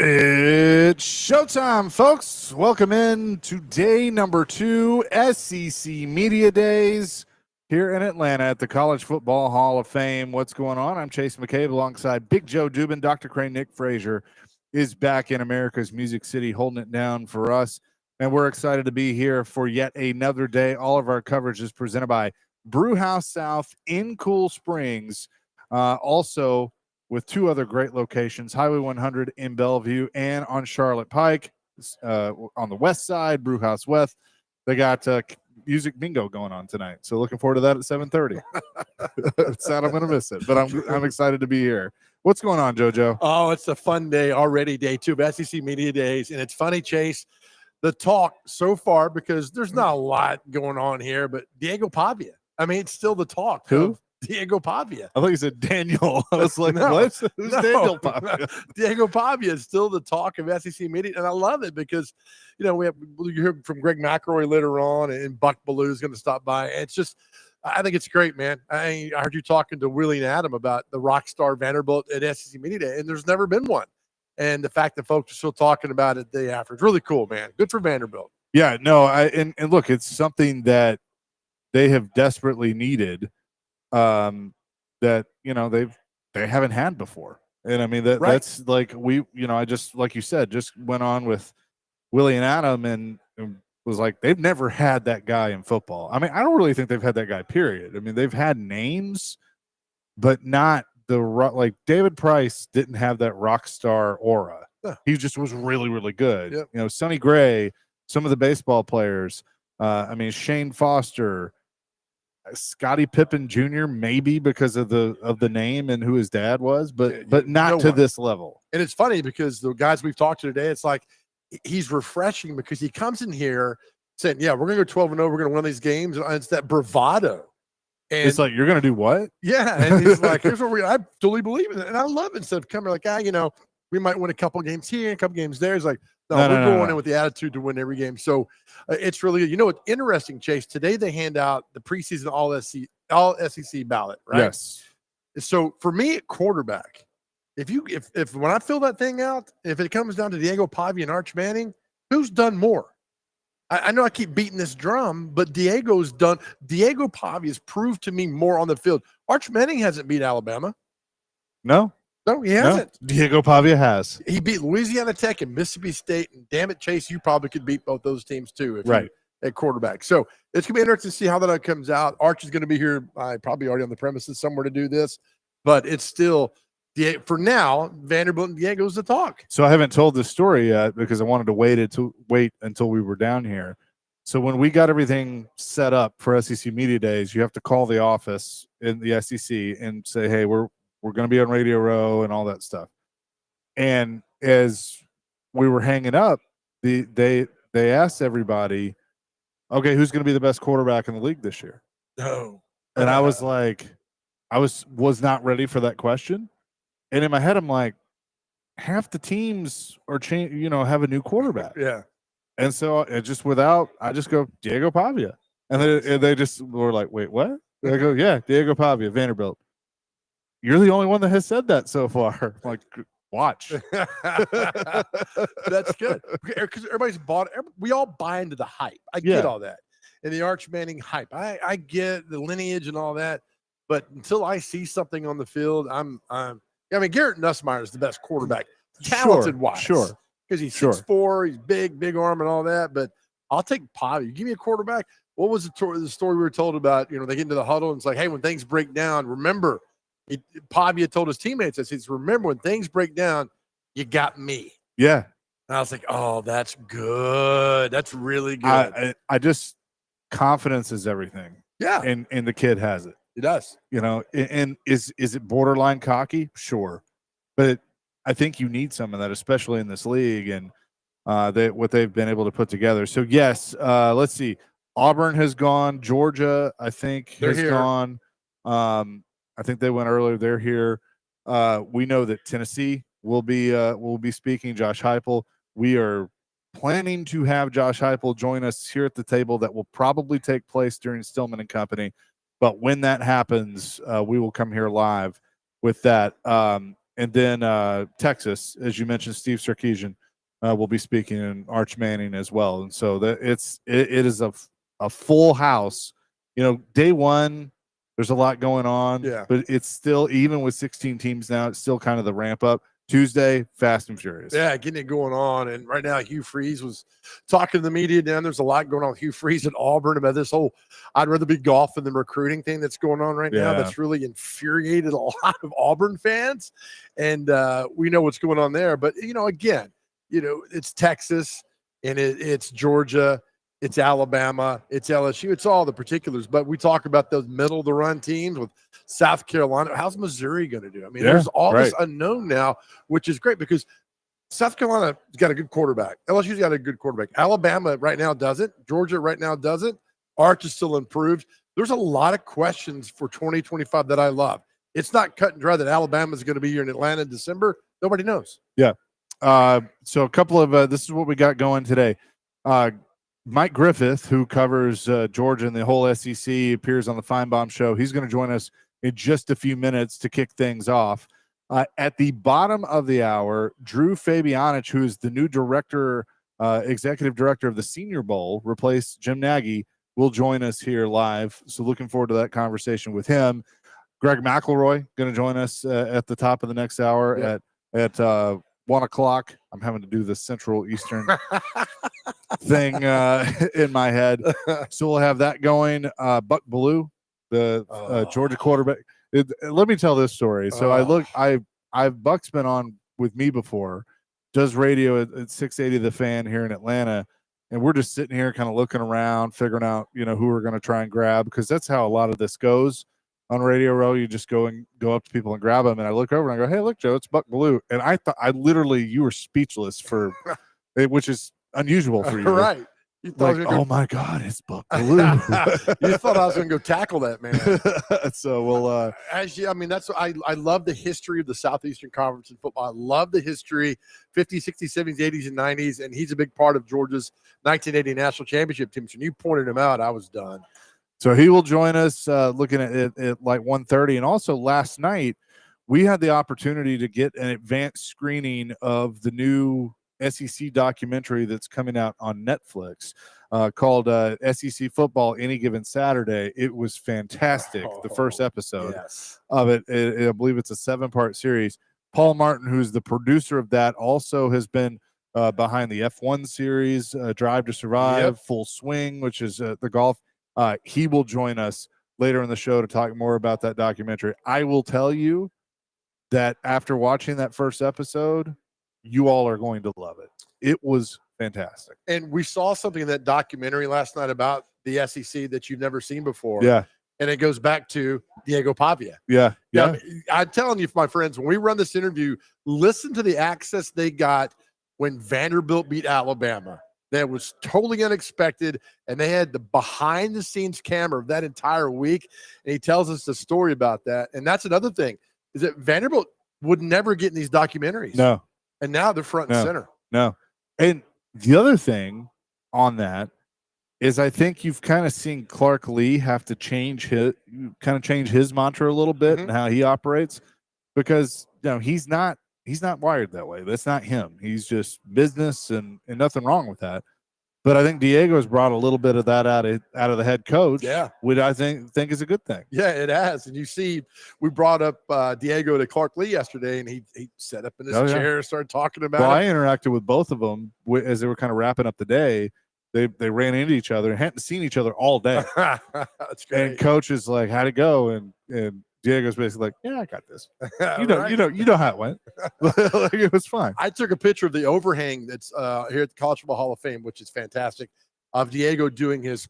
It's showtime, folks. Welcome in to day number 2, SEC Media Days here in Atlanta at the College Football Hall of Fame. What's going on? I'm Chase McCabe alongside Big Joe Dubin. Dr. Crane Nick Frazier is back in America's Music City holding it down for us. And we're excited to be here for yet another day. All of our coverage is presented by Brewhouse South in Cool Springs. Also, with 2 other great locations, Highway 100 in Bellevue and on Charlotte Pike. On the west side, Brewhouse West. They got music bingo going on tonight. So looking forward to that at 7:30. Sad I'm going to miss it, but I'm excited to be here. What's going on, JoJo? Oh, it's a fun day already, day 2 of SEC Media Days. And it's funny, Chase, the talk so far, because there's not a lot going on here, but Diego Pavia. I mean, it's still the talk. Who? Diego Pavia. I thought you said Daniel. I was like, what? Who's Daniel Pavia? Diego Pavia is still the talk of SEC media, and I love it because, you hear from Greg McElroy later on, and Buck Bellew is going to stop by. It's just, I think it's great, man. I heard you talking to Willie and Adam about the rock star Vanderbilt at SEC Media Day, and there's never been one. And the fact that folks are still talking about it the day after, it's really cool, man. Good for Vanderbilt. Yeah, no, and look, it's something that they have desperately needed. That they haven't had before, and I mean that's like I just, like you said, just went on with Willie and Adam and was like, they've never had that guy in football. I mean, I don't really think they've had that guy, period. I mean, they've had names, but not like David Price didn't have that rock star aura. He just was really, really good. Yep. Sonny Gray, some of the baseball players. Shane Foster. Scottie Pippen Jr. maybe because of the name and who his dad was, but not to this level. And it's funny because the guys we've talked to today, it's like he's refreshing because he comes in here saying, "Yeah, we're gonna go 12-0. We're gonna win these games." And it's that bravado. And it's like, you're gonna do what? Yeah, and he's like, "Here's what I totally believe in it," and I love it. Instead of coming like, we might win a couple games here, a couple games there. It's like, we're going in with the attitude to win every game. So it's really good. What's interesting, Chase? Today they hand out the preseason all SEC ballot, right? Yes. So for me at quarterback, if when I fill that thing out, if it comes down to Diego Pavia and Arch Manning, who's done more? I know I keep beating this drum, but Diego Pavia's proved to me more on the field. Arch Manning hasn't beat Alabama. No, he hasn't. No, Diego Pavia has. He beat Louisiana Tech and Mississippi State, and damn it, Chase, you probably could beat both those teams too at quarterback. So it's going to be interesting to see how that comes out. Arch is going to be here, probably already on the premises somewhere to do this, but it's still, for now, Vanderbilt and Diego's the talk. So I haven't told this story yet because I wanted to wait until we were down here. So when we got everything set up for SEC Media Days, you have to call the office in the SEC and say, hey, we're going to be on Radio Row and all that stuff. And as we were hanging up, they asked everybody, okay, who's going to be the best quarterback in the league this year? No. And I was like, I was not ready for that question. And in my head, I'm like, half the teams are have a new quarterback. Yeah. And so I just go Diego Pavia. And they just were like, wait, what? And I go, yeah, Diego Pavia, Vanderbilt. You're the only one that has said that so far. I'm like, watch. That's good. Because everybody's we all buy into the hype. I get all that. And the Arch Manning hype. I get the lineage and all that. But until I see something on the field, Garrett Nussmeier is the best quarterback, talented-wise. Sure. Because he's 6'4", he's big arm and all that. But I'll take Pavia. You give me a quarterback. What was the story we were told about? They get into the huddle and it's like, hey, when things break down, remember, Pavia told his teammates, I said, remember, when things break down, you got me. Yeah. And I was like, oh, that's good. That's really good. I just, confidence is everything. Yeah. And the kid has it. It does. And is it borderline cocky? Sure. But I think you need some of that, especially in this league and what they've been able to put together. So, yes, let's see. Auburn has gone. Georgia, I think, has gone. I think they went earlier. They're here. We know that Tennessee will be speaking. Josh Heupel. We are planning to have Josh Heupel join us here at the table. That will probably take place during Stillman and Company. But when that happens, we will come here live with that. And then Texas, as you mentioned, Steve Sarkisian will be speaking, and Arch Manning as well. And so it is a full house. Day one, there's a lot going on, but it's still, even with 16 teams now, it's still kind of the ramp up. Tuesday, fast and furious. Yeah, getting it going on. And right now, Hugh Freeze was talking to the media down. There's a lot going on with Hugh Freeze at Auburn about this whole I'd rather be golfing than recruiting thing that's going on right now. That's really infuriated a lot of Auburn fans. And we know what's going on there. But, again, it's Texas and it's Georgia. It's Alabama, it's LSU, it's all the particulars. But we talk about those middle-of-the-run teams with South Carolina. How's Missouri going to do? I mean, there's all this unknown now, which is great because South Carolina's got a good quarterback. LSU's got a good quarterback. Alabama right now doesn't. Georgia right now doesn't. Arch is still improved. There's a lot of questions for 2025 that I love. It's not cut and dry that Alabama is going to be here in Atlanta in December. Nobody knows. Yeah. So a couple of this is what we got going today. Mike Griffith, who covers Georgia and the whole SEC, appears on the Feinbaum Show. He's going to join us in just a few minutes to kick things off. At the bottom of the hour, Drew Fabianich, who is the new executive director of the Senior Bowl, replaced Jim Nagy, will join us here live. So looking forward to that conversation with him. Greg McElroy going to join us at the top of the next hour at 1 o'clock. I'm having to do the Central Eastern thing in my head. So we'll have that going. Buck Bellew, the Georgia quarterback. Let me tell this story. So Buck's been on with me before, does radio at 680 The Fan here in Atlanta. And we're just sitting here kind of looking around, figuring out, who we're going to try and grab, because that's how a lot of this goes. On Radio Row, you just go up to people and grab them. And I look over and I go, "Hey, look, Joe, it's Buck Bellew." And I thought you were speechless for it, which is unusual for you. Right. You thought oh my God, it's Buck Bellew. You thought I was going to go tackle that, man. So we'll that's what I love the history of the Southeastern Conference in football. I love the history, 50s, 60s, 70s, 80s, and 90s. And he's a big part of Georgia's 1980 national championship team. So when you pointed him out, I was done. So he will join us looking at it at like 1:30. And also last night, we had the opportunity to get an advanced screening of the new SEC documentary that's coming out on Netflix called SEC Football Any Given Saturday. It was fantastic, the first episode of it. I believe it's a 7-part series. Paul Martin, who's the producer of that, also has been behind the F1 series, Drive to Survive, Full Swing, which is the golf. He will join us later in the show to talk more about that documentary. I will tell you that after watching that first episode, you all are going to love it. It was fantastic. And we saw something in that documentary last night about the SEC that you've never seen before. Yeah. And it goes back to Diego Pavia. Yeah. Now, I'm telling you, my friends, when we run this interview, listen to the access they got when Vanderbilt beat Alabama. That was totally unexpected, and they had the behind-the-scenes camera of that entire week, and he tells us the story about that. And that's another thing, is that Vanderbilt would never get in these documentaries. No. And now they're front and center. No. And the other thing on that is I think you've kind of seen Clark Lee have to change his mantra a little bit and how he operates, because he's not wired that way. That's not him. He's just business and nothing wrong with that. But I think Diego's brought a little bit of that out of the head coach. Yeah. Which I think is a good thing. Yeah, it has. And you see, we brought up Diego to Clark Lee yesterday, and he sat up in his chair, started talking about it. I interacted with both of them as they were kind of wrapping up the day. They ran into each other and hadn't seen each other all day. That's great. And coach is like, "How'd it go?" And Diego's basically like, "Yeah, I got this. You know how it went." Like, it was fine. I took a picture of the overhang that's here at the College Football Hall of Fame, which is fantastic, of Diego doing his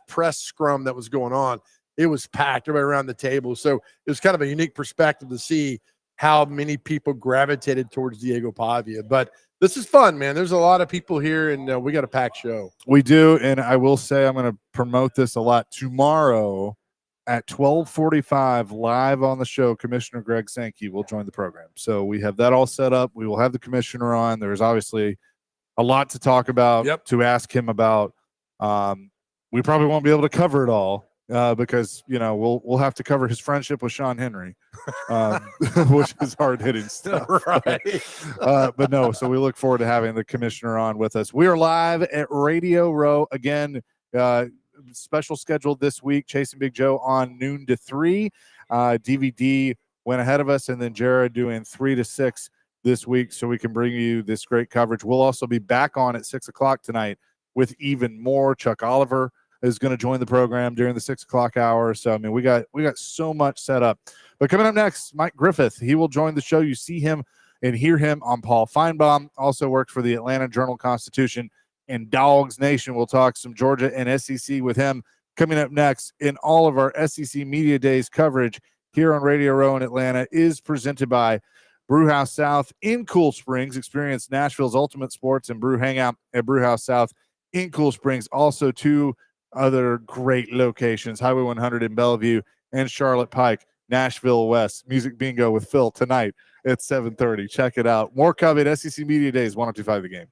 press scrum that was going on. It was packed, everybody around the table. So it was kind of a unique perspective to see how many people gravitated towards Diego Pavia. But this is fun, man. There's a lot of people here, and we got a packed show. We do, and I will say I'm going to promote this a lot tomorrow. At 12:45, live on the show, Commissioner Greg Sankey will join the program. So we have that all set up. We will have the commissioner on. There's obviously a lot to talk about, to ask him about. We probably won't be able to cover it all, because we'll have to cover his friendship with Sean Henry, which is hard hitting stuff. Right. But no, so we look forward to having the commissioner on with us. We are live at Radio Row again. Special schedule this week. Chasing Big Joe on noon to 3. DVD went ahead of us, and then Jared doing 3 to 6 this week, so we can bring you this great coverage. We'll also be back on at 6 o'clock tonight with even more. Chuck Oliver is going to join the program during the 6 o'clock hour. So I mean, we got so much set up. But coming up next, Mike Griffith, he will join the show. You see him and hear him on Paul Feinbaum. Also works for the Atlanta Journal-Constitution and Dogs Nation. We'll talk some Georgia and SEC with him coming up next. In all of our SEC Media Days coverage here on Radio Row in Atlanta is presented by Brewhouse South in Cool Springs. Experience Nashville's ultimate sports and brew hangout at Brewhouse South in Cool Springs. Also 2 other great locations, Highway 100 in Bellevue and Charlotte Pike, Nashville West. Music Bingo with Phil tonight at 7:30. Check it out. More covered SEC Media Days, 102.5 The Game.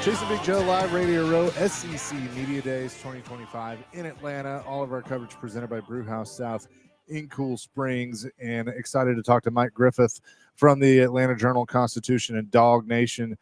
Chasing Big Joe live Radio Row, SEC Media Days 2025 in Atlanta. All of our coverage presented by Brewhouse South in Cool Springs. And excited to talk to Mike Griffith from the Atlanta Journal-Constitution and Dog Nation.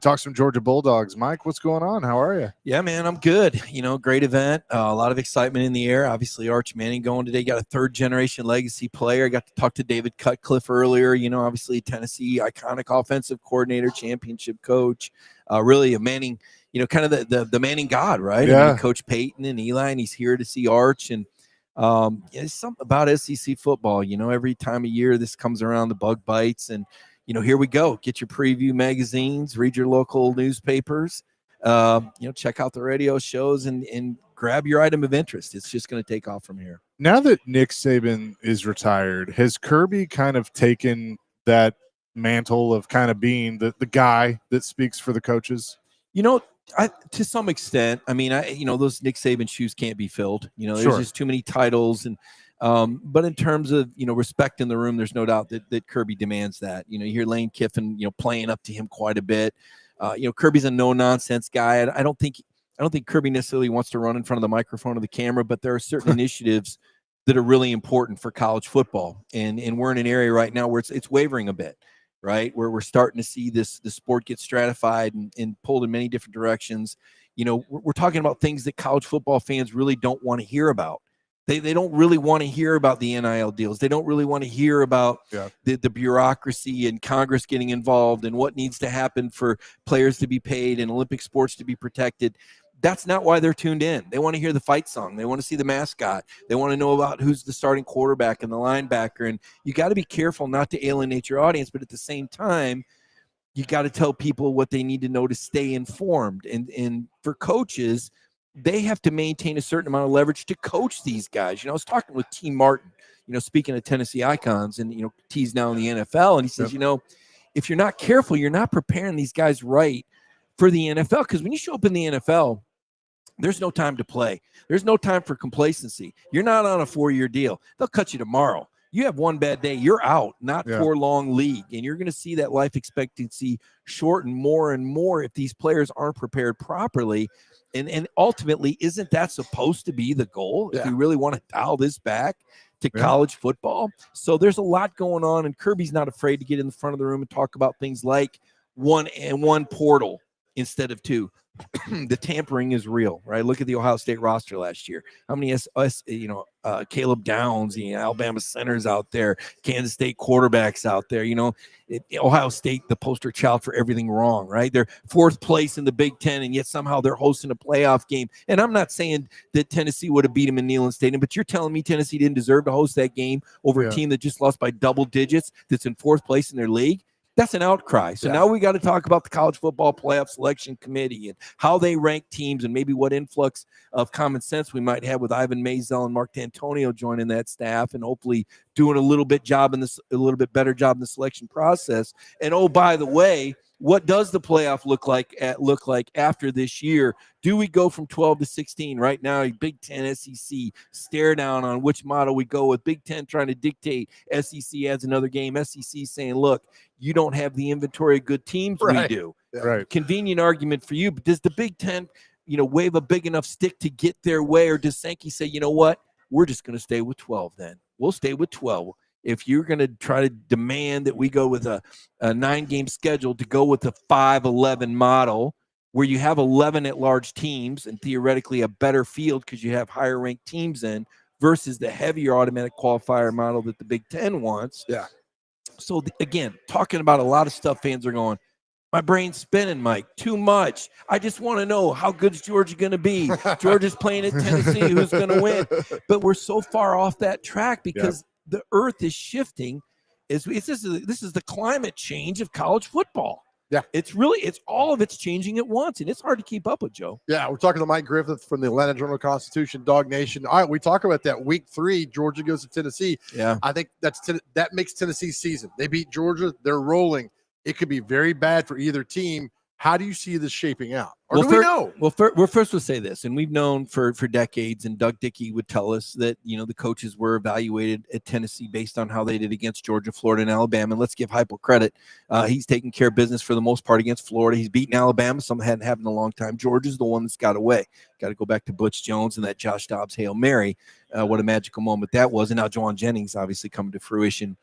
Talk some Georgia Bulldogs. Mike, what's going on? How are you? Yeah, man, I'm good. Great event. A lot of excitement in the air. Obviously, Arch Manning going today. Got a third-generation legacy player. Got to talk to David Cutcliffe earlier. Obviously, Tennessee iconic offensive coordinator, championship coach. Really a Manning, kind of the Manning god, right? Yeah. I mean, Coach Peyton and Eli, and he's here to see Arch. And it's something about SEC football. Every time of year this comes around, the bug bites. And, here we go. Get your preview magazines, read your local newspapers, check out the radio shows and grab your item of interest. It's just going to take off from here. Now that Nick Saban is retired, has Kirby kind of taken that mantle of kind of being the guy that speaks for the coaches? To some extent. I mean, those Nick Saban shoes can't be filled. There's Sure. just too many titles. And but in terms of respect in the room, there's no doubt that Kirby demands that. You hear Lane Kiffin playing up to him quite a bit. Kirby's a no nonsense guy. I don't think Kirby necessarily wants to run in front of the microphone or the camera, but there are certain initiatives that are really important for college football, and we're in an area right now where it's wavering a bit. Right, where we're starting to see the sport get stratified and pulled in many different directions. We're talking about things that college football fans really don't want to hear about. They don't really want to hear about the NIL deals. They don't really want to hear about the bureaucracy and Congress getting involved and what needs to happen for players to be paid and Olympic sports to be protected. That's not why they're tuned in. They want to hear the fight song. They want to see the mascot. They want to know about who's the starting quarterback and the linebacker. And you got to be careful not to alienate your audience, but at the same time, you got to tell people what they need to know to stay informed. And for coaches, they have to maintain a certain amount of leverage to coach these guys. I was talking with T. Martin, speaking of Tennessee icons, and T's now in the NFL, and he says, if you're not careful, you're not preparing these guys right for the NFL. Because when you show up in the NFL, there's no time to play. There's no time for complacency. You're not on a 4-year deal. They'll cut you tomorrow. You have one bad day, you're out, not for a long league. And you're going to see that life expectancy shorten more and more if these players aren't prepared properly. And ultimately, isn't that supposed to be the goal if we really want to dial this back to college football? So there's a lot going on, and Kirby's not afraid to get in the front of the room and talk about things like one portal instead of two. The tampering is real, right? Look at the Ohio State roster last year. How many Caleb Downs, the Alabama centers out there, Kansas State quarterbacks out there. Ohio State, the poster child for everything wrong, right? They're 4th place in the Big Ten, and yet somehow they're hosting a playoff game. And I'm not saying that Tennessee would have beat them in Neyland Stadium, but you're telling me Tennessee didn't deserve to host that game over a team that just lost by double digits that's in 4th place in their league? That's an outcry. So now we got to talk about the College Football Playoff Selection Committee and how they rank teams and maybe what influx of common sense we might have with Ivan Maisel and Mark D'Antonio joining that staff and hopefully doing a little bit better job in the selection process. And oh, by the way, what does the playoff look like after this year? Do we go from 12 to 16 right now? Big Ten, SEC stare down on which model we go with. Big Ten trying to dictate. SEC adds another game. SEC saying, look, you don't have the inventory of good teams we do. Right. Convenient argument for you, but does the Big Ten, wave a big enough stick to get their way, or does Sankey say, you know what, we're just going to stay with 12 then? We'll stay with 12. If you're going to try to demand that we go with a 9-game schedule to go with the 5-11 model where you have 11 at-large teams and theoretically a better field because you have higher-ranked teams in versus the heavier automatic qualifier model that the Big Ten wants. Yeah. So, again, talking about a lot of stuff, fans are going, my brain's spinning, Mike, too much. I just want to know, how good is Georgia going to be? Georgia's playing at Tennessee. Who's going to win? But we're so far off that track because the earth is shifting. This is the climate change of college football. Yeah. It's all of it's changing at once, and it's hard to keep up with, Joe. Yeah, we're talking to Mike Griffith from the Atlanta Journal-Constitution, Dog Nation. All right, we talk about that week 3, Georgia goes to Tennessee. Yeah. I think that makes Tennessee's season. They beat Georgia. They're rolling. It could be very bad for either team. How do you see this shaping out? Or do we know? Well, first we'll say this, and we've known for decades, and Doug Dickey would tell us that, the coaches were evaluated at Tennessee based on how they did against Georgia, Florida, and Alabama. And let's give Heupel credit. He's taking care of business for the most part against Florida. He's beaten Alabama. Some hadn't happened in a long time. Georgia's the one that's got away. Got to go back to Butch Jones and that Josh Dobbs Hail Mary. What a magical moment that was. And now Juwan Jennings obviously coming to fruition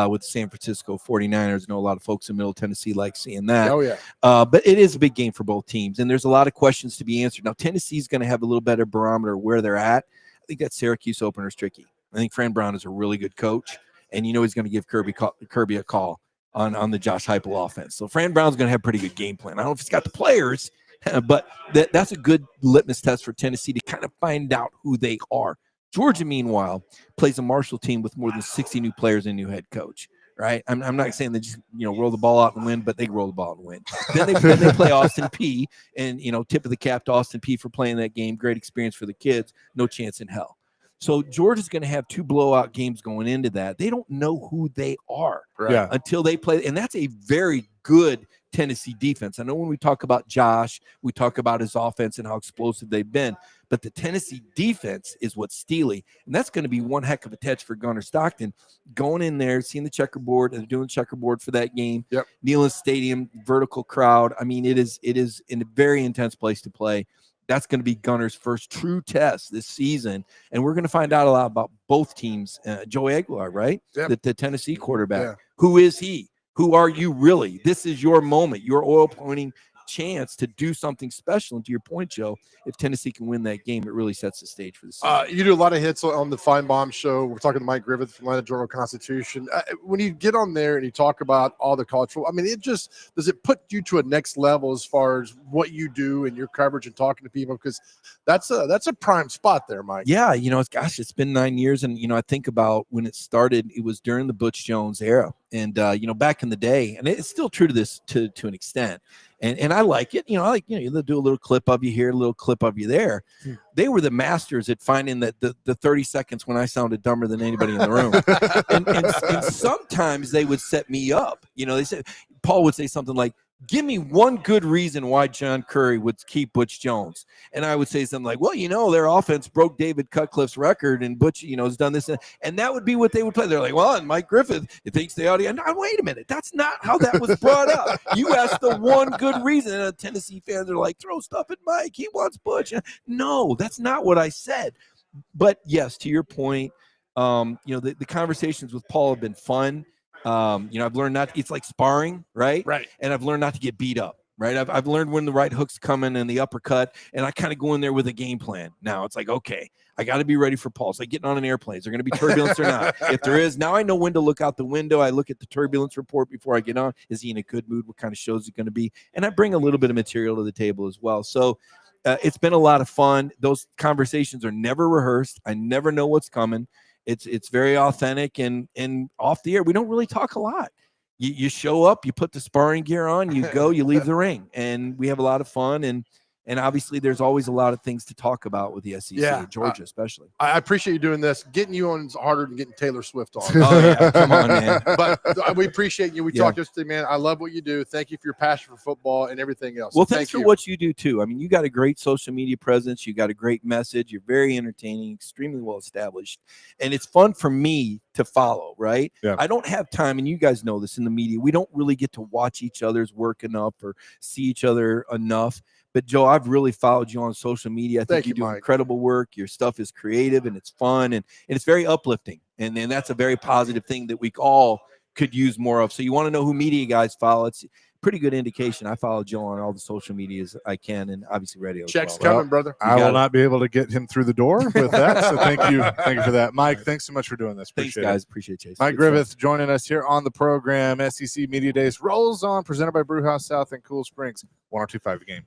with the San Francisco 49ers. I know a lot of folks in Middle Tennessee like seeing that. Oh, yeah. But it is a big game for both teams, and there's a lot of questions to be answered. Now, Tennessee's going to have a little better barometer where they're at. I think that Syracuse opener is tricky. I think Fran Brown is a really good coach, and he's going to give Kirby a call on the Josh Heupel offense. So Fran Brown's going to have a pretty good game plan. I don't know if he's got the players, but that's a good litmus test for Tennessee to kind of find out who they are. Georgia, meanwhile, plays a Marshall team with more than 60 new players and a new head coach. Right, I'm not saying they just roll the ball out and win, but they roll the ball and win. Then they play Austin Peay, and tip of the cap to Austin Peay for playing that game. Great experience for the kids. No chance in hell. So Georgia's going to have 2 blowout games going into that. They don't know who they are until they play, and that's a very good Tennessee defense. I know when we talk about Josh, we talk about his offense and how explosive they've been, but the Tennessee defense is what's steely, and that's going to be one heck of a test for Gunnar Stockton going in there, seeing the checkerboard, and doing checkerboard for that game. Yep. Neyland Stadium, vertical crowd. I mean, it is in a very intense place to play. That's going to be Gunnar's first true test this season, and we're going to find out a lot about both teams. Joe Aguilar, right? Yep. The Tennessee quarterback. Yeah. Who is he? Who are you really? This is your moment, your oil pointing chance to do something special. And to your point, Joe, if Tennessee can win that game, it really sets the stage for the season. You do a lot of hits on the Feinbaum show. We're talking to Mike Griffith from Atlanta Journal-Constitution. When you get on there and you talk about all the college football, I mean, does it put you to a next level as far as what you do and your coverage and talking to people? Because that's a prime spot there, Mike. Yeah, it's been 9 years, and I think about when it started. It was during the Butch Jones era, and back in the day, and it's still true to this to an extent. And I like it. I like, they'll do a little clip of you here, a little clip of you there. They were the masters at finding that the 30 seconds when I sounded dumber than anybody in the room. and sometimes they would set me up. They said, Paul would say something like, give me one good reason why John Curry would keep Butch Jones. And I would say something like, well, their offense broke David Cutcliffe's record, and Butch, has done this. And that would be what they would play. They're like, well, and Mike Griffith, he thinks the audio. Now, wait a minute. That's not how that was brought up. You asked the one good reason. And Tennessee fans are like, throw stuff at Mike. He wants Butch. No, that's not what I said. But yes, to your point, the conversations with Paul have been fun. I've learned it's like sparring, right? Right. And I've learned not to get beat up, right? I've learned when the right hook's coming and the uppercut, and I kind of go in there with a game plan. Now it's like, okay, I got to be ready for Paul. It's like getting on an airplane. Is there going to be turbulence or not? If there is, now I know when to look out the window. I look at the turbulence report before I get on. Is he in a good mood? What kind of show is it going to be? And I bring a little bit of material to the table as well. So it's been a lot of fun. Those conversations are never rehearsed. I never know what's coming. It's very authentic, and off the air, we don't really talk a lot. You show up, you put the sparring gear on, you go, you leave the ring, and we have a lot of fun. And obviously, there's always a lot of things to talk about with the SEC, Georgia especially. I appreciate you doing this. Getting you on is harder than getting Taylor Swift on. Oh, yeah. Come on, man. But we appreciate you. We talked yesterday, man. I love what you do. Thank you for your passion for football and everything else. Well, thanks for what you do, too. I mean, you got a great social media presence. You got a great message. You're very entertaining, extremely well established. And it's fun for me to follow, right? Yeah. I don't have time, and you guys know this in the media. We don't really get to watch each other's work enough or see each other enough. But, Joe, I've really followed you on social media. I think you do Mike. Incredible work. Your stuff is creative, and it's fun, and it's very uplifting. And that's a very positive thing that we all could use more of. So you want to know who media guys follow. It's a pretty good indication. I follow Joe on all the social medias I can, and obviously radio. Checks as well. coming, brother. I will not be able to get him through the door with that. So thank you for that. Mike, thanks so much for doing this. Thanks, guys. Appreciate it, Chase. Mike Griffith joining us here on the program. SEC Media Days rolls on, presented by Brewhouse South in Cool Springs. 102.5 The Game.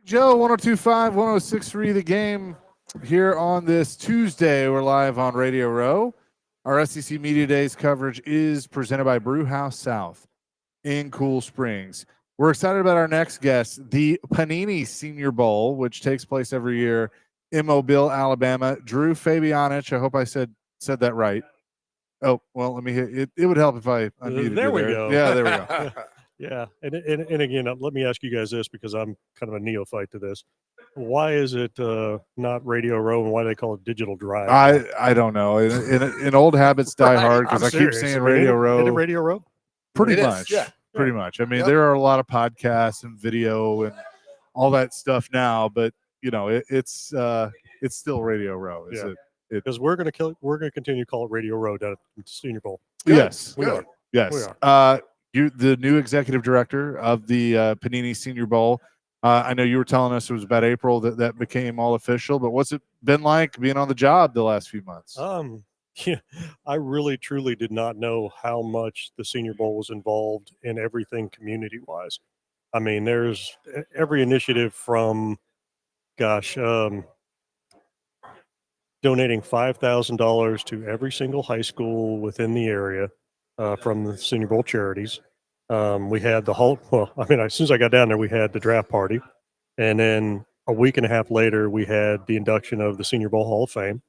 Joe, 1025, 1063, the game here on this Tuesday. We're live on Radio Row. Our SEC Media Days coverage is presented by Brew House South in Cool Springs. We're excited about our next guest, the Panini Senior Bowl, which takes place every year in Mobile, Alabama. Drew Fabianich, I hope I said that right. Oh, well, let me hit it. It would help if I unmuted There you we there. go. Yeah, there we go. Yeah, and again, let me ask you guys this because I'm kind of a neophyte to this. Why is it not Radio Row, and why do they call it Digital Drive? I don't know. In old habits die hard because I'm I keep serious. saying I mean, Radio isn't Row. it Radio Row? Pretty It is, much. yeah. Pretty much. I mean, Yep. there are a lot of podcasts and video and all that stuff now, but you know, it's still Radio Row. Is Yeah. it? Because we're gonna continue to call it Radio Row down at the Senior Bowl. Good. Yes. We Good. are. Yes. We You, the new executive director of the Panini Senior Bowl. I know you were telling us it was about April that became all official, but what's it been like being on the job the last few months? Yeah, I really truly did not know how much the Senior Bowl was involved in everything community wise. I mean, there's every initiative from, donating $5,000 to every single high school within the area from the Senior Bowl charities. We had the whole, well, I mean, as soon as I got down there, we had the draft party. And then a week and a half later, we had the induction of the Senior Bowl Hall of Fame.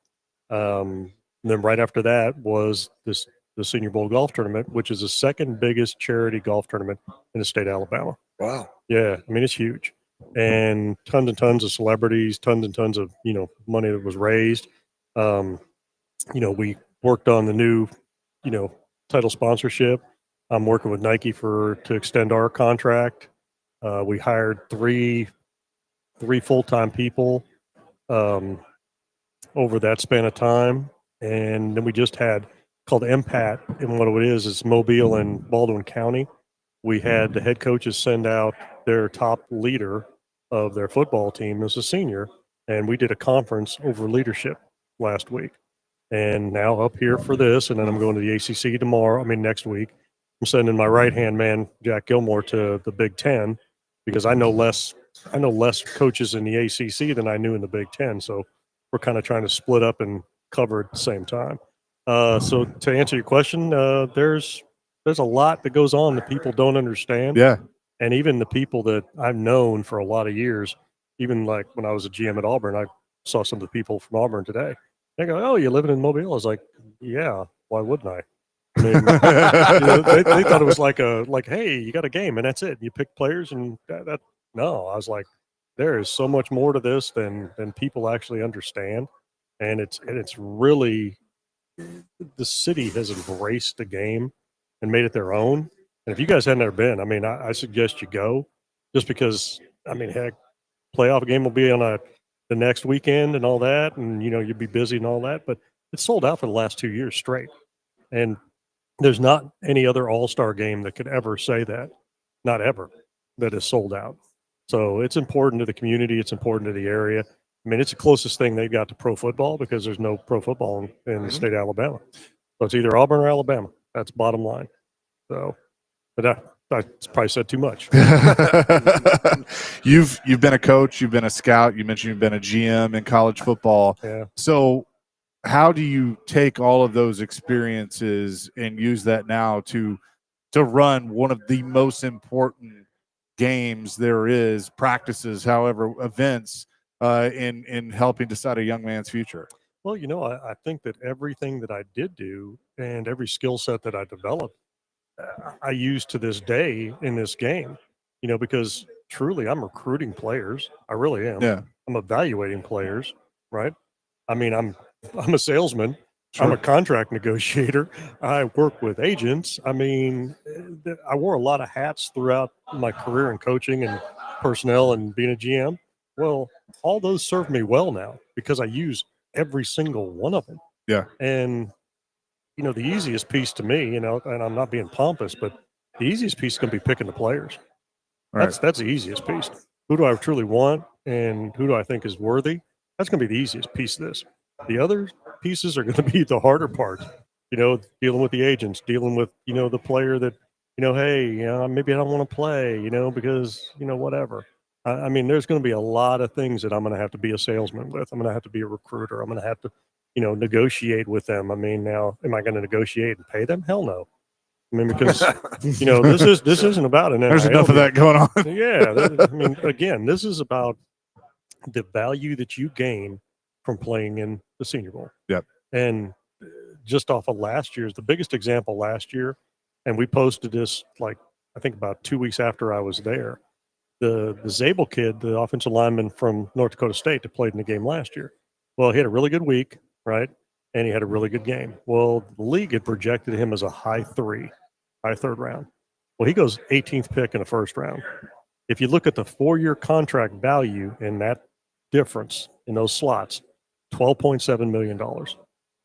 And then right after that was the Senior Bowl golf tournament, which is the second biggest charity golf tournament in the state of Alabama. Wow. Yeah, I mean, it's huge. And tons of celebrities, tons and tons of, money that was raised. We worked on the new, title sponsorship. I'm working with Nike to extend our contract. We hired three full-time people over that span of time. And then we just had called MPAT, and what it is Mobile and Baldwin County. We had the head coaches send out their top leader of their football team as a senior, and we did a conference over leadership last week. And now up here for this, and then I'm going to the ACC next week. I'm sending my right-hand man, Jack Gilmore, to the Big Ten because I know less coaches in the ACC than I knew in the Big Ten. So we're kind of trying to split up and cover at the same time. So to answer your question, there's a lot that goes on that people don't understand. Yeah. And even the people that I've known for a lot of years, even like when I was a GM at Auburn, I saw some of the people from Auburn today. They go, "Oh, you living in Mobile?" I was like, "Yeah, why wouldn't I?" I mean, they thought it was like, hey, you got a game and that's it. You pick players and that. No, I was like, there is so much more to this than people actually understand, and it's really, the city has embraced the game and made it their own. And if you guys hadn't ever been, I mean, I suggest you go, just because, I mean, heck, playoff game will be on the next weekend and all that, and you'll be busy and all that, but it's sold out for the last 2 years straight. And there's not any other all-star game that could ever say that, not ever, that is sold out. So it's important to the community. It's important to the area. I mean, it's the closest thing they've got to pro football because there's no pro football in the state of Alabama. So it's either Auburn or Alabama. That's bottom line. So, but I probably said too much. You've been a coach. You've been a scout. You mentioned you've been a GM in college football. Yeah. So how do you take all of those experiences and use that now to run one of the most important games there is, practices, however, events, in helping decide a young man's future? Well, I think that everything that I did do and every skill set that I developed, I use to this day in this game, because truly I'm recruiting players. I really am. Yeah. I'm evaluating players, right? I mean, I'm a salesman. Sure. I'm a contract negotiator. I work with agents. I mean, I wore a lot of hats throughout my career in coaching and personnel and being a GM. Well, all those serve me well now because I use every single one of them. Yeah. And, the easiest piece to me, and I'm not being pompous, but the easiest piece is going to be picking the players. Right. That's the easiest piece. Who do I truly want and who do I think is worthy? That's going to be the easiest piece of this. The other pieces are going to be the harder parts, dealing with the agents, dealing with, the player that, hey, maybe I don't want to play, because, whatever. I mean, there's going to be a lot of things that I'm going to have to be a salesman with. I'm going to have to be a recruiter. I'm going to have to, negotiate with them. I mean, now, am I going to negotiate and pay them? Hell no. I mean, because this isn't about an NIL. There's enough of that going on. Yeah, I mean, again, this is about the value that you gain from playing in the Senior Bowl. Yep. And just off of last year's, the biggest example last year, and we posted this like I think about 2 weeks after I was there. The Zabel kid, the offensive lineman from North Dakota State that played in the game last year. Well, he had a really good week, right? And he had a really good game. Well, the league had projected him as a high third round. Well, he goes 18th pick in the first round. If you look at the 4-year contract value in that difference in those slots, $12.7 million.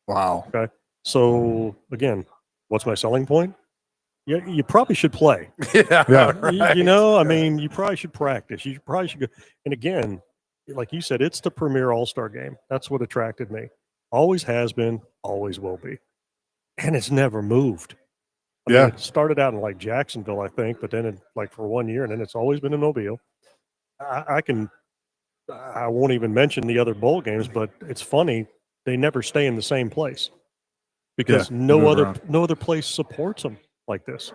Wow. Okay. So again, what's my selling point? Yeah, you probably should play. Yeah. Right. I mean, you probably should practice. You probably should go. And again, like you said, it's the premier all-star game. That's what attracted me. Always has been, always will be. And it's never moved. I mean, it started out in like Jacksonville, I think, but then for 1 year, and then it's always been in Mobile. I won't even mention the other bowl games, but it's funny. They never stay in the same place because no other place supports them like this.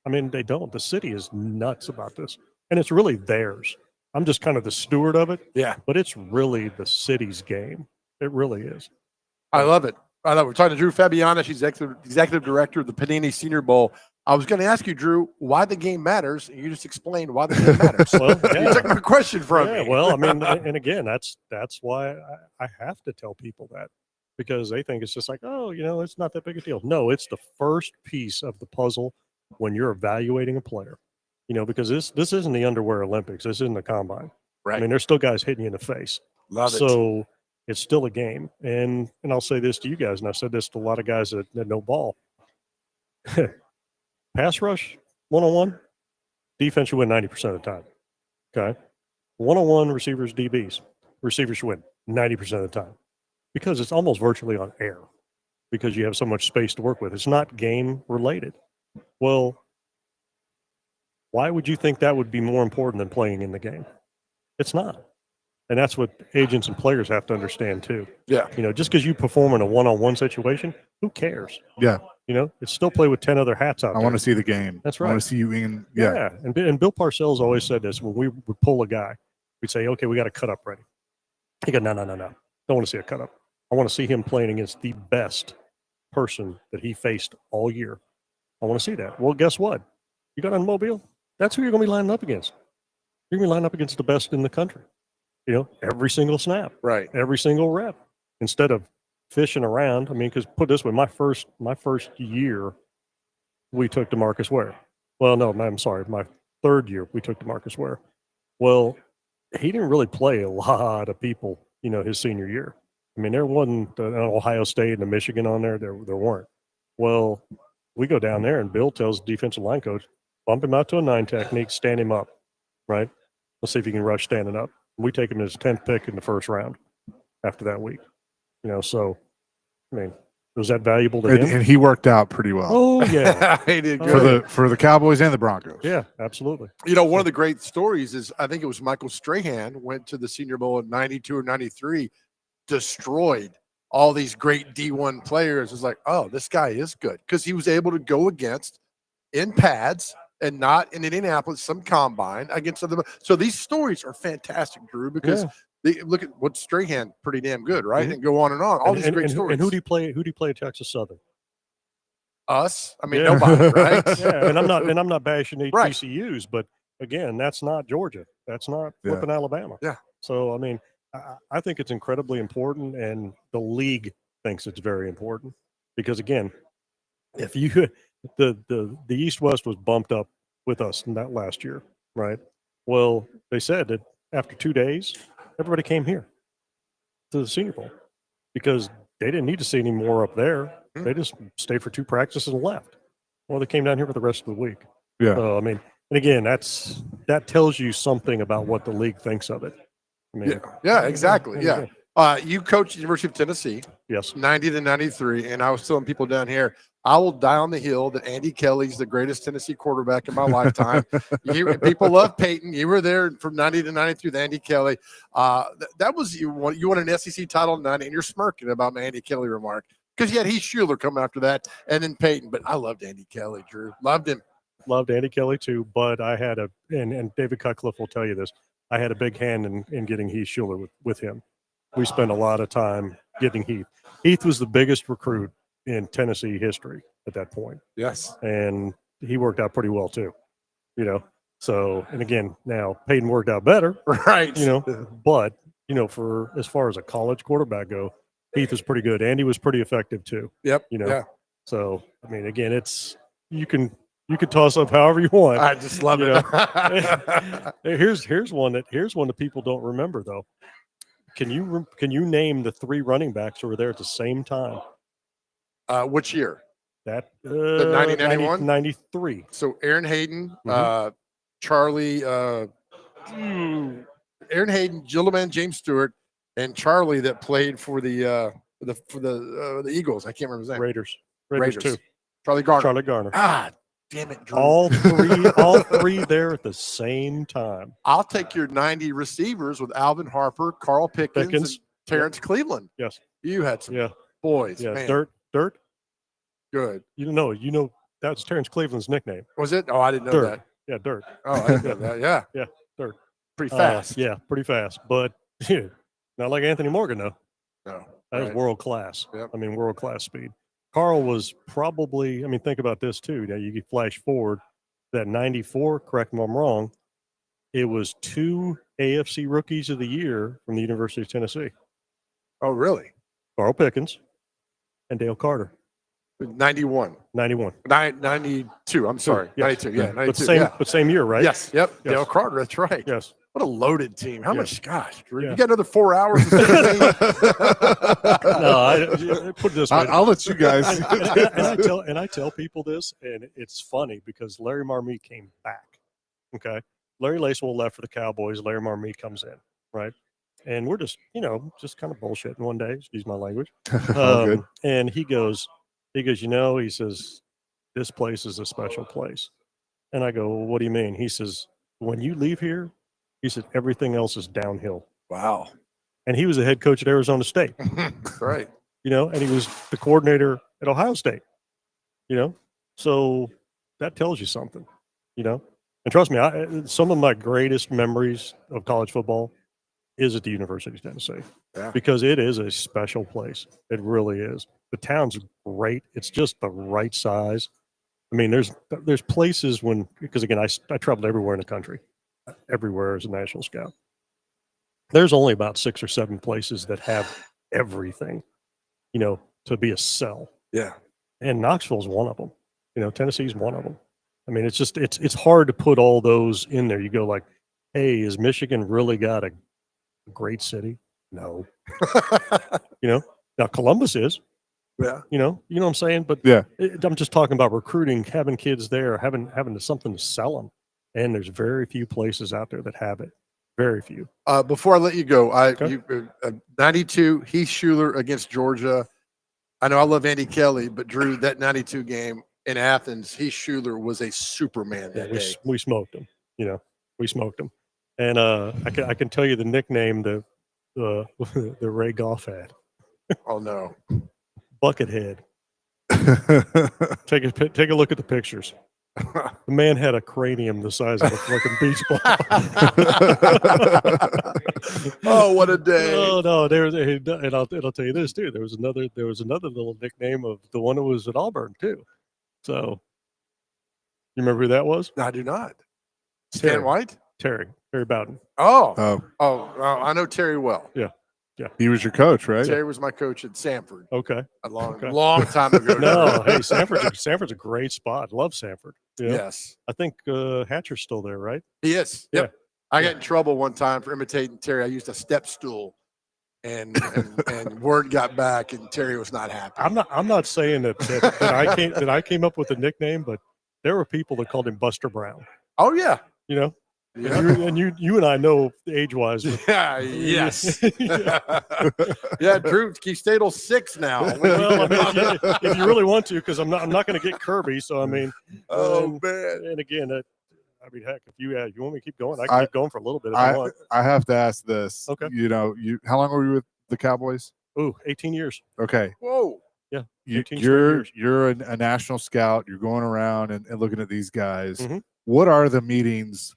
I mean, they don't. The city is nuts about this, and it's really theirs. I'm just kind of the steward of it. Yeah. But it's really the city's game. It really is. I love it. We're talking to Drew Fabiana. She's executive director of the Panini Senior Bowl. I was going to ask you, Drew, why the game matters, and you just explained why the game matters. Well, You took my question from me. Well, I mean, and again, that's why I have to tell people that, because they think it's just like, oh, it's not that big a deal. No, it's the first piece of the puzzle when you're evaluating a player. Because this isn't the underwear Olympics. This isn't the combine. Right. I mean, there's still guys hitting you in the face. Love it. So it's still a game. And I'll say this to you guys, and I've said this to a lot of guys that know ball. Pass rush, one-on-one, defense should win 90% of the time. Okay? One-on-one receivers, DBs. Receivers should win 90% of the time because it's almost virtually on air because you have so much space to work with. It's not game related. Well, why would you think that would be more important than playing in the game? It's not. And that's what agents and players have to understand too. Yeah. Just because you perform in a one-on-one situation, who cares? Yeah. It's still play with 10 other hats out I there. want to see the game. That's I right. want to see you in. Yeah. And Bill Parcells always said this when we would pull a guy, we'd say, okay, we got a cut up ready. He go, no. Don't want to see a cut up. I want to see him playing against the best person that he faced all year. I want to see that. Well, guess what? You got on Mobile? That's who you're going to be lining up against. You're going to be lining up against the best in the country. Every single snap, Right. every single rep, instead of fishing around. I mean, because put it this way, my first year, we took DeMarcus Ware. Well, no, I'm sorry, my third year we took DeMarcus Ware. Well, he didn't really play a lot of people, his senior year. I mean, there wasn't an Ohio State and a Michigan on there. There weren't. Well, we go down there and Bill tells the defensive line coach, bump him out to a 9 technique, stand him up, right? Let's see if he can rush standing up. We take him as 10th pick in the first round after that week. So, I mean, was that valuable to him? And he worked out pretty well Oh, yeah. He did good. for the Cowboys and the Broncos. Yeah, absolutely. One of the great stories is I think it was Michael Strahan went to the Senior Bowl in 92 or 93, destroyed all these great D1 players. It's like, oh, this guy is good because he was able to go against in pads and not in Indianapolis, some combine against other. So these stories are fantastic, Drew, because they look at what Strahan, pretty damn good, right? Mhm. And go on and on. All these great stories. And who do you play? Who do you play at Texas Southern? Us? I mean, Yeah. nobody, right? Yeah, and I'm not bashing Right. HBCUs, but again, that's not Georgia. That's not Yeah. flipping Alabama. Yeah. So I mean, I think it's incredibly important, and the league thinks it's very important because again, if you the East West was bumped up with us in that last year, right? Well, they said that after 2 days, everybody came here to the Senior Bowl because they didn't need to see any more up there. Mhm. They just stayed for 2 practices and left. Well, they came down here for the rest of the week. Yeah. So, I mean, and again, that tells you something about what the league thinks of it. I mean, Yeah, exactly. Yeah. You coached the University of Tennessee, Yes. 90 to 93, and I was telling people down here, I will die on the hill that Andy Kelly's the greatest Tennessee quarterback in my lifetime. People love Peyton. You were there from 90 to 93 with Andy Kelly. That was you won an SEC title in 90, and you're smirking about my Andy Kelly remark because you had Heath Schuler come after that, and then Peyton. But I loved Andy Kelly, Drew. Loved him. Loved Andy Kelly too, but I had and David Cutcliffe will tell you this. I had a big hand in getting Heath Schuler with him. We spent a lot of time getting Heath. Heath was the biggest recruit in Tennessee history at that point. Yes. And he worked out pretty well too, you know. So, and again, now Peyton worked out better, Right. you know, but you know, for as far as a college quarterback go, Heath was pretty good. Andy was pretty effective too. Yep. You know. Yeah. So, I mean, again, it's you can toss up however you want. I just love You it. here's one that people don't remember though. Can you name the 3 running backs who were there at the same time? Which year? That 1991? 93. So Aaron Hayden, Mhm. Charlie, Aaron Hayden, Gilliman, James Stewart, and Charlie that played for the Eagles. I can't remember his name. Raiders too. Charlie Garner. Charlie Garner. Ah, damn it, Drew. All three there at the same time. I'll take your 90 receivers with Alvin Harper, Carl Pickens, and Terrence Cleveland. Yes. You had some Yeah. boys. Yeah. Man, Dirt. good. You know that's Terrence Cleveland's nickname. Was it? Oh, I didn't know Dirt. that. Yeah, Dirt. Oh, I didn't know that. Yeah. Yeah, Dirt. Pretty fast. Yeah, pretty fast. But not like Anthony Morgan though. No. That was Right. world class. Yep. I mean, world class speed. Carl was probably, I mean, think about this too. Now you can flash forward that 94, correct me if I'm wrong, it was 2 AFC rookies of the year from the University of Tennessee. Oh, really? Carl Pickens and Dale Carter, 91. 91. 92. I'm sorry. Yes. 92. Yeah. 92. But same year, right? Yes. Yep. Yes. Dale Carter. That's right. Yes. What a loaded team. How Yeah. much? Gosh, Drew, Yeah. you got another 4 hours. To No, I put it this way. I'll let you guys. and I tell people this, and it's funny because Larry Marmite came back. Okay, Larry Lacewell left for the Cowboys. Larry Marmite comes in, right? And we're just kind of bullshitting one day. Excuse my language. All good. And he goes, he says, this place is a special place. And I go, well, what do you mean? He says, when you leave here, he said everything else is downhill. wow. And he was the head coach at Arizona State. That's right. And he was the coordinator at Ohio State, so that tells you something, and trust me, some of my greatest memories of college football is at the University of Tennessee, Yeah. because it is a special place. It really is. The town's great. It's just the right size. I mean, there's places because again, I traveled everywhere in the country, everywhere as a national scout. There's only about 6 or 7 places that have everything, to be a sell. Yeah. And Knoxville's one of them. Tennessee's one of them. I mean, it's just it's hard to put all those in there. You go like, hey, is Michigan really got a great city? No. Now Columbus is. Yeah. You know what I'm saying? But Yeah. I'm just talking about recruiting, having kids there, having something to sell them. And there's very few places out there that have it. Very few. Before I let you go, Okay. 92 Heath Schuler against Georgia. I know I love Andy Kelly, but Drew, that 92 game in Athens, Heath Schuler was a Superman Yeah, that day. we smoked them. We smoked them. And I can tell you the nickname the Ray Goff had. Oh no. Buckethead. Take a look at the pictures. The man had a cranium the size of a fucking beach ball. Oh, what a day. Oh no, and I'll tell you this too. There was another little nickname of the one that was at Auburn too. So you remember who that was? I do not. Stan Terry. White? Terry Bowden. Oh, I know Terry well. He was your coach, right? Terry was my coach at Sanford Okay. a long, Okay. long time ago. No, hey, Sanford's a great spot. Love Sanford. Yes, I think Hatcher's still there, right? he is. Yeah. Yep. I got in trouble one time for imitating Terry. I used a step stool, and word got back, and Terry was not happy. I'm not saying that I came up with the nickname, but there were people that called him Buster Brown. Oh yeah, You know, Yeah. And you and I know age-wise. Yeah, yes. Yeah, Drew, Keith Stadle's 6 now. Well, I mean, if you really want to, because I'm not going to get Kirby. So I mean, Oh, and, man. and again, I mean, heck, if you want me to keep going, I can keep going for a little bit if I want. I have to ask this. Okay. How long were you with the Cowboys? Ooh, 18 years. Okay. Whoa. Yeah, 18 straight You're years. you're a national scout. You're going around and looking at these guys. Mhm. What are the meetings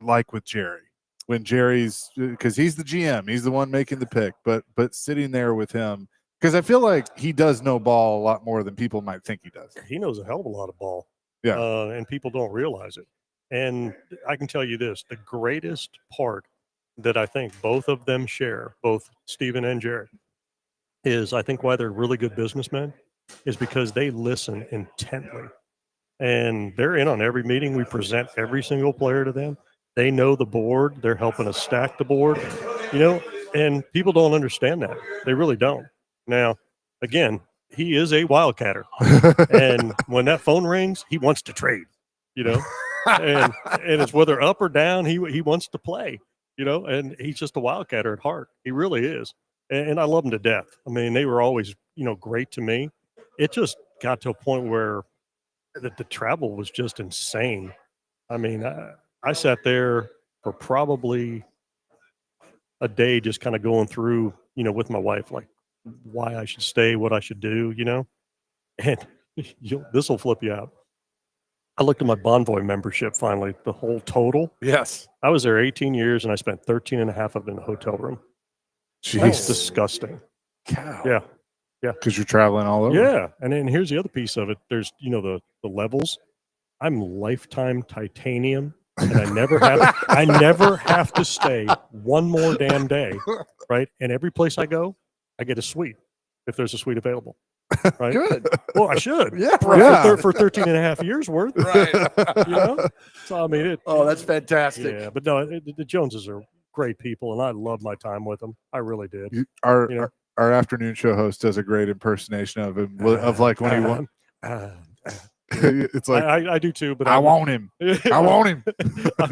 like with Jerry? When Jerry's, because he's the GM, he's the one making the pick, but sitting there with him, because I feel like he does know ball a lot more than people might think he does. He knows a hell of a lot of ball. Yeah. And people don't realize it. And I can tell you this: the greatest part that I think both of them share, both Steven and Jerry, is I think why they're really good businessmen is because they listen intently. And they're in on every meeting. We present every single player to them. They know the board. They're helping us stack the board, and people don't understand that. They really don't. Now, again, he is a wildcatter. And when that phone rings, he wants to trade, and it's whether up or down, he wants to play, and he's just a wildcatter at heart. He really is. And I love him to death. I mean, they were always, great to me. It just got to a point where the travel was just insane. I mean, I sat there for probably a day just kind of going through, with my wife, like why I should stay, what I should do, and this will flip you out. I looked at my Bonvoy membership finally, the whole total. Yes. I was there 18 years and I spent 13 and a half of it in a hotel room. That's disgusting. Cow. Yeah. Because you're traveling all over. Yeah. And then here's the other piece of it. There's, the levels. I'm lifetime titanium, and I never have to stay one more damn day, right? And every place I go, I get a suite if there's a suite available, right? Good. Well, I should. Yeah, For, right. for 13 and a half years worth, Right. So I mean, Oh, that's fantastic. yeah, but no, the Joneses are great people, and I love my time with them. I really did. Our afternoon show host does a great impersonation of him, of like when he won. It's like I do too, but I want him. I want him. I'm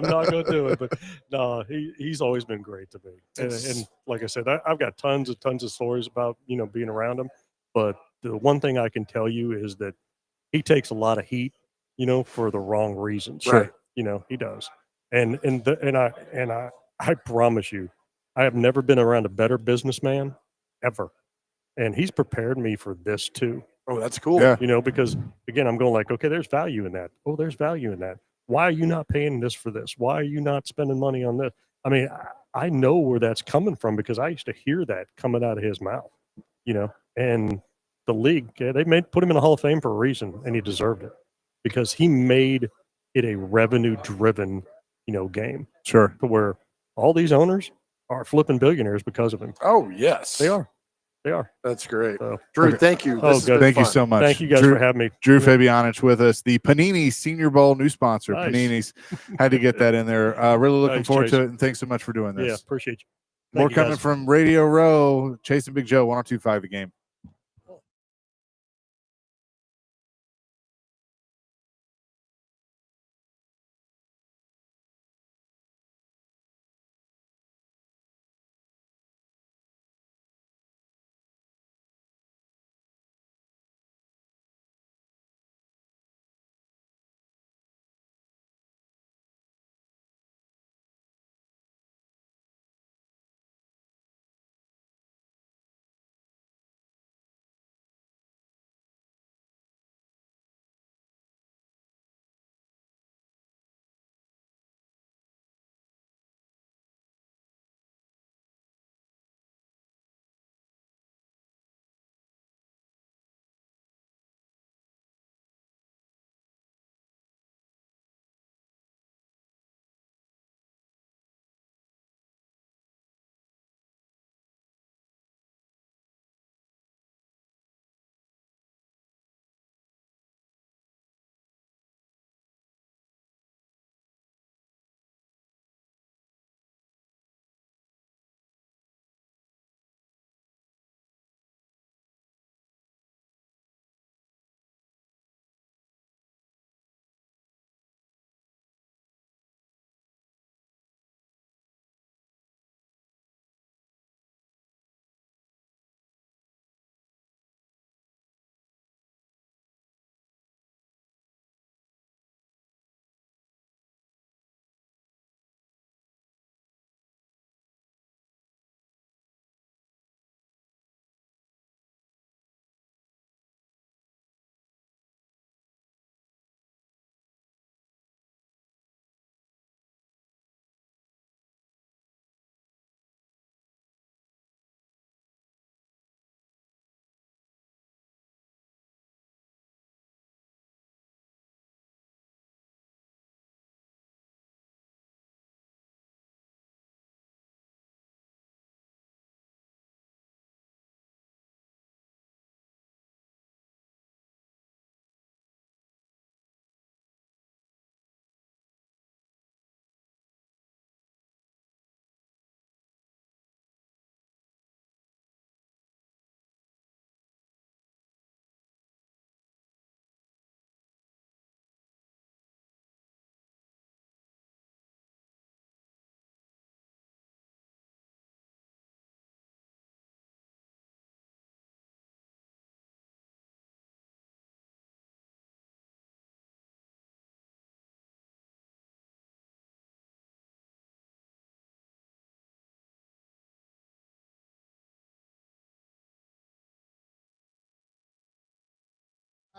not going to do it, but no, he's always been great to me. And like I said, I've got tons of stories about being around him. But the one thing I can tell you is that he takes a lot of heat, for the wrong reasons. Right. He does. And I promise you, I have never been around a better businessman ever. And he's prepared me for this too. Oh, that's cool. Yeah. Because again, I'm going like, okay, there's value in that. Oh, there's value in that. Why are you not paying this for this? Why are you not spending money on this? I mean, I know where that's coming from because I used to hear that coming out of his mouth, and the league, put him in the Hall of Fame for a reason, and he deserved it because he made it a revenue driven, game Sure. to where all these owners are flipping billionaires because of him. Oh, yes. They are. That's great. So, Drew, thank you. Oh, This has good. been Thank you fun. so much. thank you guys Drew, for having me. Drew Fabianich with us, the Panini Senior Bowl new sponsor. Nice. Panini's had to get that in there. Really looking Nice, forward Chase. to it, and thanks so much for doing this. Yeah, appreciate you. More Thank you, coming guys. from Radio Row. Chase and Big Joe, 102.5 The Game.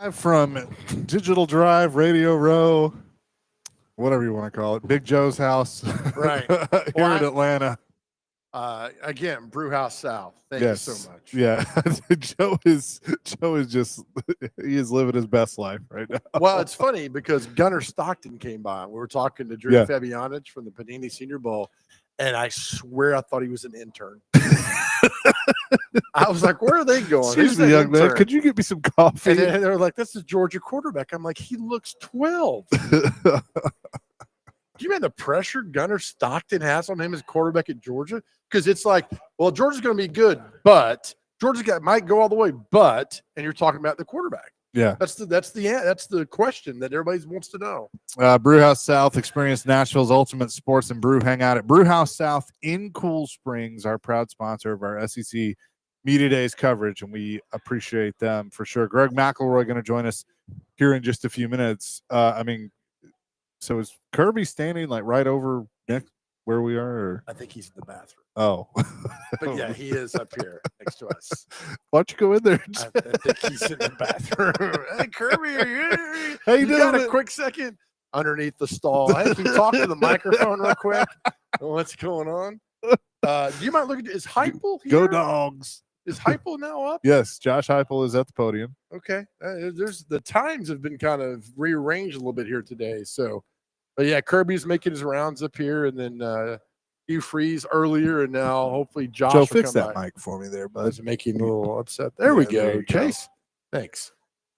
Live from Digital Drive, Radio Row, whatever you want to call it, Big Joe's house, Right. here Well, in Atlanta. Again, Brewhouse South. Thank Yes. you so much. Yeah, Joe is just he is living his best life right now. Well, it's funny because Gunnar Stockton came by. We were talking to Drew Yeah. Fabianich from the Panini Senior Bowl, and I swear I thought he was an intern. I was like, "Where are they going?" Excuse Who's me, that young man. intern? Could you get me some coffee? And then they're like, "This is Georgia quarterback." I'm like, "He looks 12." Do you imagine the pressure Gunnar Stockton has on him as quarterback at Georgia? Because it's like, well, Georgia's going to be good, but might go all the way, but, and you're talking about the quarterback. Yeah. That's the question that everybody wants to know. Brewhouse South, experience Nashville's ultimate sports and brew hangout at Brewhouse South in Cool Springs, our proud sponsor of our SEC Media Days coverage, and we appreciate them for sure. Greg McElroy going to join us here in just a few minutes. So is Kirby standing like right over next where we are? Or? I think he's in the bathroom. Oh, But yeah, he is up here next to us. Why don't you go in there? I think he's in the bathroom. Hey, Kirby, How you you got doing? a quick second underneath the stall? Hey, can you talk to the microphone real quick? What's going on? Do you mind looking? Is Heupel here? Go Dogs. Is Heupel now up? Yes, Josh Heupel is at the podium. Okay. There's the times have been kind of rearranged a little bit here today. So, but yeah, Kirby's making his rounds up here, and then Hugh Freeze earlier, and now hopefully Josh. Joe, will fix come that by. mic for me there, I bud. was making a little upset. There we Yeah, go, there you go. Chase. Thanks.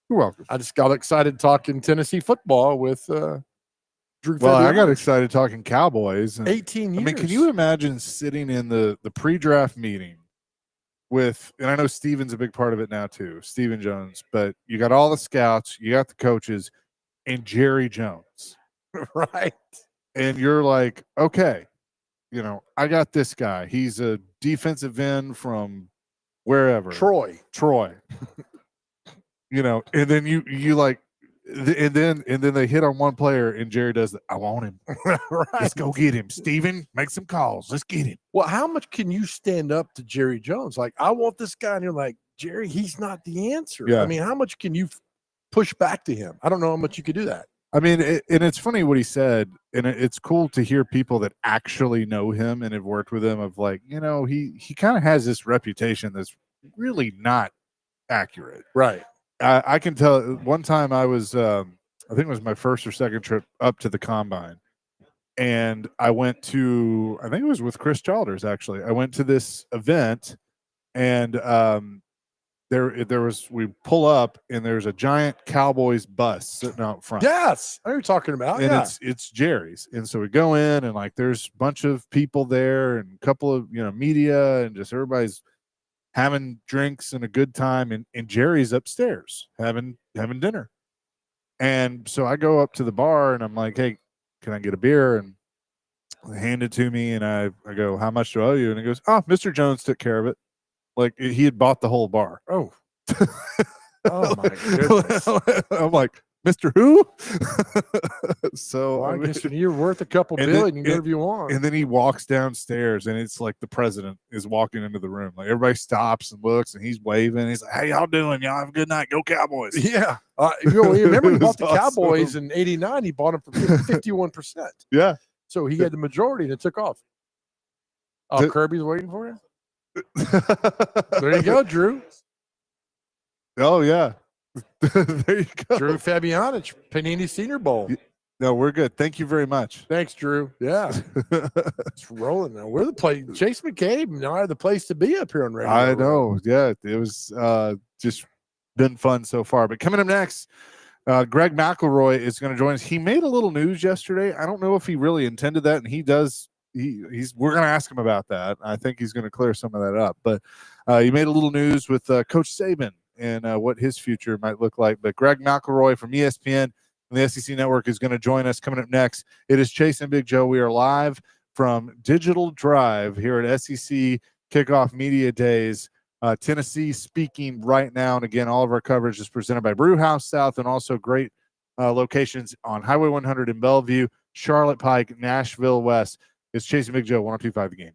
You're welcome. I just got excited talking Tennessee football with Drew. Well, I got Fabianich. excited talking Cowboys. And, 18 years. I mean, can you imagine sitting in the pre-draft meeting with, and I know Steven's a big part of it now too, Steven Jones, but you got all the scouts, you got the coaches, and Jerry Jones. right? And you're like, okay, I got this guy. He's a defensive end from wherever. Troy. And then you like, and then they hit on one player, and Jerry does that. I want him. right. Let's go get him. Steven, make some calls. Let's get him. Well, how much can you stand up to Jerry Jones? Like, I want this guy, and you're like, Jerry, he's not the answer. Yeah. I mean, how much can you push back to him? I don't know how much you could do that. I mean, and it's funny what he said, and it's cool to hear people that actually know him and have worked with him. Of like, he kind of has this reputation that's really not accurate. Right. I can tell. One time I was, I think it was my first or second trip up to the combine, and I went to, I think it was with Chris Childers actually. I went to this event, and there was, we pull up and there's a giant Cowboys bus sitting out front. Yes, I know what you're talking about. And Yeah. it's Jerry's, and so we go in, and like there's a bunch of people there and a couple of media, and just everybody's having drinks and a good time, and Jerry's upstairs having dinner. And so I go up to the bar and I'm like, hey, can I get a beer? And they hand it to me, and I go, how much do I owe you? And he goes, oh, Mr. Jones took care of it. Like he had bought the whole bar. Oh. Oh my goodness. I'm like, Mr. Who? So Well, I I mean, guess you're worth a couple and billion. then- You can do whatever you want. and then he walks downstairs, and it's like the president is walking into the room. Like everybody stops and looks, and he's waving. He's like, "Hey, y'all doing? Y'all have a good night. Go Cowboys!" Yeah. You remember he It bought the was awesome. Cowboys in '89. He bought them for 51%. Yeah. So he had the majority and it took off. Oh, The- Kirby's waiting for you? There you go, Drew. Oh yeah. There you go. Drew Fabianich, Panini Senior Bowl. No, we're good. Thank you very much. Thanks, Drew. Yeah. It's rolling now. We're the place. Chase McCabe and I are the place to be up here on Radio I Row. know. Yeah, it was just been fun so far. But coming up next, Greg McElroy is going to join us. He made a little news yesterday. I don't know if he really intended that, and he does. We're going to ask him about that. I think he's going to clear some of that up. But he made a little news with Coach Saban and what his future might look like. But Greg McElroy from ESPN and the SEC Network is going to join us coming up next. It is Chase and Big Joe. We are live from Digital Drive here at SEC Kickoff Media Days. Tennessee speaking right now. And again, all of our coverage is presented by Brewhouse South, and also great locations on Highway 100 in Bellevue, Charlotte Pike, Nashville West. It's Chase and Big Joe, 102.5 The Game.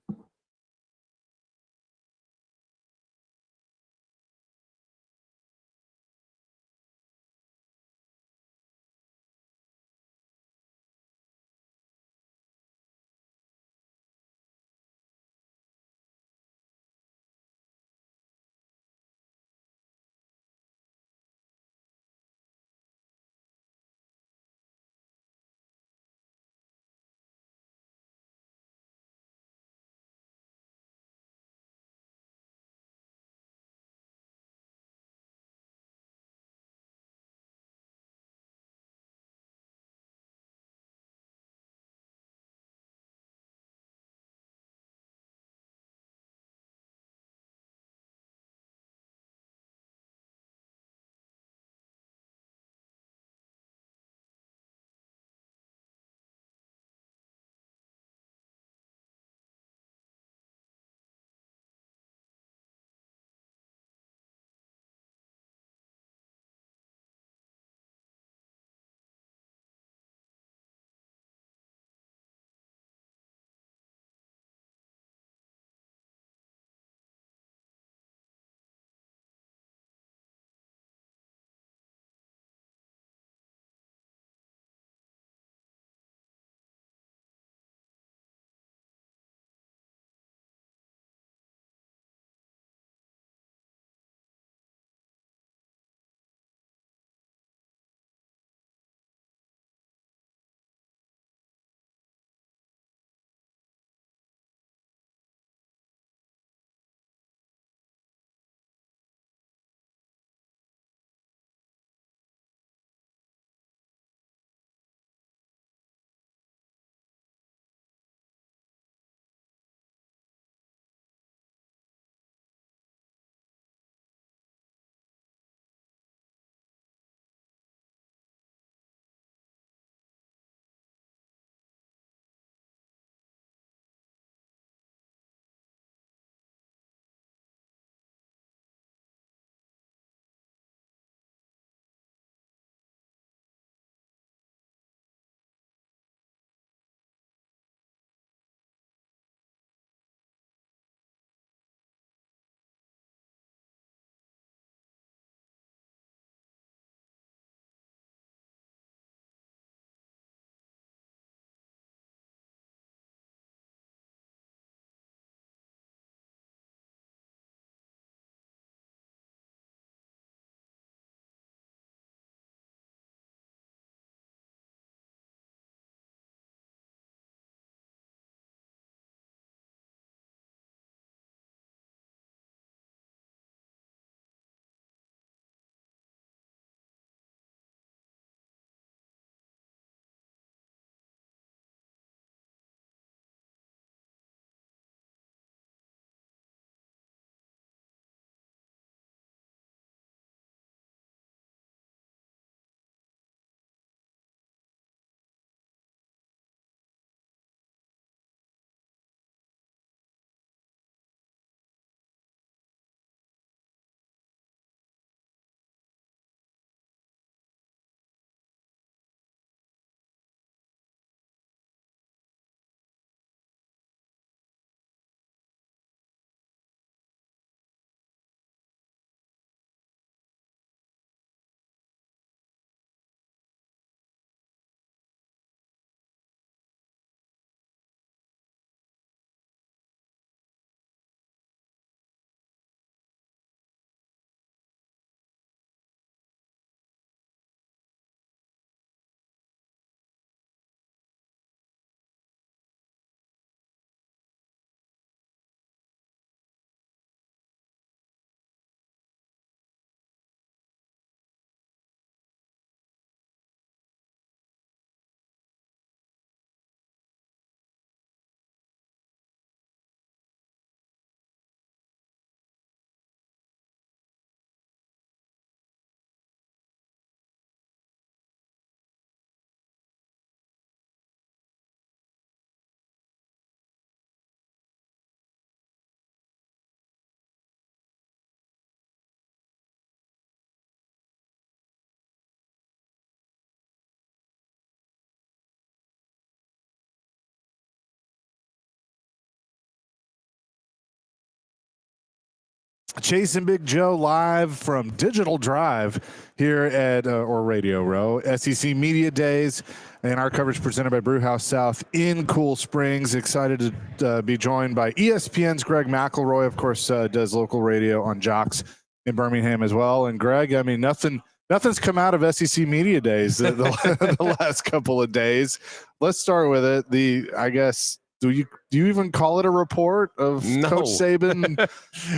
Chase and Big Joe live from Digital Drive here at or Radio Row, SEC Media Days, and our coverage presented by Brewhouse South in Cool Springs. Excited to be joined by ESPN's Greg McElroy, of course, does local radio on Jocks in Birmingham as well. And Greg, I mean, nothing's come out of SEC Media Days the last couple of days. Let's start with it. I guess. Do you even call it a report of Coach Saban?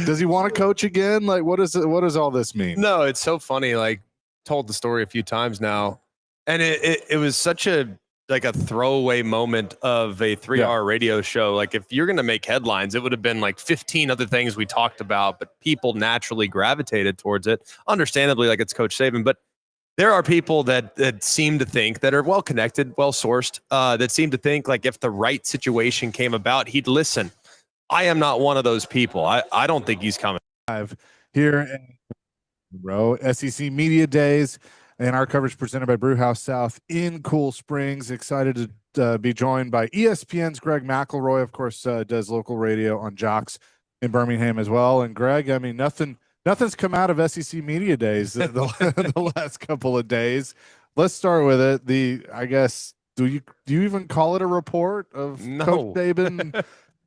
Does he want to coach again? Like, what does all this mean? No, it's so funny. Like, told the story a few times now, and it was such a throwaway moment of a 3-hour radio show. Like, if you're gonna make headlines, it would have been like 15 other things we talked about, but people naturally gravitated towards it. Understandably, like it's Coach Saban, but there are people that seem to think, that are well-connected, well-sourced, that seem to think like if the right situation came about, he'd listen. I am not one of those people. I don't think he's coming. Here in Row, SEC Media Days, and our coverage presented by Brewhouse South in Cool Springs. Excited to be joined by ESPN's Greg McElroy, of course, does local radio on Jocks in Birmingham as well. And Greg, I mean, Nothing's come out of SEC Media Days the last couple of days. Let's start with it. I guess, do you even call it a report of Coach Saban?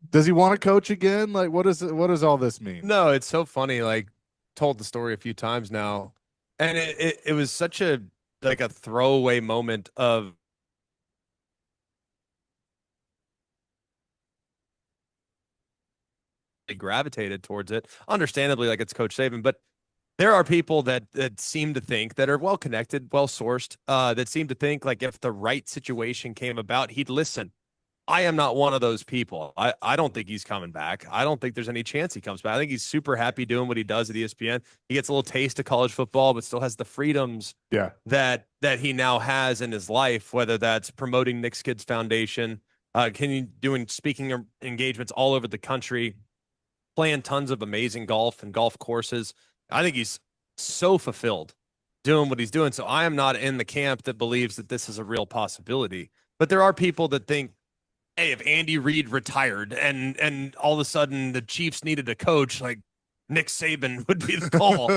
Does he want to coach again? Like, what does all this mean? No, it's so funny. Like, told the story a few times now, and it was such a throwaway moment of gravitated towards it. Understandably, like it's Coach Saban, but there are people that seem to think, that are well-connected, well-sourced, that seem to think like if the right situation came about, he'd listen. I am not one of those people. I don't think he's coming back. I don't think there's any chance he comes back. I think he's super happy doing what he does at ESPN. He gets a little taste of college football, but still has the freedoms that he now has in his life, whether that's promoting Nick's Kids Foundation, doing speaking engagements all over the country, playing tons of amazing golf and golf courses. I think he's so fulfilled doing what he's doing. So I am not in the camp that believes that this is a real possibility. But there are people that think, hey, if Andy Reid retired and all of a sudden the Chiefs needed a coach, like Nick Saban would be the call.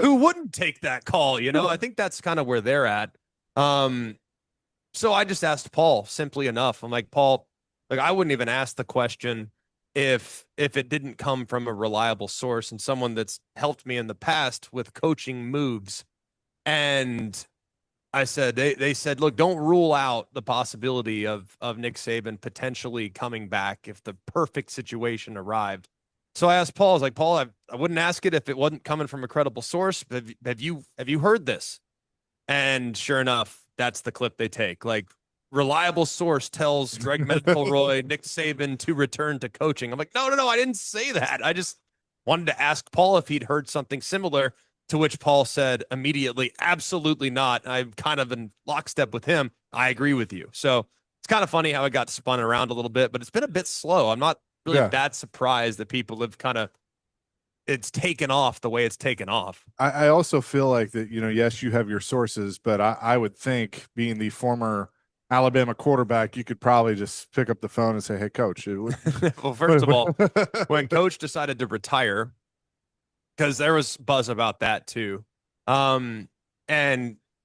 Who wouldn't take that call? You know, I think that's kind of where they're at. So I just asked Paul, simply enough. I'm like, Paul, like, I wouldn't even ask the question if it didn't come from a reliable source and someone that's helped me in the past with coaching moves. And I said, they said, look, don't rule out the possibility of Nick Saban potentially coming back if the perfect situation arrived. So I asked Paul, I was like, Paul, I wouldn't ask it if it wasn't coming from a credible source. But have you heard this? And sure enough, that's the clip they take. Like, reliable source tells Greg McElroy, Nick Saban to return to coaching. I'm like, no, I didn't say that. I just wanted to ask Paul if he'd heard something similar, to which Paul said immediately, absolutely not. I'm kind of in lockstep with him. I agree with you. So it's kind of funny how it got spun around a little bit, but it's been a bit slow. I'm not really that surprised that people have it's taken off the way it's taken off. I also feel like that, yes, you have your sources, but I would think, being the former Alabama quarterback, you could probably just pick up the phone and say, hey, coach. Well, first of all, when coach decided to retire, because there was buzz about that too, and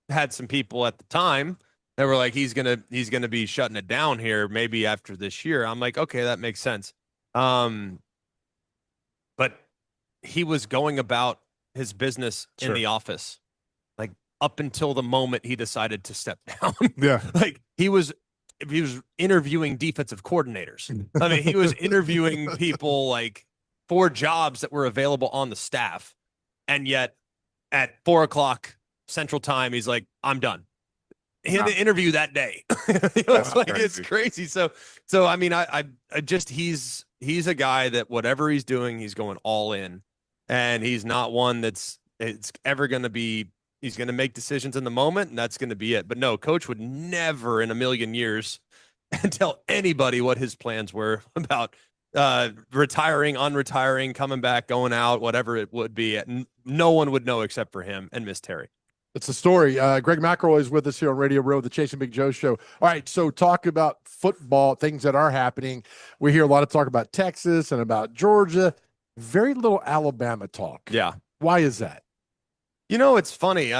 had some people at the time that were like, he's gonna be shutting it down here maybe after this year. I'm like, okay, that makes sense. But he was going about his business in the office, like, up until the moment he decided to step down. Like, he was interviewing defensive coordinators. I mean, he was interviewing people like for jobs that were available on the staff. And yet at 4:00 Central Time, he's like, I'm done. He had to interview that day. It's crazy. So I mean, I just, he's a guy that whatever he's doing, he's going all in, and he's not one it's ever going to be, he's going to make decisions in the moment, and that's going to be it. But no, coach would never in a million years tell anybody what his plans were about retiring, unretiring, coming back, going out, whatever it would be. No one would know except for him and Miss Terry. It's the story. Greg McElroy is with us here on Radio Row, the Chase and Big Joe show. All right, so talk about football, things that are happening. We hear a lot of talk about Texas and about Georgia. very little Alabama talk. Yeah. Why is that? You know, it's funny.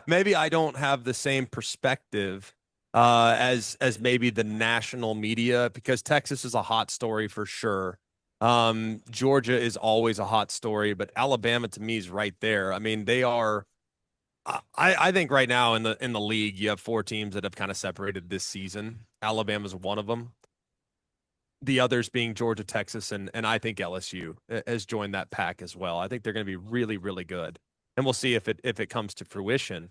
Maybe I don't have the same perspective as maybe the national media, because Texas is a hot story for sure. Georgia is always a hot story, but Alabama to me is right there. I mean, they are. I think right now in the league you have 4 teams that have kind of separated this season. Alabama's one of them. The others being Georgia, Texas, and I think LSU has joined that pack as well. I think they're going to be really, really good, and we'll see if it comes to fruition.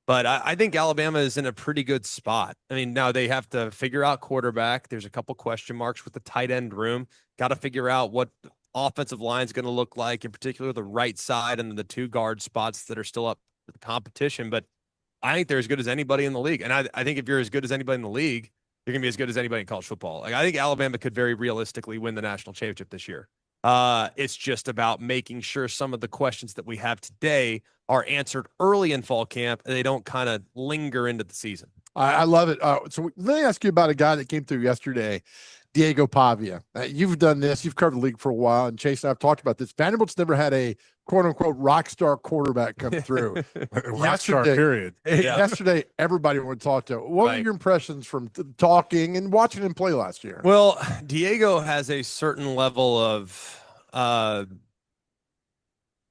But I think Alabama is in a pretty good spot. I mean, now they have to figure out quarterback. There's a couple question marks with the tight end room. Got to figure out what the offensive line is going to look like, in particular the right side and the 2 guard spots that are still up for the competition. But I think they're as good as anybody in the league, and I think if you're as good as anybody in the league, you're going to be as good as anybody in college football. Like, I think Alabama could very realistically win the national championship this year. It's just about making sure some of the questions that we have today are answered early in fall camp and they don't kind of linger into the season. I love it. So let me ask you about a guy that came through yesterday, Diego Pavia. You've done this. You've covered the league for a while, and Chase and I have talked about this. Vanderbilt's never had a quote-unquote rock star quarterback come through. Rock star, period. Yesterday, everybody wanted to talk to him. What were your impressions from talking and watching him play last year? Well, Diego has a certain level of, I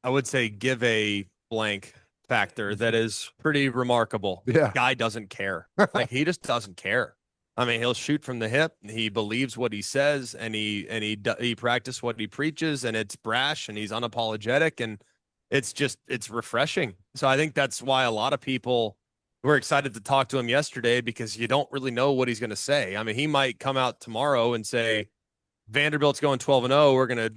would say, give a blank factor that is pretty remarkable. Yeah. Guy doesn't care. Like, he just doesn't care. I mean, he'll shoot from the hip. He believes what he says, and he practices what he preaches, and it's brash, and he's unapologetic, and it's refreshing. So I think that's why a lot of people were excited to talk to him yesterday, because you don't really know what he's going to say. I mean, he might come out tomorrow and say, Vanderbilt's going 12-0. We're going to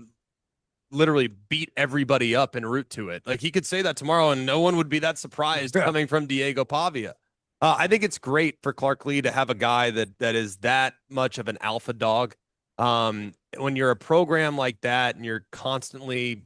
literally beat everybody up en route to it. Like, he could say that tomorrow, and no one would be that surprised coming from Diego Pavia. I think it's great for Clark Lea to have a guy that is that much of an alpha dog. When you're a program like that and you're constantly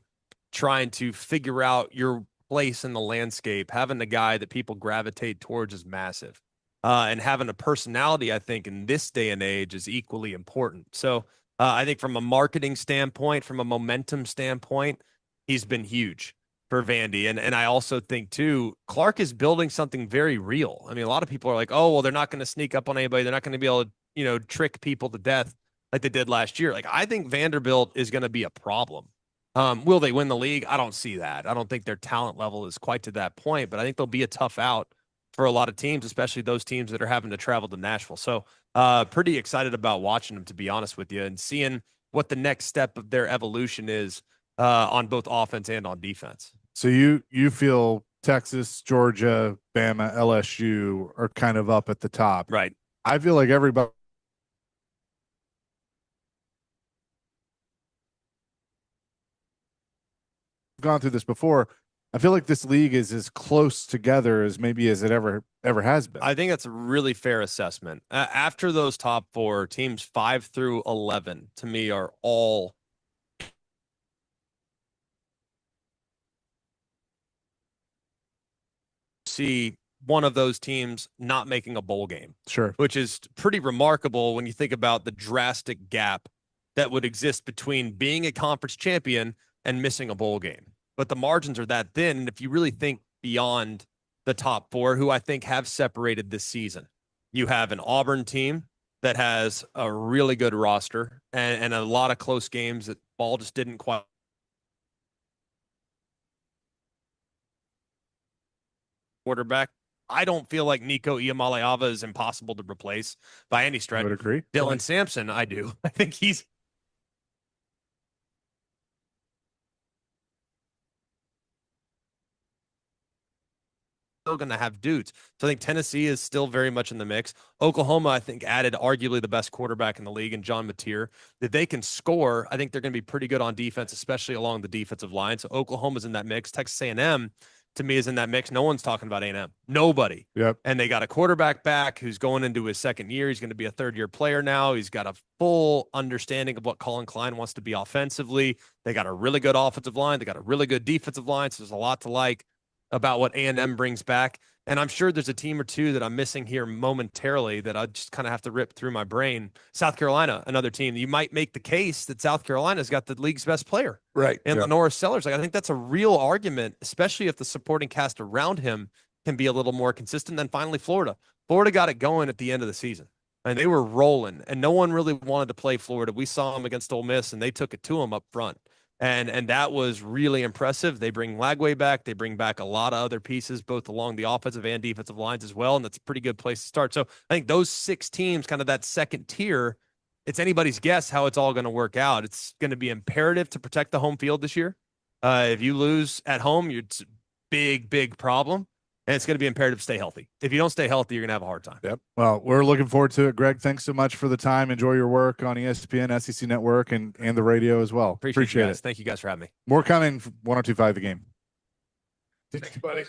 trying to figure out your place in the landscape, having a guy that people gravitate towards is massive. And having a personality, I think, in this day and age is equally important. So I think from a marketing standpoint, from a momentum standpoint, he's been huge for Vandy. And I also think, too, Clark is building something very real. I mean, a lot of people are like, oh, well, they're not going to sneak up on anybody. They're not going to be able to, trick people to death like they did last year. Like, I think Vanderbilt is going to be a problem. Will they win the league? I don't see that. I don't think their talent level is quite to that point, but I think they'll be a tough out for a lot of teams, especially those teams that are having to travel to Nashville. So pretty excited about watching them, to be honest with you, and seeing what the next step of their evolution is on both offense and on defense. So you feel Texas, Georgia, Bama, LSU are kind of up at the top. Right. I feel like everybody gone through this before. I feel like this league is as close together as maybe as it ever has been. I think that's a really fair assessment. After those top 4 teams, 5 through 11, to me, are all see one of those teams not making a bowl game. Sure. Which is pretty remarkable when you think about the drastic gap that would exist between being a conference champion and missing a bowl game. But the margins are that thin. And if you really think beyond the top 4, who I think have separated this season, you have an Auburn team that has a really good roster and a lot of close games that ball just didn't quite. Quarterback. I don't feel like Nico Iamaleava is impossible to replace by any stretch. I would agree. Dylan Sampson, I do. I think he's still going to have dudes. So I think Tennessee is still very much in the mix. Oklahoma, I think, added arguably the best quarterback in the league in John Mateer. That they can score, I think they're going to be pretty good on defense, especially along the defensive line. So Oklahoma's in that mix. Texas A&M, to me, is in that mix. No one's talking about A&M. Nobody. Yep. And they got a quarterback back who's going into his second year. He's going to be a third-year player now. He's got a full understanding of what Colin Klein wants to be offensively. They got a really good offensive line. They got a really good defensive line. So there's a lot to like about what A&M brings back. And I'm sure there's a team or two that I'm missing here momentarily that I just kind of have to rip through my brain. South Carolina, another team. You might make the case that South Carolina's got the league's best player. Right. And Yeah. Lenora Sellers, like, I think that's a real argument, especially if the supporting cast around him can be a little more consistent. Then finally, Florida. Florida got it going at the end of the season. And they were rolling, and no one really wanted to play Florida. We saw them against Ole Miss, and they took it to them up front. And that was really impressive. They bring Lagway back. They bring back a lot of other pieces, both along the offensive and defensive lines as well. And that's a pretty good place to start. So I think those 6 teams, kind of that second tier, it's anybody's guess how it's all going to work out. It's going to be imperative to protect the home field this year. If you lose at home, it's a big, big problem. And it's going to be imperative to stay healthy. If you don't stay healthy, you're going to have a hard time. Yep. Well, we're looking forward to it. Greg, thanks so much for the time. Enjoy your work on ESPN, SEC Network, and the radio as well. Appreciate you guys. Thank you guys for having me. More coming from 102.5 The Game. Thanks, buddy.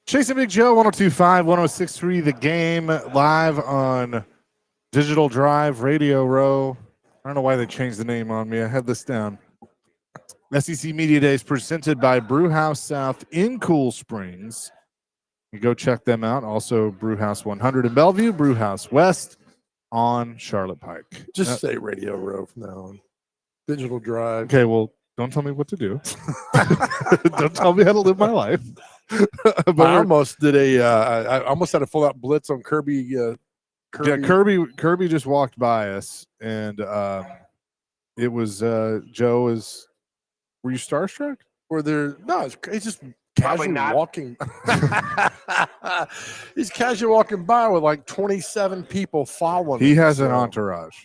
Chase and Big Joe, 102.5, 106.3 The Game, live on Digital Drive, Radio Row. I don't know why they changed the name on me. I had this down. SEC Media Days presented by Brewhouse South in Cool Springs. You go check them out. Also, Brewhouse 100 in Bellevue, Brewhouse West on Charlotte Pike. Just say Radio Row from now on. Digital Drive. Okay, well, don't tell me what to do. Don't tell me how to live my life. But I almost did I almost had a full out blitz on Kirby. Yeah, Kirby just walked by us, and it was Joe. Were you starstruck? Or there? No, it's just Probably casual not. walking. He's casual walking by with like 27 people following. He him, has an so, entourage.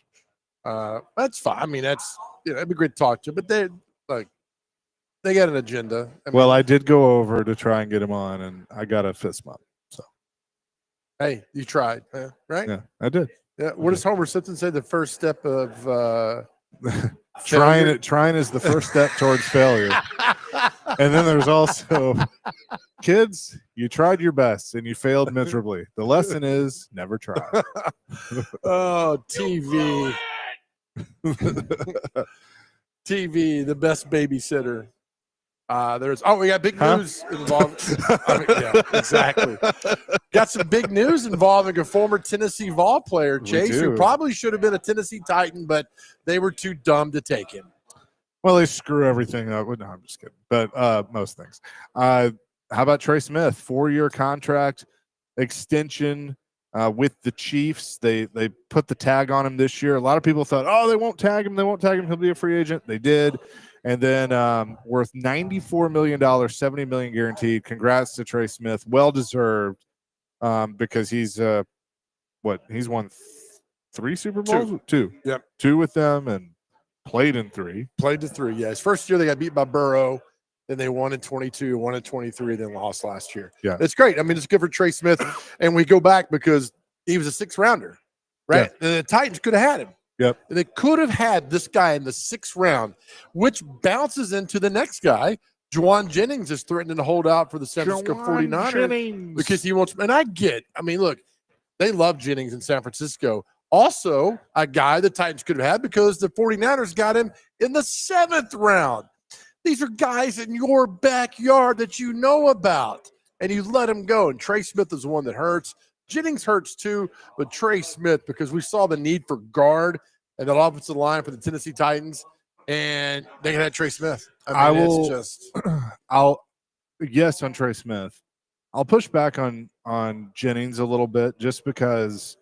That's fine. I mean, that's it'd be great to talk to, but they got an agenda. Well, I did go over to try and get him on, and I got a fist bump. So hey, you tried, right? yeah, I did. Yeah. What does Homer Simpson say? The first step of Trying is the first step towards failure. And then there's also, kids, you tried your best and you failed miserably. The lesson is never try. oh, TV. TV, the best babysitter. We got big news involved. Yeah, exactly. Got some big news involving a former Tennessee Vol player, We Chase, who do. probably should have been a Tennessee Titan, but they were too dumb to take him. Well, they screw everything up. Well, no, I'm just kidding. But most things. How about Trey Smith? 4-year contract extension with the Chiefs. They put the tag on him this year. A lot of people thought, oh, they won't tag him. They won't tag him. He'll be a free agent. They did. And then worth $94 million, $70 million guaranteed. Congrats to Trey Smith. Well deserved because he's he's won 3 Super Bowls? Two. Yep. 2 with them and played in 3. Played to 3. Yeah, his first year they got beat by Burrow. Then they won in 22, won in 23, then lost last year. Yeah. It's great. I mean, it's good for Trey Smith. And we go back because he was a 6th rounder, right? Yeah. And the Titans could have had him. Yep. And they could have had this guy in the 6th round, which bounces into the next guy. Juwan Jennings is threatening to hold out for the San Francisco 49ers because he wants – and I mean, look, they love Jennings in San Francisco. Also, a guy the Titans could have had because the 49ers got him in the 7th round. These are guys in your backyard that you know about, and you let them go. And Trey Smith is the one that hurts. Jennings hurts too, but Trey Smith, because we saw the need for guard and that offensive line for the Tennessee Titans, and they can have Trey Smith. I mean, it's just yes on Trey Smith. I'll push back on Jennings a little bit just because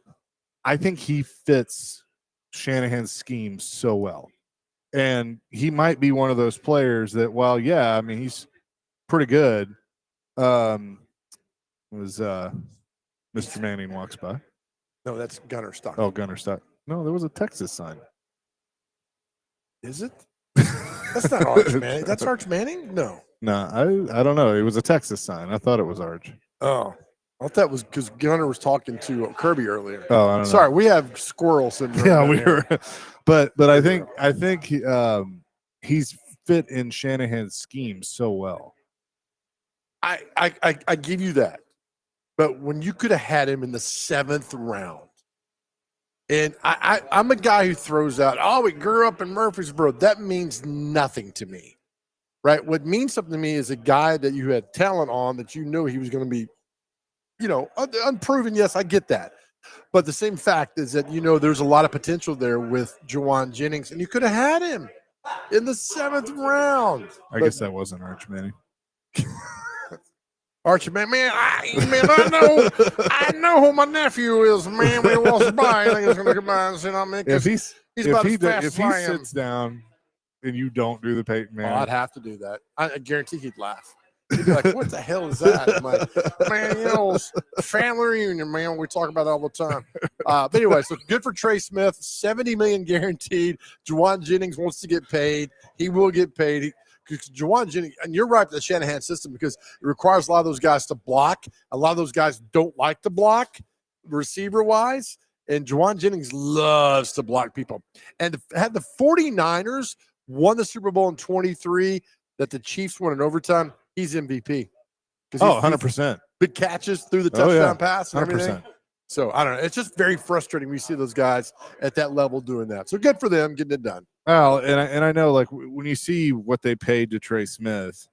I think he fits Shanahan's scheme so well. And he might be one of those players that, well, yeah, I mean, he's pretty good. Mr. Manning walks by. no, that's Gunner Stock. Oh, Gunner Stock. No, there was a Texas sign. Is it? That's not Arch Manning. That's Arch Manning? No. No, I don't know. It was a Texas sign. I thought it was Arch. Oh, I thought that was because Gunner was talking to Kirby earlier. Oh, I don't know. Sorry, we have squirrel syndrome. Yeah, down we here. were, but I think he's fit in Shanahan's scheme so well. I give you that, but when you could have had him in the 7th round, and I'm a guy who throws out, oh, we grew up in Murfreesboro. That means nothing to me, right? What means something to me is a guy that you had talent on that you knew he was going to be, unproven. Yes, I get that. But the same fact is that, there's a lot of potential there with Juwan Jennings, and you could have had him in the 7th round. I guess that wasn't Arch Manning. Archie, man, I know who my nephew is, man. When he walks by, I think he's going to come by and say, I mean, If he's if about he as fast if as he I am. sits down and you don't do the Peyton Oh, Manning, I'd have to do that. I guarantee he'd laugh. He'd be like, what the hell is that? I'm like, man, family reunion, man. We talk about it all the time. But anyway, so good for Trey Smith. $70 million guaranteed. Juwan Jennings wants to get paid. He will get paid. Because Juwan Jennings, and you're right, the Shanahan system, because it requires a lot of those guys to block. A lot of those guys don't like to block receiver-wise. And Juwan Jennings loves to block people. And had the 49ers won the Super Bowl in 23 that the Chiefs won in overtime, he's MVP. oh, 100%. Big catches through the Oh, touchdown yeah. pass and everything. 100%. So, I don't know. It's just very frustrating when you see those guys at that level doing that. So, good for them getting it done. Well, and I know, like, when you see what they paid to Trey Smith,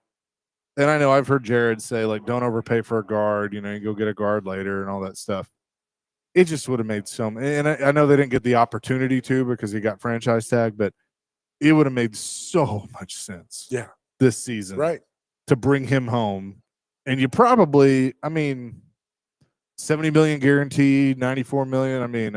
and I know I've heard Jared say, like, don't overpay for a guard, you go get a guard later and all that stuff. It just would have made and I know they didn't get the opportunity to because he got franchise tag, but it would have made so much sense. Yeah. This season. Right. To bring him home. And you probably, I mean, 70 million guaranteed, 94 million. I mean,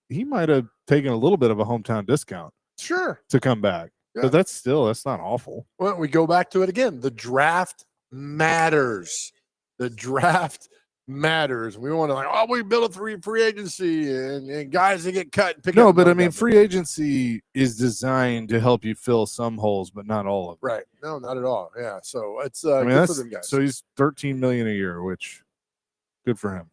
he might have taken a little bit of a hometown discount Sure. to come back. Yeah. But that's not awful. Well, we go back to it again. The draft matters. The draft matters. We want to we build a free agency and guys that get cut and pick No, up. but I mean, free agency is designed to help you fill some holes, but not all of them. Right. No, not at all. Yeah. So it's I mean, good for that's them guys. so he's 13 million a year, which good for him.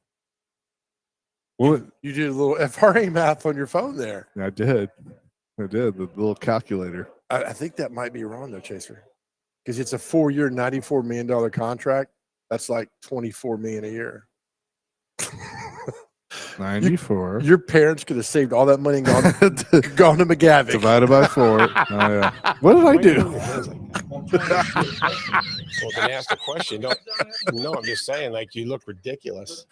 Well, You did a little FRA math on your phone there. I did. The little calculator. I think that might be wrong though, Chaser, because it's a 4-year, $94 million contract. That's like $24 million a year. 94 Your parents could have saved all that money and gone to McGavick. divided by 4. Oh, yeah. What did I do? Well, then ask the question. No, I'm just saying, like, you look ridiculous.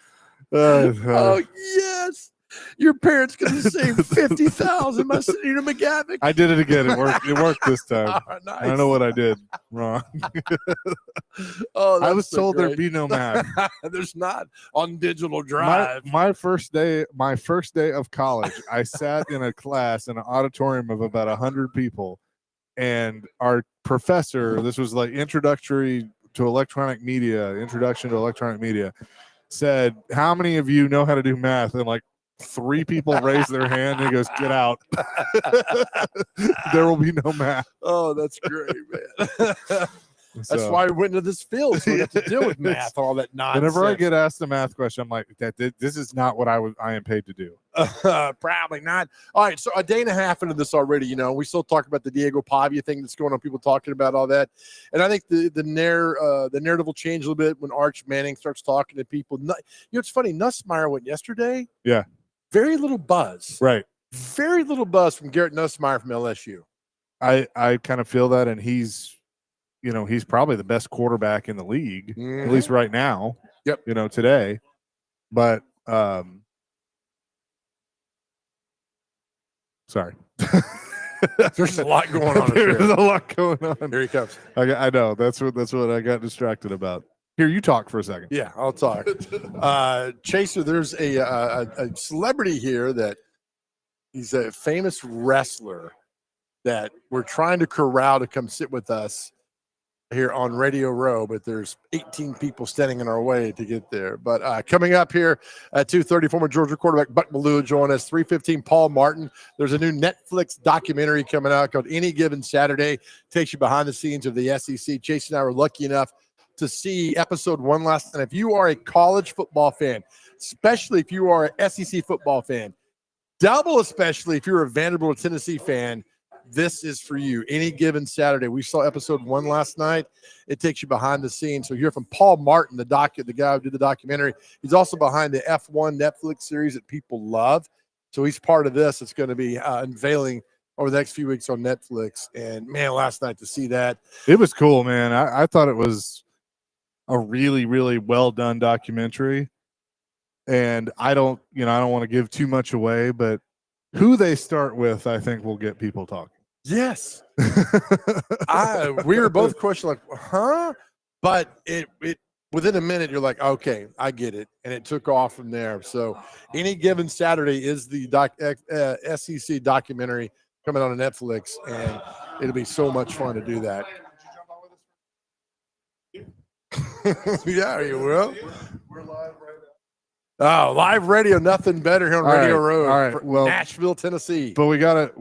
Oh yes, Your parents could have saved 50,000 by sending you to McGavick. I did it again. It worked. It worked this time. All right, nice. I don't know what I did wrong. Oh, I was that's so told there'd great. be no math. There's not on Digital Drive. My first day of college, I sat in a class in an auditorium of about 100 people, and our professor, this was like introduction to electronic media, said, "How many of you know how to do math?" And like 3 people raised their hand, and he goes, "Get out." There will be no math. Oh, that's great, man. That's So, why we went into this field, so we have to deal with math, all that nonsense. whenever I get asked a math question, I'm like, this is not what I am paid to do. Probably not. All right, so a day and a half into this already, we still talk about the Diego Pavia thing that's going on, people talking about all that. And I think the narrative will change a little bit when Arch Manning starts talking to people. It's funny, Nussmeier went yesterday. Yeah. Very little buzz. Right. Very little buzz from Garrett Nussmeier from LSU. I kind of feel that, and he's probably the best quarterback in the league, at least right now. Yep. Today. But sorry. There's a lot going on. There's a lot going on. Here he comes. I know. That's what I got distracted about. Here, you talk for a second. Yeah, I'll talk. Chaser, there's a celebrity here that he's a famous wrestler that we're trying to corral to come sit with us here on Radio Row, but there's 18 people standing in our way to get there. But coming up here at 2:30, former Georgia quarterback Buck Belue will join us. 3:15, Paul Martin. There's a new Netflix documentary coming out called Any Given Saturday. Takes you behind the scenes of the SEC. Chase and I were lucky enough to see episode 1 last night. If you are a college football fan, especially if you are an SEC football fan, double especially if you're a Vanderbilt or Tennessee fan, this is for you. Any Given Saturday. We saw episode 1 last night. It takes you behind the scenes. So you're from Paul Martin, the guy who did the documentary. He's also behind the F1 Netflix series that people love. So he's part of this. It's going to be unveiling over the next few weeks on Netflix. And man, last night to see that. It was cool, man. I thought it was a really, really well done documentary. And I don't want to give too much away, but who they start with, I think will get people talking. Yes. We were both questioning, like, huh? But it within a minute, you're like, okay, I get it. And it took off from there. So Any Given Saturday is the SEC documentary coming on Netflix, and it'll be so much fun to do that. Yeah, you will. We're live right now. Oh, live radio, nothing better here on Radio Row. All right. Well, Nashville, Tennessee. But we gotta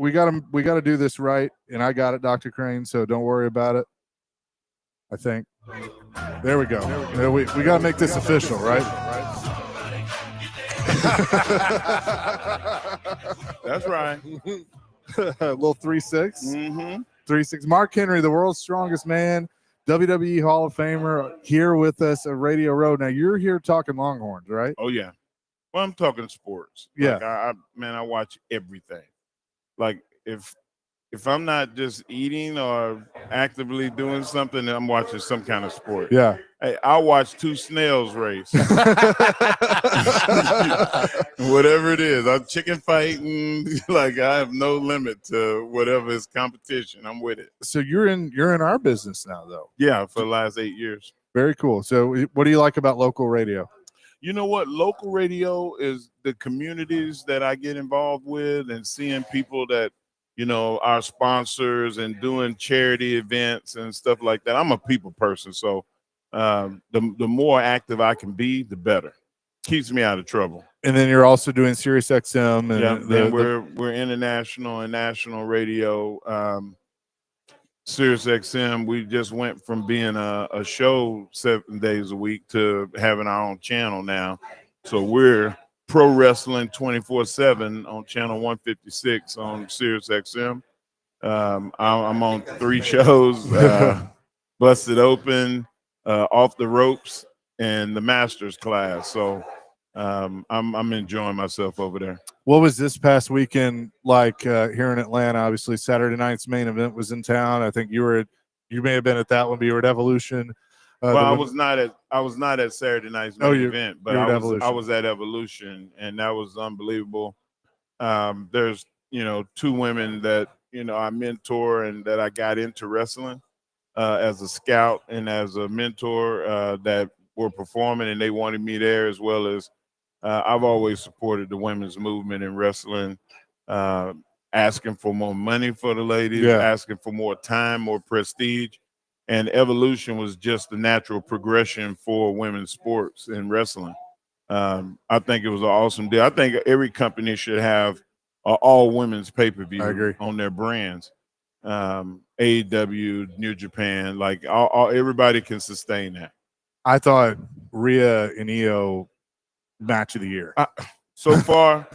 do this right, and I got it, Dr. Crane. So don't worry about it. I think. There we go. We gotta make this official, right? That's right. A little 3-6. Mm-hmm. 3-6. Mark Henry, the world's strongest man, WWE Hall of Famer, here with us at Radio Row. Now you're here talking Longhorns, right? Oh yeah. Well, I'm talking sports. Yeah. Like, I watch everything. Like if I'm not just eating or actively doing something, I'm watching some kind of sport. Yeah. Hey, I'll watch 2 snails race. Whatever it is. I'm chicken fighting. Like I have no limit to whatever is competition. I'm with it. So you're in our business now, though. Yeah, for the last 8 years. Very cool. So what do you like about local radio? You know what? Local radio is the communities that I get involved with and seeing people that, our sponsors and doing charity events and stuff like that. I'm a people person. So the more active I can be, the better. Keeps me out of trouble. And then you're also doing Sirius XM. And then we're international and national radio. Sirius XM, we just went from being a show 7 days a week to having our own channel now. So we're Pro Wrestling 24/7 on channel 156 on Sirius XM. I'm on 3 shows: Busted Open, Off the Ropes, and the Masters class. So I'm enjoying myself over there. What was this past weekend like here in Atlanta? Obviously, Saturday night's main event was in town. I think you may have been at that one, but you were at Evolution. Well, the I women- was not at Saturday night's Oh, main you- event, but you were I at was Evolution. at Evolution, and that was unbelievable. There's two women that I mentor and that I got into wrestling as a scout and as a mentor that were performing, and they wanted me there, as well as I've always supported the women's movement in wrestling, asking for more money for the ladies, Yeah. asking for more time, more prestige. And Evolution was just the natural progression for women's sports in wrestling. I think it was an awesome deal. I think every company should have all women's I agree. pay-per-view on their brands. AEW, New Japan, like all everybody can sustain that. I thought Rhea and Io match of the year. So far,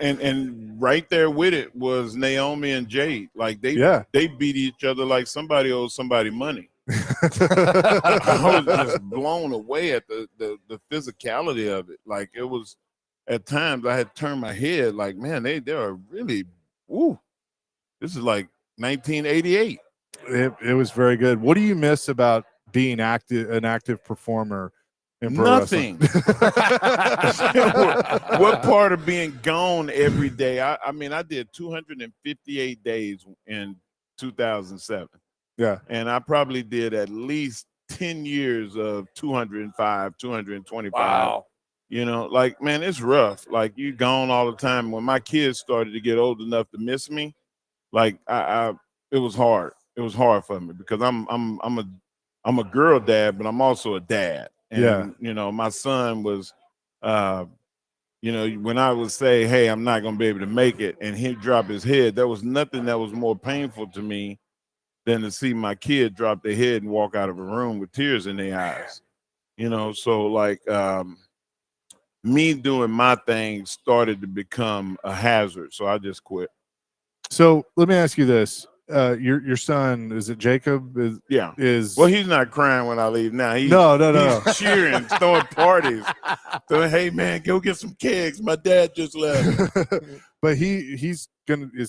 and right there with it was Naomi and Jade. Like Yeah. they beat each other like somebody owes somebody money. I was just blown away at the physicality of it. Like it was at times I had turned my head like, man, they are really this is like 1988. It was very good. What do you miss about being an active performer in pro Nothing. wrestling? What part of being gone every day? I mean, I did 258 days in 2007. Yeah. And I probably did at least 10 years of 205, 225. Wow. Like, man, it's rough. Like, you gone all the time. When my kids started to get old enough to miss me, like, it was hard. It was hard for me because I'm a girl dad, but I'm also a dad. And, my son was, when I would say, hey, I'm not going to be able to make it, and he'd drop his head, there was nothing that was more painful to me than to see my kid drop their head and walk out of a room with tears in their eyes. So like me doing my thing started to become a hazard. So I just quit. So let me ask you this. Your son, is it Jacob? Yeah. Is Well, he's not crying when I leave now. No. He's cheering, throwing parties. So, hey man, go get some kegs. My dad just left. But is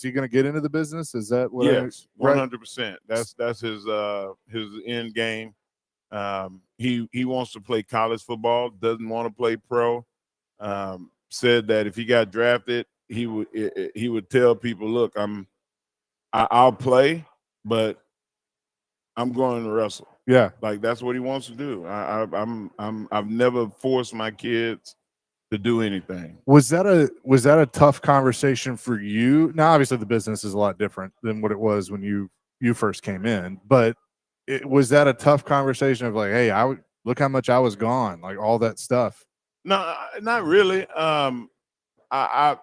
he gonna get into the business? Is that what? Yes, right? 100%. That's his end game. He wants to play college football. Doesn't want to play pro. Said that if he got drafted, he would tell people, look, I'll play, but I'm going to wrestle. Yeah. Like that's what he wants to do. I've never forced my kids to do anything. Was that a tough conversation for you? Now, obviously, the business is a lot different than what it was when you first came in. But was that a tough conversation of like, hey, look how much I was gone, like all that stuff? No, not really. The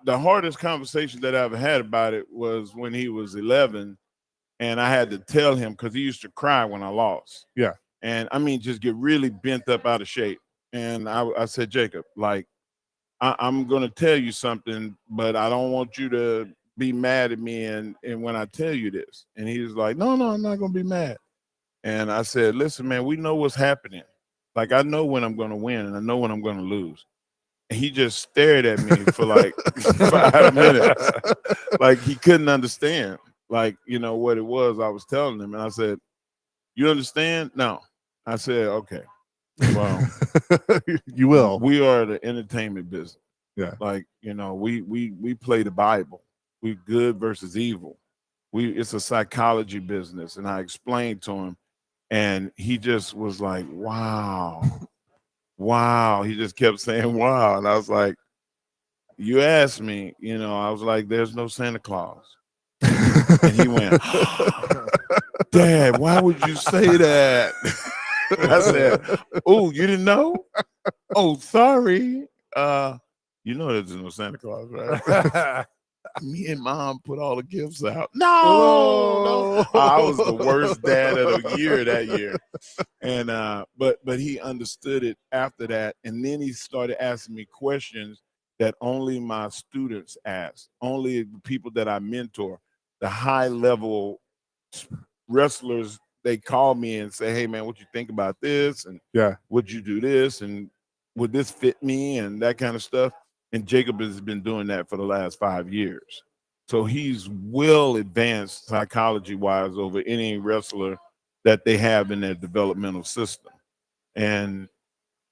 hardest conversation that I ever had about it was when he was 11, and I had to tell him because he used to cry when I lost. Yeah, and I mean, just get really bent up out of shape. And I said, Jacob, like, I'm going to tell you something, but I don't want you to be mad at me. And when I tell you this, and he was like, no, I'm not going to be mad. And I said, listen, man, we know what's happening. Like, I know when I'm going to win and I know when I'm going to lose. And he just stared at me for like 5 minutes. Like he couldn't understand, like, what it was I was telling him. And I said, you understand? No. I said, okay. Well, you will. We are the entertainment business. Yeah. Like, we play the Bible. We good versus evil. It's a psychology business. And I explained to him, and he just was like, wow. Wow. He just kept saying, wow. And I was like, you asked me, I was like, there's no Santa Claus. And he went, Dad, why would you say that? I said, oh, you didn't know? Oh, sorry. There's no Santa Claus, right? Me and Mom put all the gifts out. No. I was the worst dad of the year that year. And but he understood it after that. And then he started asking me questions that only my students ask, only the people that I mentor, the high level wrestlers. They call me and say, hey man, what you think about this? And would you do this? And would this fit me? And that kind of stuff. And Jacob has been doing that for the last 5 years. So he's well advanced psychology wise over any wrestler that they have in their developmental system. And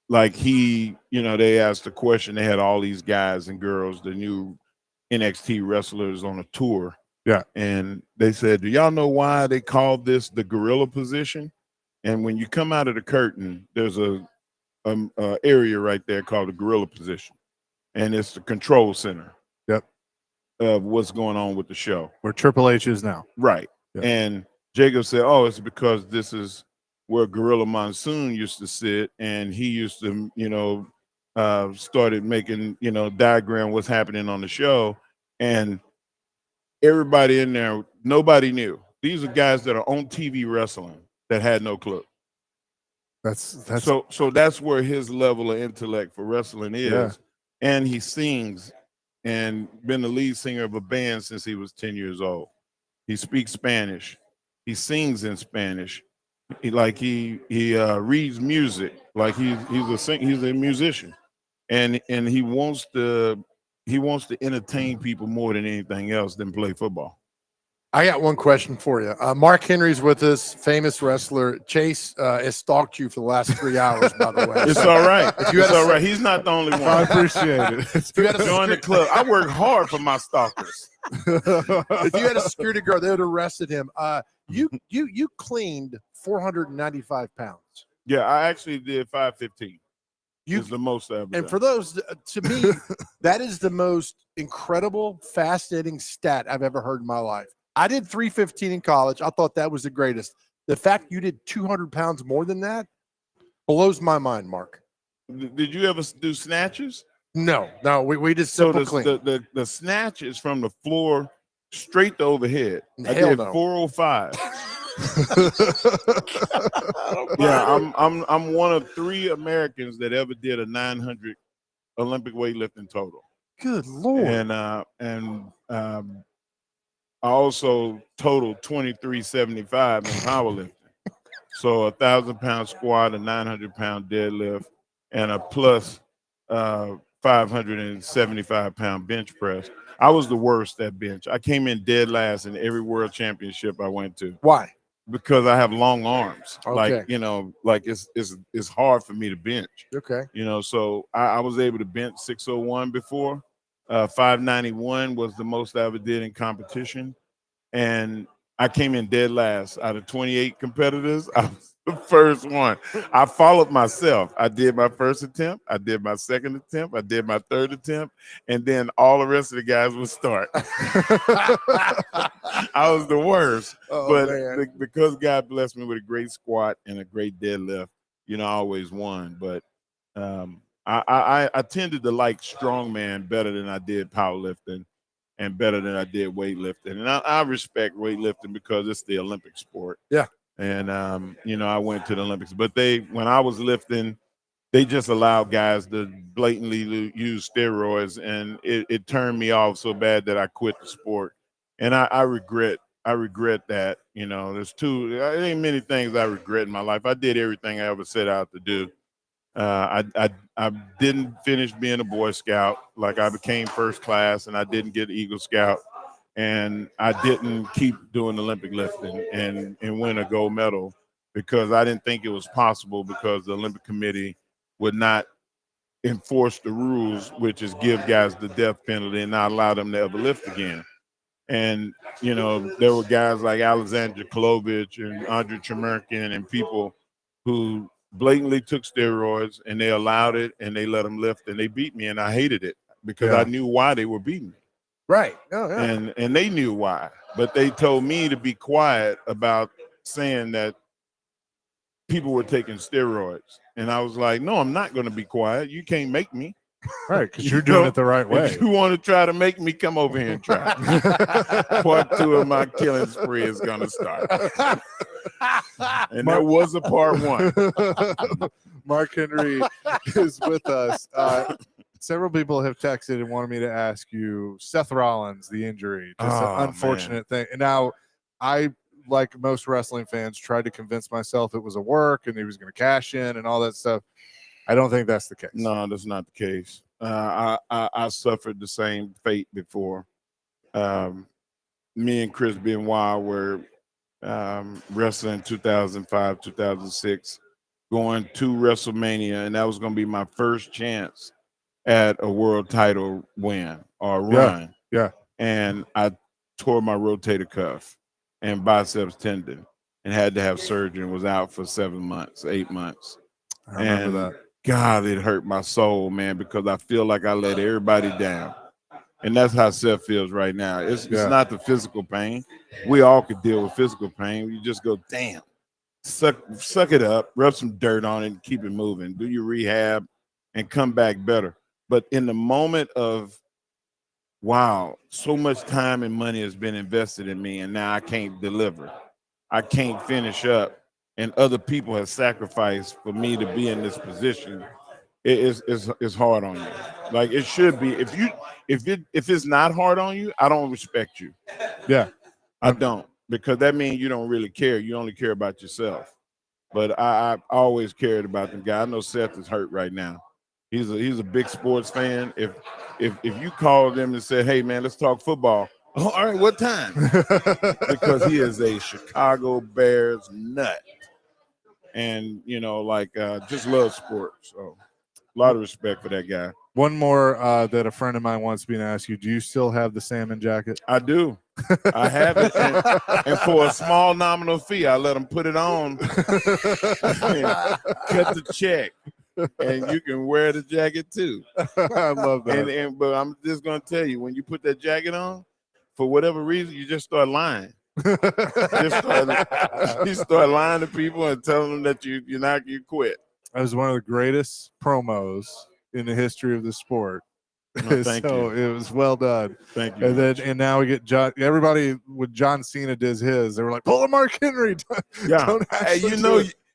like they asked a question. They had all these guys and girls, the new NXT wrestlers on a tour. Yeah. And they said, do y'all know why they called this the gorilla position? And when you come out of the curtain, there's a area right there called the gorilla position. And it's the control center. Yep. Of what's going on with the show. Where Triple H is now. Right. Yep. And Jacob said, oh, it's because this is where Gorilla Monsoon used to sit, and he used to, started making, diagram what's happening on the show. And everybody in there, nobody knew. These are guys that are on TV wrestling that had no clue. That's So that's where his level of intellect for wrestling is. Yeah. And he sings and been the lead singer of a band since he was 10 years old. He speaks Spanish. He sings in Spanish. He reads music. Like he's a musician. And he wants to entertain people more than anything else than play football. I got one question for you. Mark Henry's with us, famous wrestler. Chase has stalked you for the last 3 hours, by the way. It's all right. If you had It's a- all right. He's not the only one. I appreciate it. If you had a Join the club. I work hard for my stalkers. if you had a security guard, they would have arrested him. You cleaned 495 pounds. Yeah, I actually did 515. You It's the most I've ever and done. for those, to me, that is the most incredible, fascinating stat I've ever heard in my life. I did 315 in college. I thought that was the greatest. The fact you did 200 pounds more than that blows my mind, Mark. Did you ever do snatches? No, we just So simple clean. the snatch is from the floor straight to overhead. I Hell did no. 405. Yeah, I'm one of 3 Americans that ever did a 900 Olympic weightlifting total. Good Lord. And I also totaled 2375 in powerlifting. So 1,000-pound squat, a 900-pound deadlift, and a plus 575-pound bench press. I was the worst at bench. I came in dead last in every world championship I went to Why? because I have long arms. Okay. Like it's hard for me to bench. Okay. So I was able to bench 601 before. 591 was the most I ever did in competition. And I came in dead last out of 28 competitors. I was the first one. I followed myself. I did my first attempt. I did my second attempt. I did my third attempt. And then all the rest of the guys would start. I was the worst. Because God blessed me with a great squat and a great deadlift, I always won. But I tended to like strongman better than I did powerlifting and better than I did weightlifting. And I respect weightlifting because it's the Olympic sport. Yeah. And, I went to the Olympics. But when I was lifting, they just allowed guys to blatantly use steroids. And it turned me off so bad that I quit the sport. And I regret that. There ain't many things I regret in my life. I did everything I ever set out to do. I didn't finish being a Boy Scout. Like I became first class and I didn't get Eagle Scout, and I didn't keep doing Olympic lifting and win a gold medal because I didn't think it was possible because the Olympic Committee would not enforce the rules, which is give guys the death penalty and not allow them to ever lift again. And, there were guys like Alexander Kolovich and Andre Tremerkin and people who blatantly took steroids and they allowed it and they let them lift and they beat me and I hated it because I knew why they were beating me. Right. Oh, yeah. And they knew why, but they told me to be quiet about saying that people were taking steroids. And I was like, no, I'm not going to be quiet. You can't make me. Right, because you're doing it the right way. If you want to try to make me, come over here and try. Part 2 of my killing spree is going to start. And there was a part 1. Mark Henry is with us. Several people have texted and wanted me to ask you Seth Rollins, the injury, just an unfortunate thing. And now I, like most wrestling fans, tried to convince myself it was a work and he was going to cash in and all that stuff. I don't think that's the case. No, that's not the case. I suffered the same fate before. Me and Chris Benoit were wrestling 2005, 2006, going to WrestleMania, and that was going to be my first chance at a world title win or run. yeah. And I tore my rotator cuff and biceps tendon and had to have surgery and was out for 7 months, 8 months. I remember And that. God, it hurt my soul, man, because I feel like I let everybody down. And that's how Seth feels right now. It's not the physical pain. We all could deal with physical pain. You just go, damn, suck it up, rub some dirt on it, and keep it moving. Do your rehab and come back better. But in the moment of, wow, so much time and money has been invested in me, and now I can't deliver. I can't finish up, and other people have sacrificed for me to be in this position. It's hard on you. Like it should be. If it's not hard on you, I don't respect you. Yeah. I don't, because that means you don't really care. You only care about yourself. But I always cared about the guy. I know Seth is hurt right now. He's a big sports fan. If you called him and said, "Hey man, let's talk football," oh, all right, what time? Because he is a Chicago Bears nut, and just loves sports. So a lot of respect for that guy. One more that a friend of mine wants me to ask you: do you still have the salmon jacket? I do. I have it, and for a small nominal fee, I let them put it on, and cut the check, and you can wear the jacket too. I love that. But I'm just gonna tell you, when you put that jacket on, for whatever reason, you just start lying. You start lying to people and telling them that you quit. That was one of the greatest promos in the history of the sport. Thank you. It was well done. Thank you. And now we get John. Everybody with John Cena does his. They were like, pull a Mark Henry. Yeah. Hey,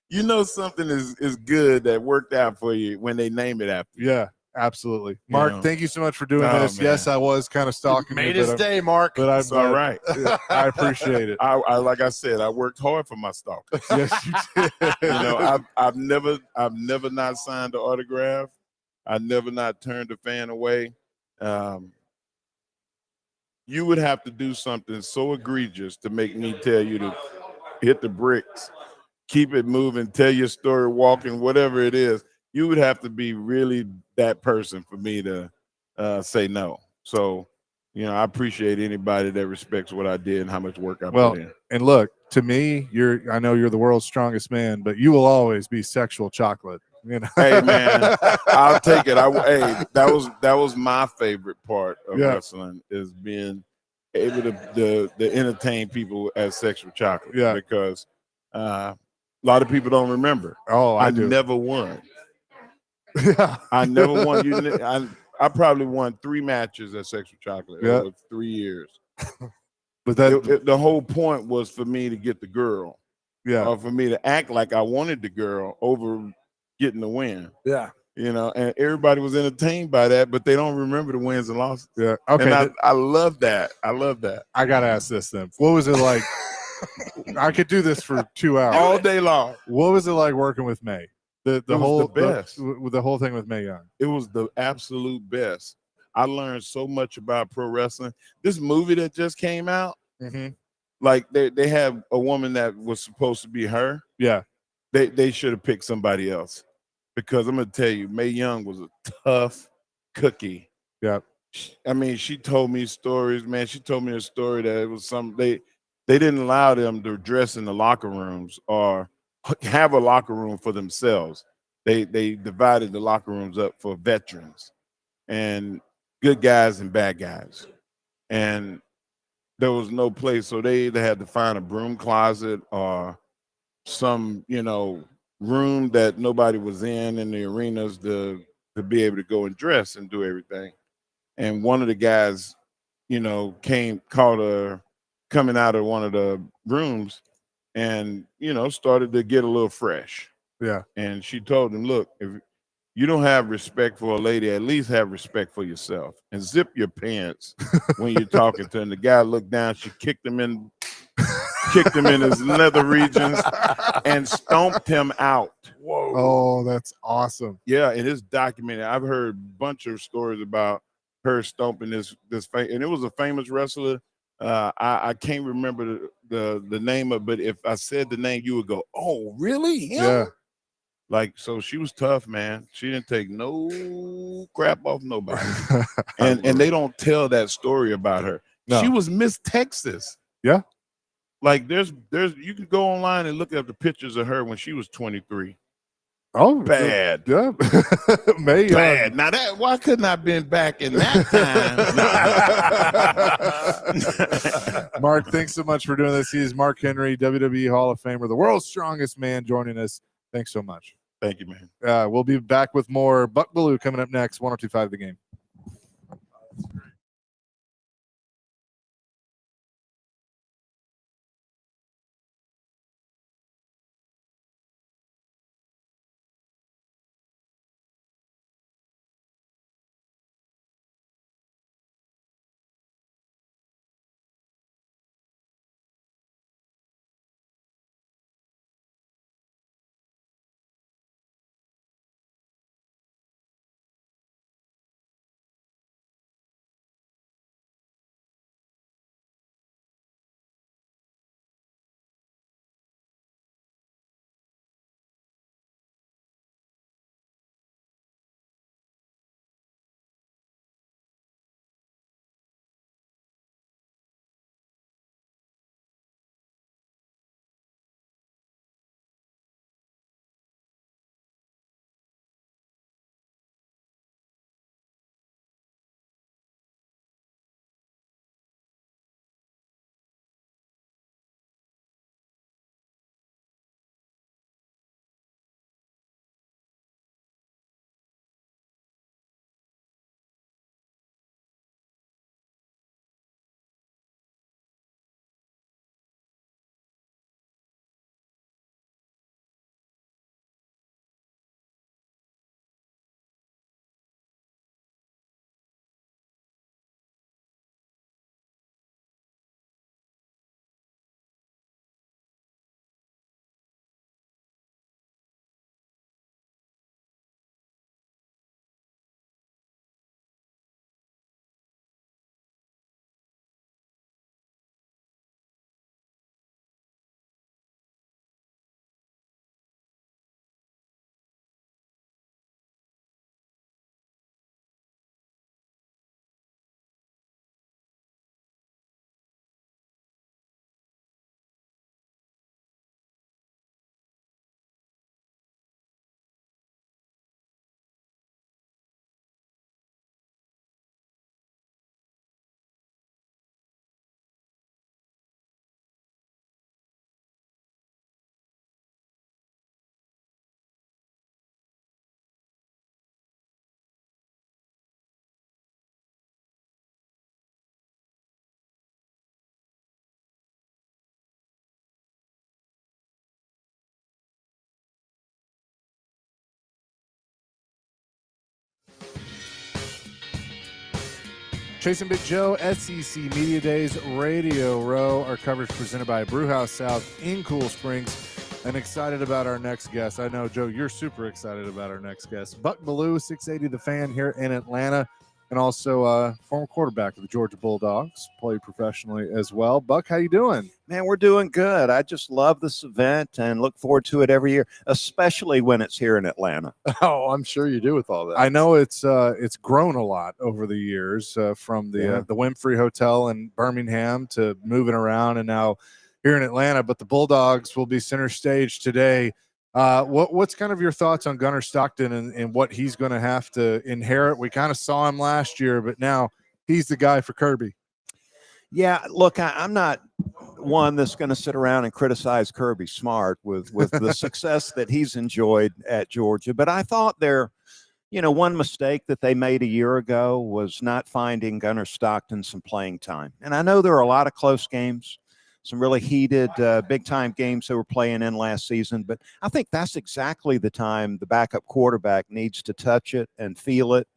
you know something is good that worked out for you when they name it after you. Yeah, absolutely. Mark, thank you so much for doing this. Man. Yes, I was kind of stalking Made you, his day, Mark. but It's all right. I appreciate it. I like I said, I worked hard for my stalkers. Yes, you did. I've never not signed the autograph. I never not turned a fan away. You would have to do something so egregious to make me tell you to hit the bricks, keep it moving, tell your story, walking, whatever it is. You would have to be really that person for me to say no. So, I appreciate anybody that respects what I did and how much work I put in. And look, to me, I know you're the world's strongest man, but you will always be sexual chocolate. Hey man, I'll take it. That was my favorite part of wrestling, is being able to entertain people as sexual chocolate. Yeah. Because a lot of people don't remember. Oh, I do. Never won. Yeah. I never won. I probably won 3 matches at Sexual Chocolate over 3 years. But the whole point was for me to get the girl. Yeah. Or for me to act like I wanted the girl over getting the win. Yeah. And everybody was entertained by that, but they don't remember the wins and losses. Yeah. Okay. And I love that. I love that. I gotta ask this then. What was it like? I could do this for 2 hours. All day long. What was it like working with May? The whole best. The whole thing with Mae Young. It was the absolute best. I learned so much about pro wrestling. This movie that just came out, like they have a woman that was supposed to be her. Yeah. They should have picked somebody else, because I'm gonna tell you, Mae Young was a tough cookie. Yeah. I mean, she told me stories, man. She told me a story that it was they didn't allow them to dress in the locker rooms or have a locker room for themselves. They divided the locker rooms up for veterans and good guys and bad guys. And there was no place. So they either had to find a broom closet or some, room that nobody was in the arenas to be able to go and dress and do everything. And one of the guys, caught her coming out of one of the rooms and, started to get a little fresh. Yeah. And she told him, look, if you don't have respect for a lady, at least have respect for yourself and zip your pants when you're talking to her. And the guy looked down, she kicked him in his nether regions and stomped him out. Whoa. Oh, that's awesome. Yeah, and it's documented. I've heard a bunch of stories about her stomping this and it was a famous wrestler. I can't remember the name of, but if I said the name, you would go, "Oh, really? Him?" Yeah. Like, so she was tough, man. She didn't take no crap off nobody. and they don't tell that story about her. No. She was Miss Texas. Yeah. Like there's you can go online and look up the pictures of her when she was 23. Oh, Bad. Yeah. May Bad. Now that why couldn't I have been back in that time? Mark, thanks so much for doing this. He is Mark Henry, WWE Hall of Famer, the world's strongest man, joining us. Thanks so much. Thank you, man. We'll be back with more Buck Belue coming up next. 102.5 The Game. Chasing Big Joe, SEC Media Days, Radio Row. Our coverage presented by Brewhouse South in Cool Springs. And excited about our next guest. I know, Joe, you're super excited about our next guest. Buck Belue, 680 The Fan here in Atlanta, and also former quarterback of the Georgia Bulldogs, played professionally as well. Buck, how you doing? Man, we're doing good. I just love this event and look forward to it every year, especially when it's here in Atlanta. Oh, I'm sure you do with all that. I know it's grown a lot over the years from the Winfrey Hotel in Birmingham to moving around and now here in Atlanta. But the Bulldogs will be center stage today. What's kind of your thoughts on Gunnar Stockton and what he's going to have to inherit? We kind of saw him last year, but now he's the guy for Kirby. Yeah, look, I'm not one that's going to sit around and criticize Kirby Smart with the success that he's enjoyed at Georgia. But I thought one mistake that they made a year ago was not finding Gunnar Stockton some playing time. And I know there are a lot of close games, some really heated big-time games they were playing in last season. But I think that's exactly the time the backup quarterback needs to touch it and feel it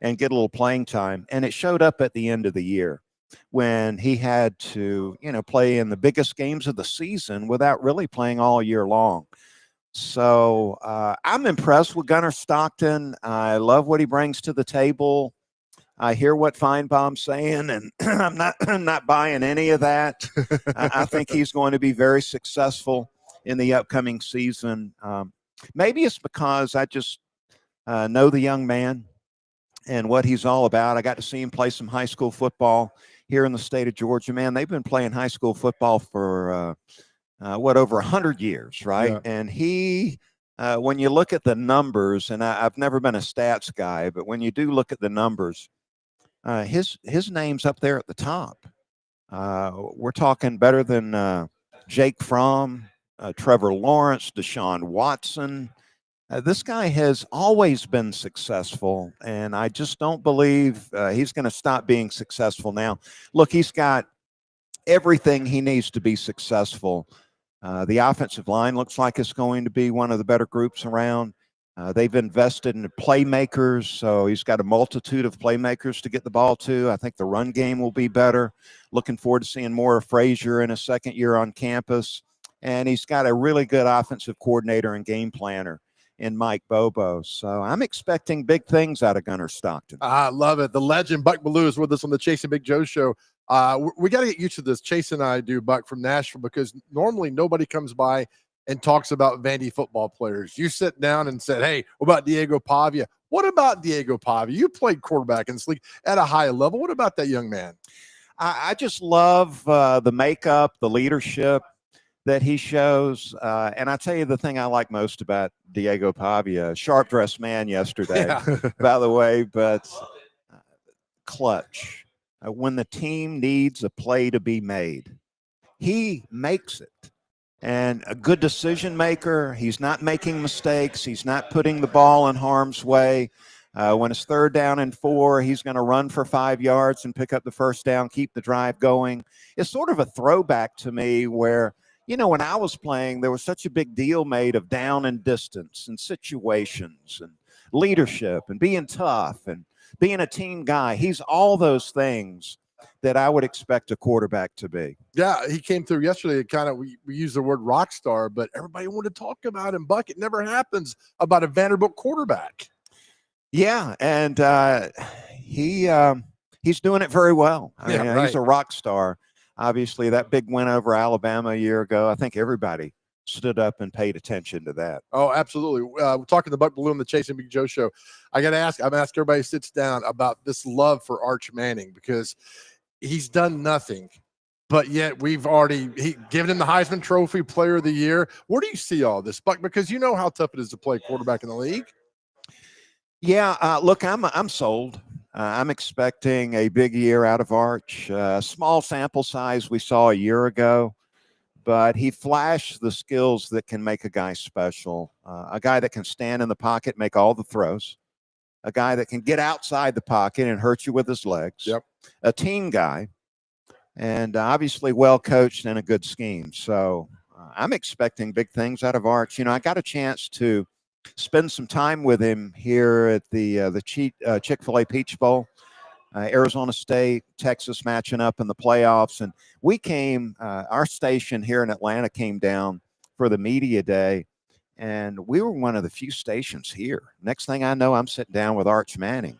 and get a little playing time. And it showed up at the end of the year when he had to, play in the biggest games of the season without really playing all year long. So I'm impressed with Gunnar Stockton. I love what he brings to the table. I hear what Feinbaum's saying, and I'm not buying any of that. I think he's going to be very successful in the upcoming season. Maybe it's because I just know the young man and what he's all about. I got to see him play some high school football here in the state of Georgia. Man, they've been playing high school football for over 100 years, right? Yeah. And he, when you look at the numbers, and I've never been a stats guy, but when you do look at the numbers, his name's up there at the top. We're talking better than Jake Fromm, Trevor Lawrence, Deshaun Watson. This guy has always been successful, and I just don't believe he's going to stop being successful now. Look, he's got everything he needs to be successful. The offensive line looks like it's going to be one of the better groups around. They've invested in playmakers, so he's got a multitude of playmakers to get the ball to. I think the run game will be better. Looking forward to seeing more of Frazier in his second year on campus. And he's got a really good offensive coordinator and game planner in Mike Bobo. So I'm expecting big things out of Gunnar Stockton. I love it. The legend Buck Bellew is with us on the Chasing Big Joe show. We got to get used to this. Chase and I do, Buck, from Nashville, because normally nobody comes by and talks about Vandy football players. You sit down and said, hey, what about Diego Pavia? What about Diego Pavia? You played quarterback in this league at a high level. What about that young man? I just love the makeup, the leadership that he shows. And I tell you the thing I like most about Diego Pavia, sharp dressed man yesterday, by the way, but clutch. When the team needs a play to be made, he makes it. And a good decision maker. He's not making mistakes. He's not putting the ball in harm's way. When it's 3rd down and 4, he's going to run for 5 yards and pick up the first down, keep the drive going. It's sort of a throwback to me where, you know, when I was playing, there was such a big deal made of down and distance and situations and leadership and being tough and being a team guy. He's all those things that I would expect a quarterback to be. Yeah, he came through yesterday. We use the word rock star, but everybody wanted to talk about him. Buck, it never happens about a Vanderbilt quarterback. Yeah, and he's doing it very well. I mean, right. He's a rock star. Obviously, that big win over Alabama a year ago, I think everybody stood up and paid attention to that. Oh, absolutely. We're talking to Buck Bellew on the Chasing Big Joe show. I'm asking everybody who sits down about this love for Arch Manning, because he's done nothing, but yet we've already given him the Heisman Trophy Player of the Year. Where do you see all this, Buck? Because you know how tough it is to play quarterback in the league. Yeah, look, I'm sold. I'm expecting a big year out of Arch. Small sample size we saw a year ago, but he flashed the skills that can make a guy special. A guy that can stand in the pocket, make all the throws. A guy that can get outside the pocket and hurt you with his legs. Yep. A team guy, and obviously well coached and a good scheme. So I'm expecting big things out of Arch. You know, I got a chance to spend some time with him here at the Chick-fil-A Peach Bowl, Arizona State, Texas matching up in the playoffs. And we came, our station here in Atlanta came down for the media day, and we were one of the few stations here. Next thing I know, I'm sitting down with Arch Manning.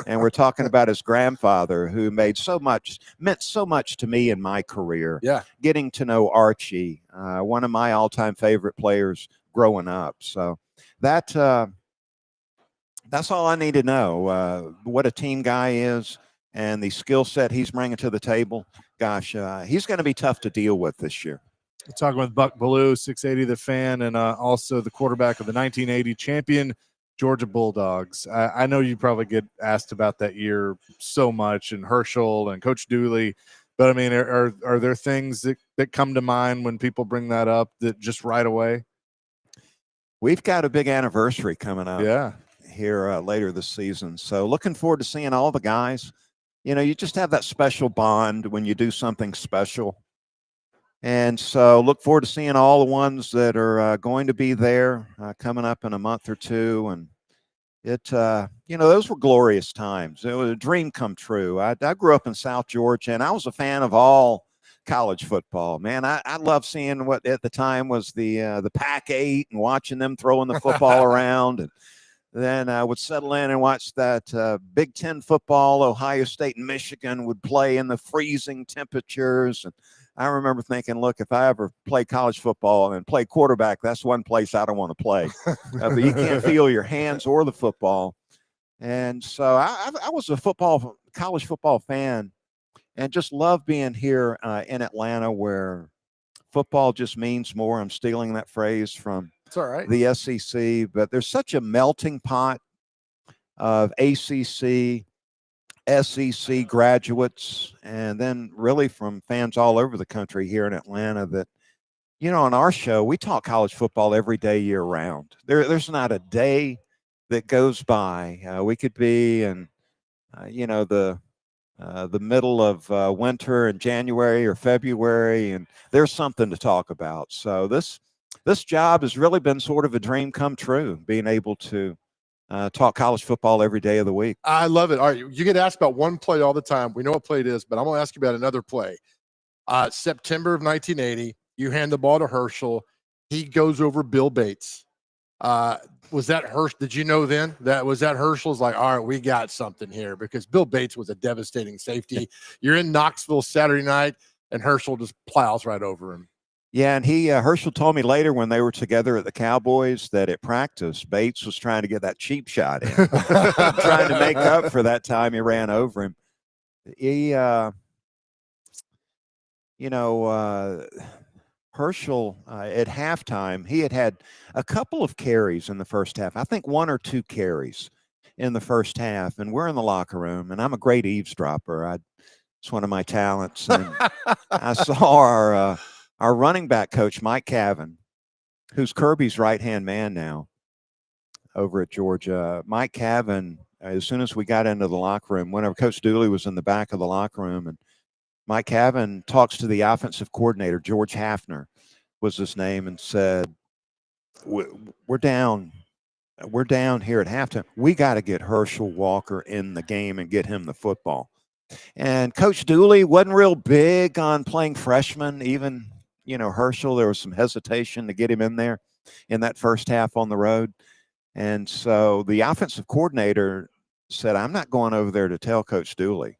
And we're talking about his grandfather, who meant so much to me in my career. Yeah. Getting to know Archie, one of my all-time favorite players growing up. So that's all I need to know. What a team guy is and the skill set he's bringing to the table. Gosh, he's going to be tough to deal with this year. We're talking with Buck Bellew, 680 The Fan, and also the quarterback of the 1980 champion Georgia Bulldogs. I know you probably get asked about that year so much, and Herschel and Coach Dooley, but I mean, are there things that come to mind when people bring that up that just right away? We've got a big anniversary coming up. Yeah. Here later this season. So looking forward to seeing all the guys. You know, you just have that special bond when you do something special. And so look forward to seeing all the ones that are going to be there coming up in a month or two. And it, you know, those were glorious times. It was a dream come true. I grew up in South Georgia, and I was a fan of all college football. Man, I love seeing what at the time was the Pac-8 and watching them throwing the football around. And then I would settle in and watch that Big Ten football. Ohio State and Michigan would play in the freezing temperatures. And I remember thinking, look, if I ever play college football and play quarterback, that's one place I don't want to play. But you can't feel your hands or the football. And so I was a college football fan, and just love being here in Atlanta, where football just means more. I'm stealing that phrase from It's all right. the SEC, but there's such a melting pot of ACC, SEC graduates, and then really from fans all over the country here in Atlanta that, on our show, we talk college football every day, year round. There's not a day that goes by. We could be in, the middle of winter in January or February, and there's something to talk about. So this job has really been sort of a dream come true, being able to talk college football every day of the week. I love it. All right, you get asked about one play all the time. We know what play it is, but I'm going to ask you about another play. September of 1980, you hand the ball to Herschel. He goes over Bill Bates. Was that Herschel? Did you know then that Herschel's like, all right, we got something here, because Bill Bates was a devastating safety. You're in Knoxville Saturday night, and Herschel just plows right over him. Yeah, and Herschel told me later when they were together at the Cowboys that at practice, Bates was trying to get that cheap shot in, trying to make up for that time he ran over him. He, Herschel at halftime, he had a couple of carries in the first half. I think 1 or 2 carries in the first half, and we're in the locker room, and I'm a great eavesdropper. It's one of my talents. And I saw our running back coach, Mike Cavan, who's Kirby's right-hand man now over at Georgia. Mike Cavan, as soon as we got into the locker room, whenever Coach Dooley was in the back of the locker room, and Mike Cavan talks to the offensive coordinator, George Hafner was his name, and said, we're down here at halftime. We got to get Herschel Walker in the game and get him the football. And Coach Dooley wasn't real big on playing freshmen. Even, Herschel, there was some hesitation to get him in there in that first half on the road. And so the offensive coordinator said, I'm not going over there to tell Coach Dooley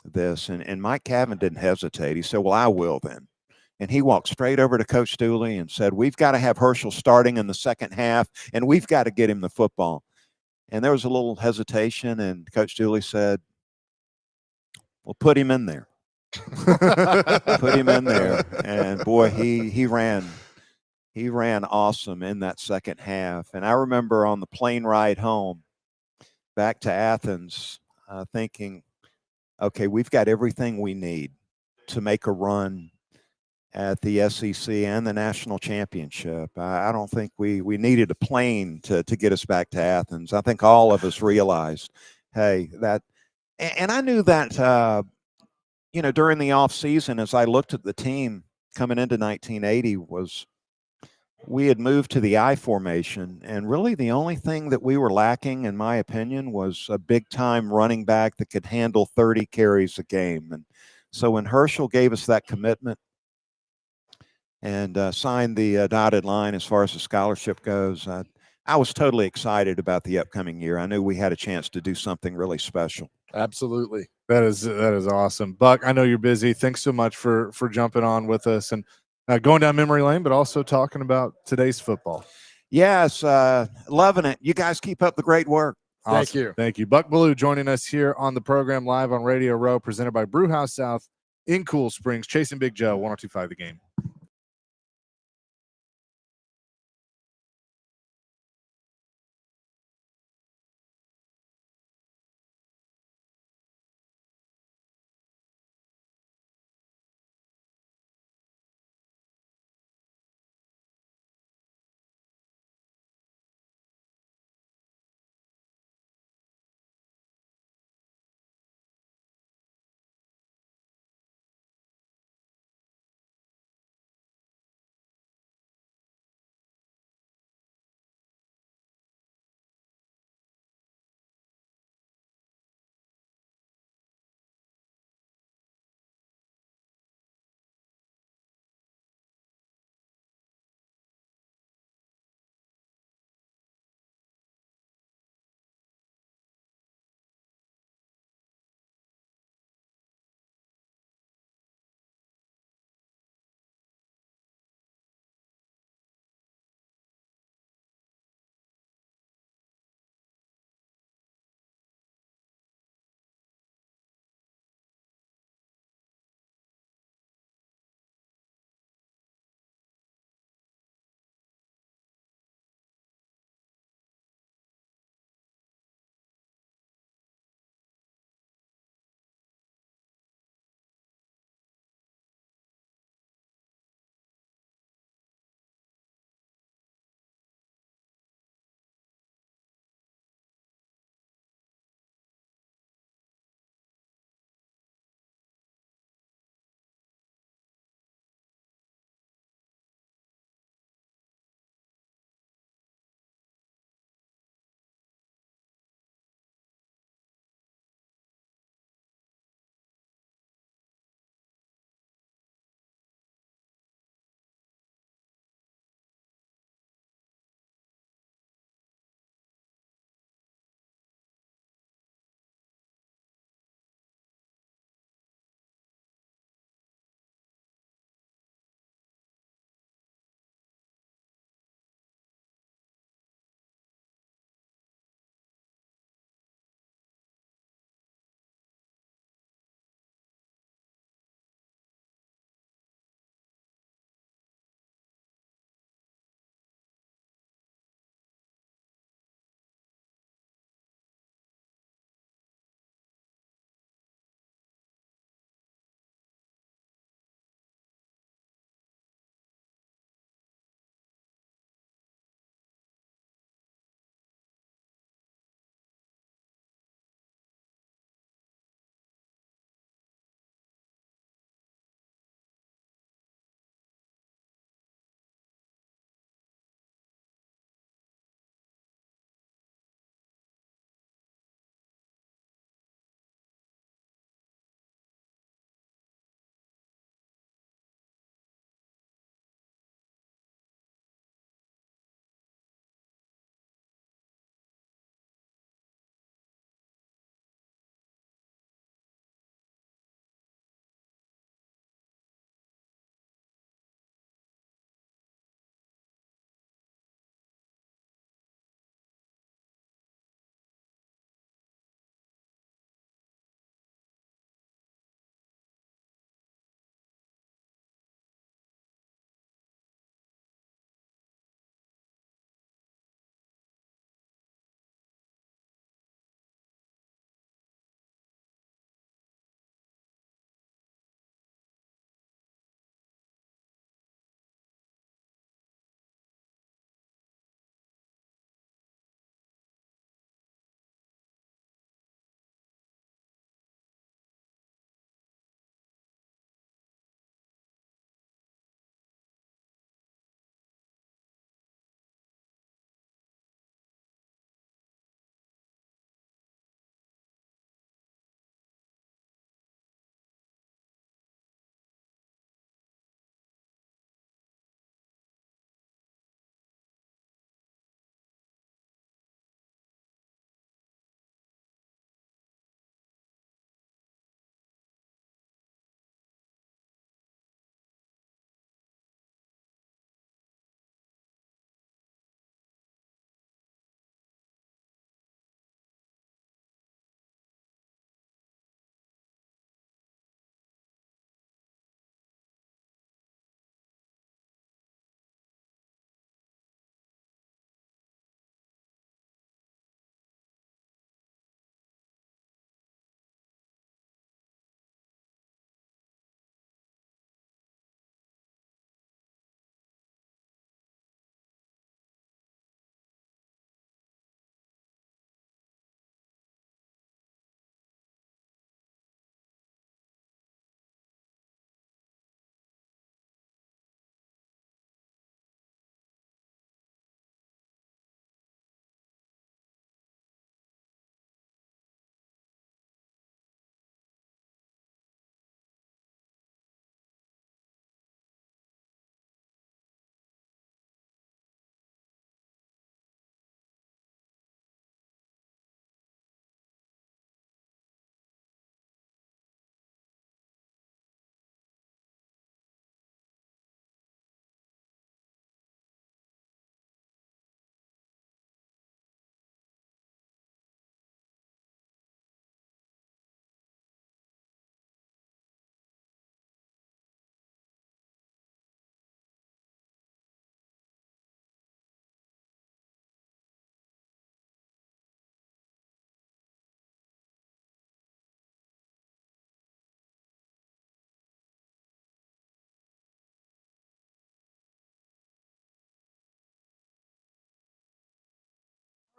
this. And Mike Cavan didn't hesitate. He said, well, I will then. And he walked straight over to Coach Dooley and said, we've got to have Herschel starting in the second half, and we've got to get him the football. And there was a little hesitation, and Coach Dooley said, well, put him in there. Put him in there. And boy, he ran awesome in that second half. And I remember on the plane ride home back to Athens thinking, okay, we've got everything we need to make a run at the SEC and the national championship. I don't think we needed a plane to get us back to Athens. I think all of us realized, hey, that, and I knew that, during the off season, as I looked at the team coming into 1980, was we had moved to the I formation, and really the only thing that we were lacking, in my opinion, was a big-time running back that could handle 30 carries a game. And so when Herschel gave us that commitment and signed the dotted line as far as the scholarship goes, I was totally excited about the upcoming year. I knew we had a chance to do something really special. Absolutely. That is awesome. Buck, I know you're busy. Thanks so much for jumping on with us and going down memory lane, but also talking about today's football. Yes, loving it. You guys keep up the great work. Awesome. Thank you. Thank you. Buck Belue joining us here on the program live on Radio Row, presented by Brewhouse South in Cool Springs. Chasing Big Joe, 102.5 The Game.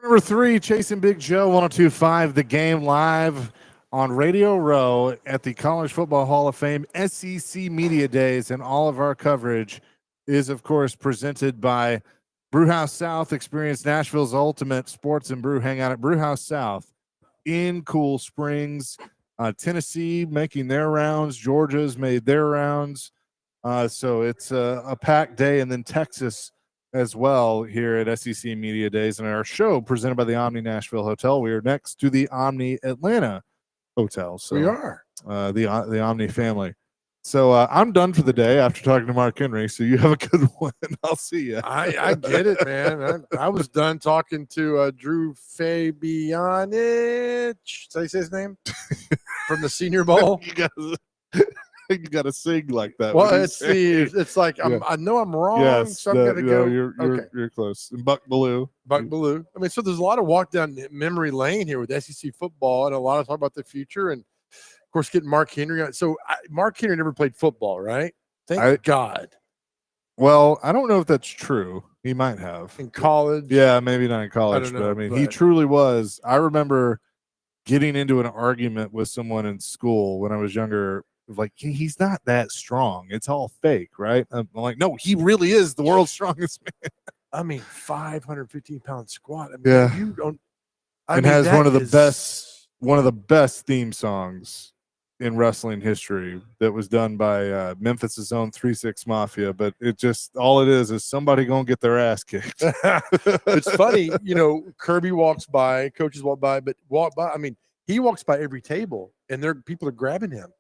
Number 3, Chasing Big Joe, 102.5 The Game, live on Radio Row at the College Football Hall of Fame SEC Media Days. And all of our coverage is, of course, presented by Brewhouse South. Experience Nashville's ultimate sports and brew hangout at Brewhouse South in Cool Springs. Tennessee making their rounds. Georgia's made their rounds. So it's a packed day. And then Texas as well here at SEC Media Days, and our show presented by the Omni Nashville Hotel. We are next to the Omni Atlanta Hotel. So We are. the Omni family. So I'm done for the day after talking to Mark Henry. So you have a good one. I'll see you. I get it, man. I was done talking to Drew Fabianich. Did I say his name? From the Senior Bowl. You gotta sing like that. Well, when you it's say the it's like Yeah. I know I'm wrong, yes, so I'm gonna go. You're close. And Buck Bellew. Buck Bellew. I mean, so there's a lot of walk down memory lane here with SEC football, and a lot of talk about the future, and of course getting Mark Henry on. So Mark Henry never played football, right? Thank God. Well, I don't know if that's true. He might have. In college, Yeah, maybe not in college, don't but know, I mean, he but- truly was. I remember getting into an argument with someone in school when I was younger. Like, he's not that strong. It's all fake, right? I'm like, no, he really is the world's strongest man. I mean, 515-pound squat. I mean, Yeah. you don't. And has one of the best theme songs in wrestling history that was done by Memphis's own 3-6 Mafia. But it just, all it is somebody gonna get their ass kicked. It's funny, Kirby walks by, coaches walk by, but I mean, he walks by every table, and people are grabbing him.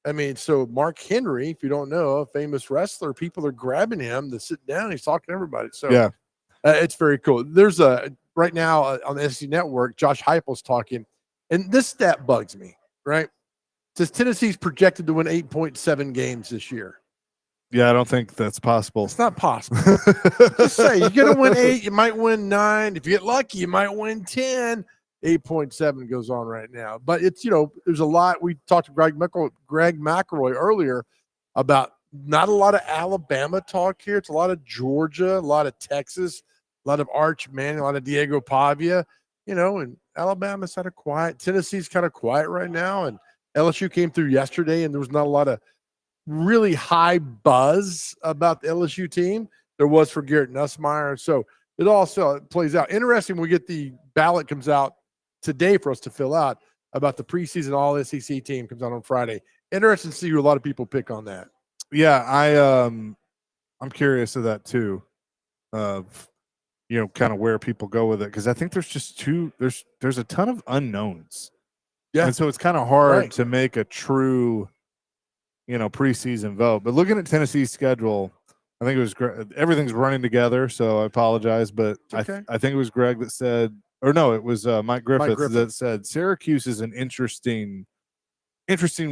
I mean, so Mark Henry, if you don't know, a famous wrestler, people are grabbing him to sit down. He's talking to everybody. So Yeah. It's very cool. There's right now on the SEC Network, Josh Heupel's talking, and this stat bugs me, right? It says Tennessee's projected to win 8.7 games this year. Yeah, I don't think that's possible. It's not possible. Just say you're gonna win 8, you might win 9. If you get lucky, you might win 10. 8.7 goes on right now, but it's there's a lot. We talked to Greg McElroy earlier about not a lot of Alabama talk here. It's a lot of Georgia, a lot of Texas, a lot of Arch Manning, a lot of Diego Pavia. And Alabama's kind of quiet. Tennessee's kind of quiet right now, and LSU came through yesterday, and there was not a lot of really high buzz about the LSU team. There was for Garrett Nussmeier, so it also plays out. Interesting when we get the ballot comes out today for us to fill out about the preseason all SEC team comes out on Friday. Interesting to see who a lot of people pick on that. Yeah, I'm curious of that too, of kind of where people go with it, because I think there's just there's a ton of unknowns. Yeah. And so it's kind of hard Right. to make a true preseason vote. But looking at Tennessee's schedule, I think it was everything's running together, so I apologize, but Okay. I think it was Greg that said, or no, it was Mike Griffith Griffith. that said Syracuse is an interesting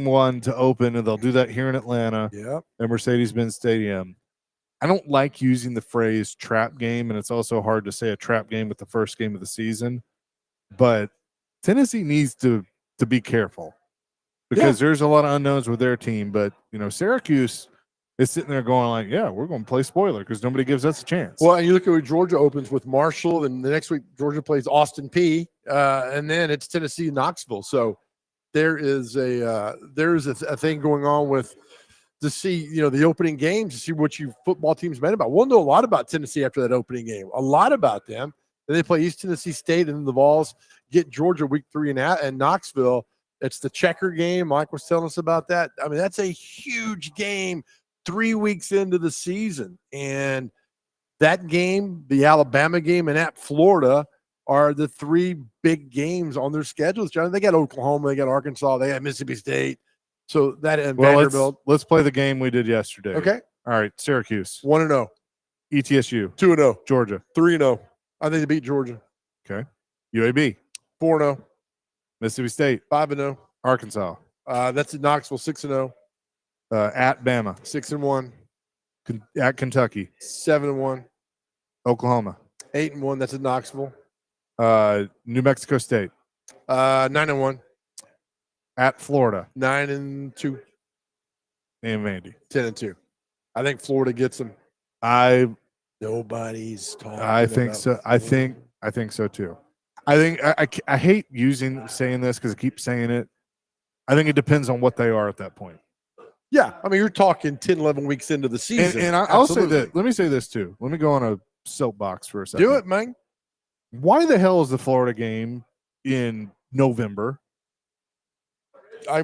one to open, and they'll do that here in Atlanta Yeah. at Mercedes-Benz Stadium. I don't like using the phrase trap game, and it's also hard to say a trap game with the first game of the season. But Tennessee needs to be careful because there's a lot of unknowns with their team. But Syracuse is sitting there going like, yeah, we're going to play spoiler because nobody gives us a chance. Well, and you look at where Georgia opens with Marshall, and the next week Georgia plays Austin P, and then it's Tennessee and Knoxville. So there is a thing going on with to see the opening games to see what you football teams meant about. We'll know a lot about Tennessee after that opening game, a lot about them. Then they play East Tennessee State, and then the Vols get Georgia week 3 and Knoxville. It's the checker game. Mike was telling us about that. I mean, that's a huge game 3 weeks into the season. And that game, the Alabama game, and at Florida are the 3 big games on their schedules, John. They got Oklahoma, they got Arkansas, they got Mississippi State. So that and Vanderbilt. let's play the game we did yesterday. Okay. All right. Syracuse, 1-0, ETSU, 2-0, Georgia, 3-0. I think they beat Georgia. UAB, 4-0, Mississippi State, 5-0. Arkansas, That's at Knoxville, 6-0, at Bama, 6-1, at Kentucky, 7-1, Oklahoma, 8-1. That's at Knoxville. New Mexico State, 9-1, at Florida, 9-2, and Vandy. 10-2. I think Florida gets them. I Nobody's talking. think about so. I Florida. think I think so too. I think I hate saying this because I keep saying it. I think it depends on what they are at that point. Yeah, I mean, you're talking 10, 11 weeks into the season. And I'll say Absolutely. that. Let me say this too. Let me go on a soapbox for a second. Do it, man. Why the hell is the Florida game in November?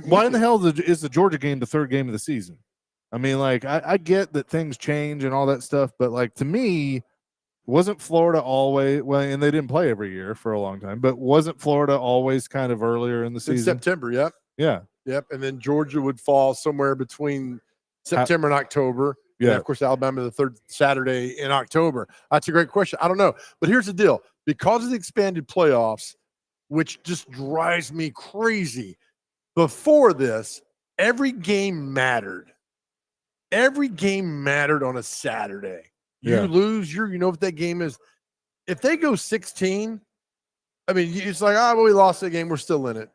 Why in the hell is the Georgia game the third game of the season? I mean, like, I get that things change and all that stuff, but like to me, wasn't Florida always and they didn't play every year for a long time, but wasn't Florida always kind of earlier in the In season? September, yep. Yeah. Yep. And then Georgia would fall somewhere between September and October. Yeah. And of course, Alabama the third Saturday in October. That's a great question. I don't know. But here's the deal. Because of the expanded playoffs, which just drives me crazy, before this, every game mattered. Every game mattered on a Saturday. You Yeah. lose, you know what that game is. If they go 16, I mean, it's like, oh, well, we lost the game. We're still in it.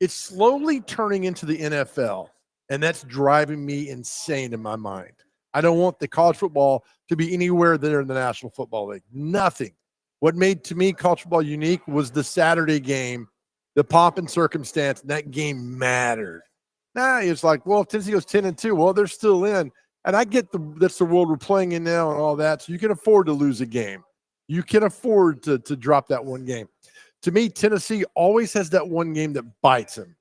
It's slowly turning into the NFL, and that's driving me insane in my mind. I don't want the college football to be anywhere there in the National Football League. Nothing. What made, to me, college football unique was the Saturday game, the pomp and circumstance, and that game mattered. Now it's like, well, if Tennessee goes 10-2, well, they're still in. And I get that's the world we're playing in now and all that. So you can afford to lose a game. You can afford to drop that one game. To me, Tennessee always has that one game that bites them.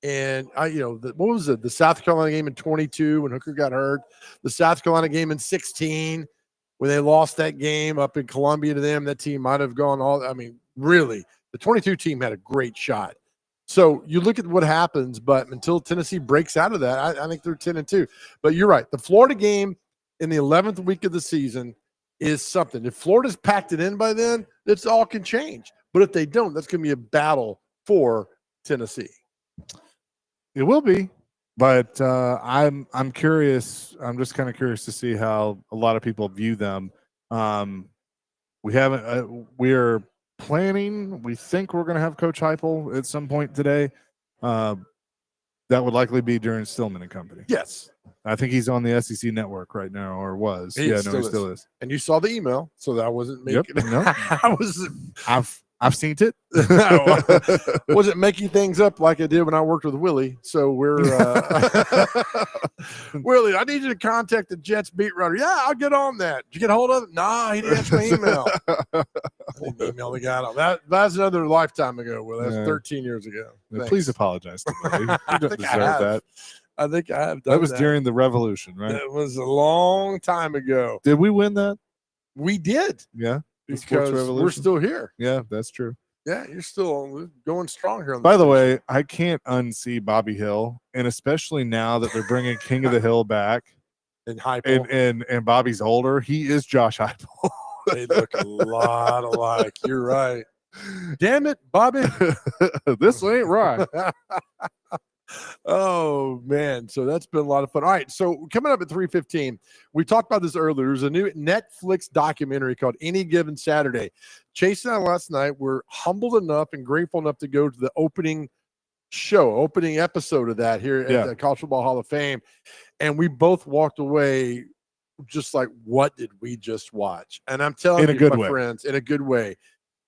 And what was it? The South Carolina game in 22 when Hooker got hurt. The South Carolina game in 16 when they lost that game up in Columbia to them. That team might have gone really, the 22 team had a great shot. So you look at what happens, but until Tennessee breaks out of that, I think they're 10-2. But you're right. The Florida game in the 11th week of the season is something. If Florida's packed it in by then, it's all can change. But if they don't, that's going to be a battle for Tennessee. It will be, but I'm curious. I'm just kind of curious to see how a lot of people view them. We're planning. We think we're going to have Coach Heupel at some point today. That would likely be during Stillman and Company. Yes. I think he's on the SEC network right now, or was. He still is. And you saw the email, so that wasn't making. Yep. No. I was. I've seen it. Wasn't making things up like I did when I worked with Willie. So we're Willie, I need you to contact the Jets beat writer. Yeah, I'll get on that. Did you get a hold of it? Nah, he didn't answer my email. I didn't email the guy. That's another lifetime ago. Well, that's 13 years ago. Yeah, please apologize to me. You don't deserve that. I think I have done that. Was during the Revolution, right? That was a long time ago. Did we win that? We did. Yeah. Because we're still here. Yeah, that's true. Yeah, you're still going strong here. By the way, I can't unsee Bobby Hill, and especially now that they're bringing King of the Hill back, and Heupel, and Bobby's older. He is Josh Heupel. They look a lot alike. You're right. Damn it, Bobby. This ain't right. Oh man, so that's been a lot of fun. All right, so coming up at 3:15, we talked about this earlier. There's a new Netflix documentary called Any Given Saturday. Chase and I last night were humbled enough and grateful enough to go to the opening episode of that here at the College Football Hall of Fame, and we both walked away just like, what did we just watch? And I'm telling you, my friends, in a good way.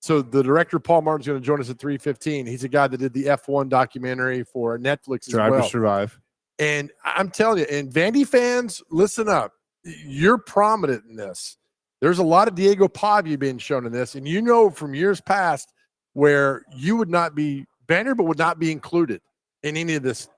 So the director, Paul Martin's going to join us at 3:15. He's a guy that did the F1 documentary for Netflix as well. Drive to Survive. And I'm telling you, and Vandy fans, listen up. You're prominent in this. There's a lot of Diego Pavia being shown in this. And you know from years past where you would not be, Vanderbilt would not be included in any of these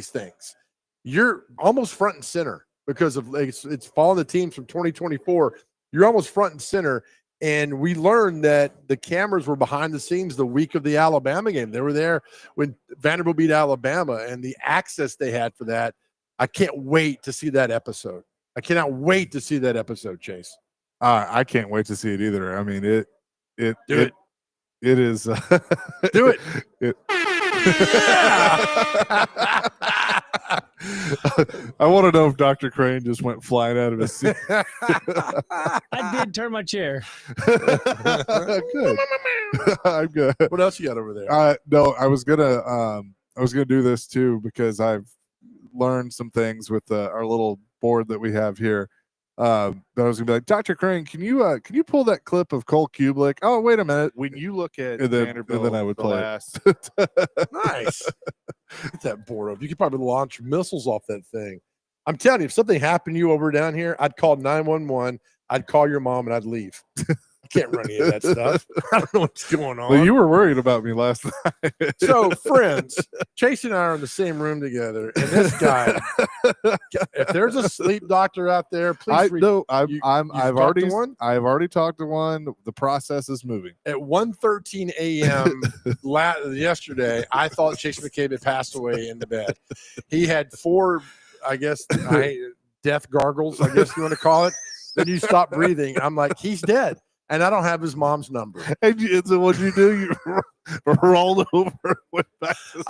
things. You're almost front and center because of it's following the teams from 2024. You're almost front and center. And we learned that the cameras were behind the scenes the week of the Alabama game. They were there when Vanderbilt beat Alabama, and the access they had for that. I can't wait to see that episode. I cannot wait to see that episode, Chase. I can't wait to see it either. I mean, it is. Do it. I want to know if Dr. Crane just went flying out of his seat. I did turn my chair. Good. I'm good. What else you got over there? No, I was gonna do this too because I've learned some things with our little board that we have here. But I was gonna be like, Dr. Crane, can you pull that clip of Cole Kublik? Oh, wait a minute. When you look at And then Vanderbilt, I would the play last, it. nice. Get that board up. You could probably launch missiles off that thing. I'm telling you, if something happened to you over down here, I'd call 911. I'd call your mom and I'd leave. I can't run any of that stuff. I don't know what's going on. Well, you were worried about me last night. So, friends, Chase and I are in the same room together, and this guy, if there's a sleep doctor out there, please. I've already talked to one. The process is moving. At 1:13 a.m. yesterday, I thought Chase McCabe had passed away in the bed. He had 4, I guess, death gargles, I guess you want to call it. Then you stop breathing. I'm like, he's dead. And I don't have his mom's number. And so what'd you do? You rolled over and went back to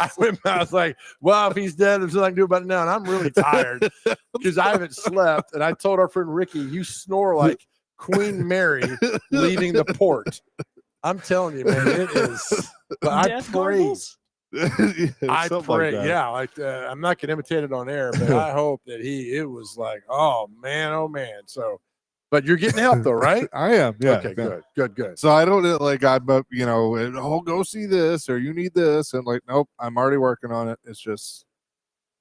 I was like, well, if he's dead, there's nothing I can do about it now. And I'm really tired because I haven't slept. And I told our friend Ricky, you snore like Queen Mary leaving the port. I'm telling you, man, it is. But I prayed. I pray, I'm not gonna imitate it on air, but I hope that it was like, oh man. So, but you're getting help though, right? I am, yeah. Okay, good. So I don't like go see this or you need this, and like, nope, I'm already working on it. It's just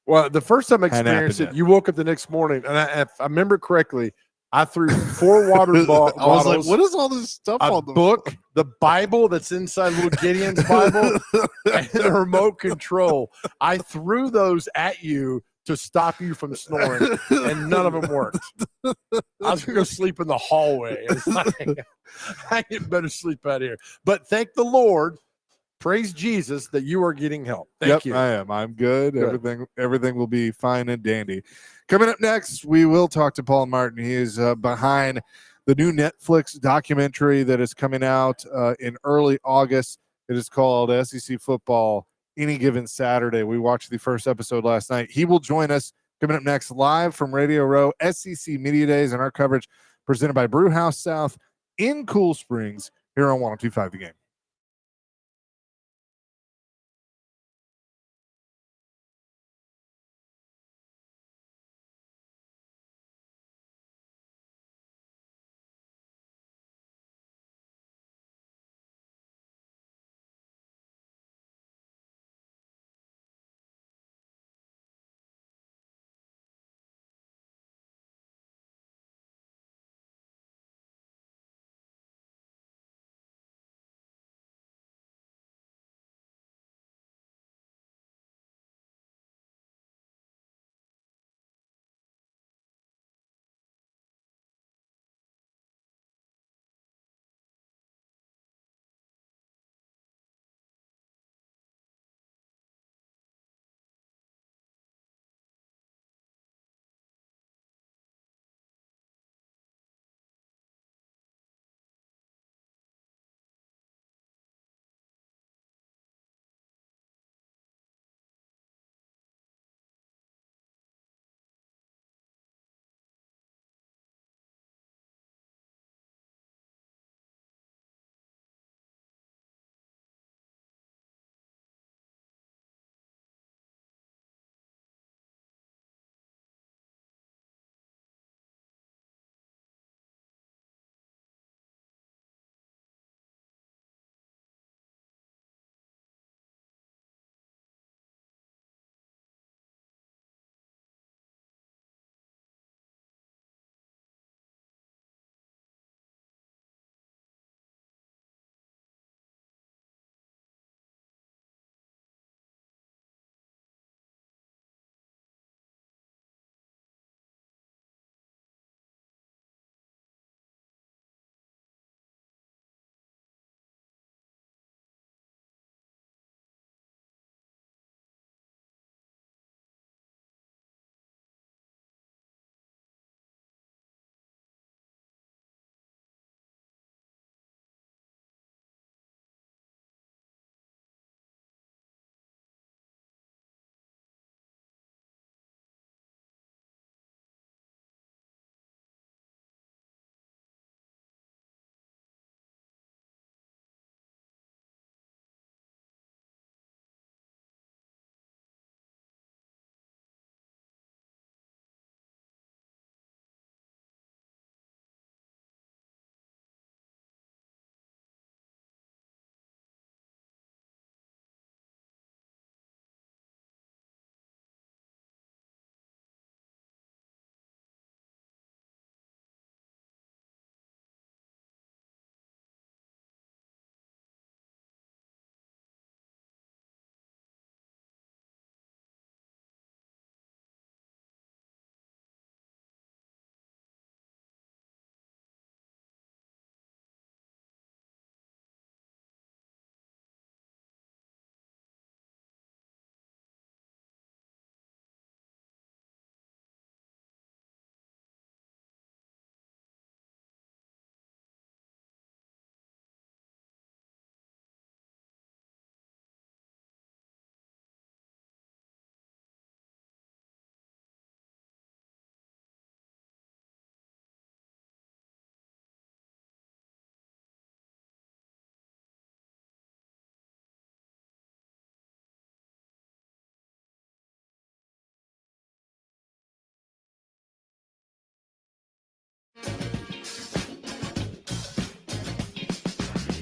well, the first time I Hadn't experienced happened it, you woke up the next morning, and if I remember correctly, I threw 4 water bottles. I was like, what is all this stuff a on the book, the Bible that's inside little Gideon's Bible, and the remote control. I threw those at you to stop you from snoring, and none of them worked. I was gonna go sleep in the hallway. It's like, I get better sleep out here. But thank the Lord, praise Jesus that you are getting help. Thank you. I am. I'm good. Everything will be fine and dandy. Coming up next, we will talk to Paul Martin. He is behind the new Netflix documentary that is coming out in early August. It is called SEC Football Any Given Saturday. We watched the first episode last night. He will join us coming up next live from Radio Row, SEC Media Days, and our coverage presented by Brewhouse South in Cool Springs here on 102.5 The Game.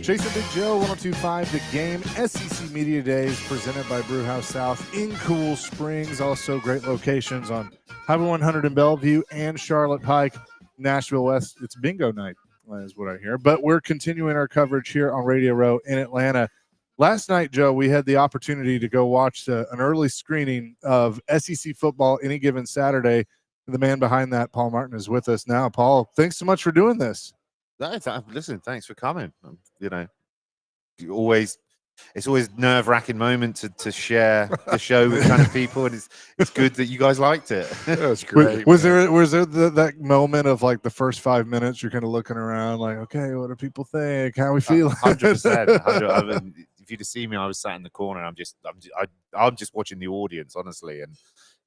Chasing Big Joe, 102.5 The Game. SEC Media Days presented by Brewhouse South in Cool Springs. Also great locations on Highway 100 in Bellevue and Charlotte Pike, Nashville West. It's bingo night, is what I hear. But we're continuing our coverage here on Radio Row in Atlanta. Last night, Joe, we had the opportunity to go watch an early screening of SEC football any given Saturday. The man behind that, Paul Martin, is with us now. Paul, thanks so much for doing this. Listen, thanks for coming. You know, it's always nerve-wracking moment to share the show with kind of people, and it's good that you guys liked it. That's great. Was there that moment of like the first 5 minutes you're kind of looking around like, okay, what do people think? How we feel? 100%. If you'd have seen me, I was sat in the corner. And I'm just watching the audience, honestly, and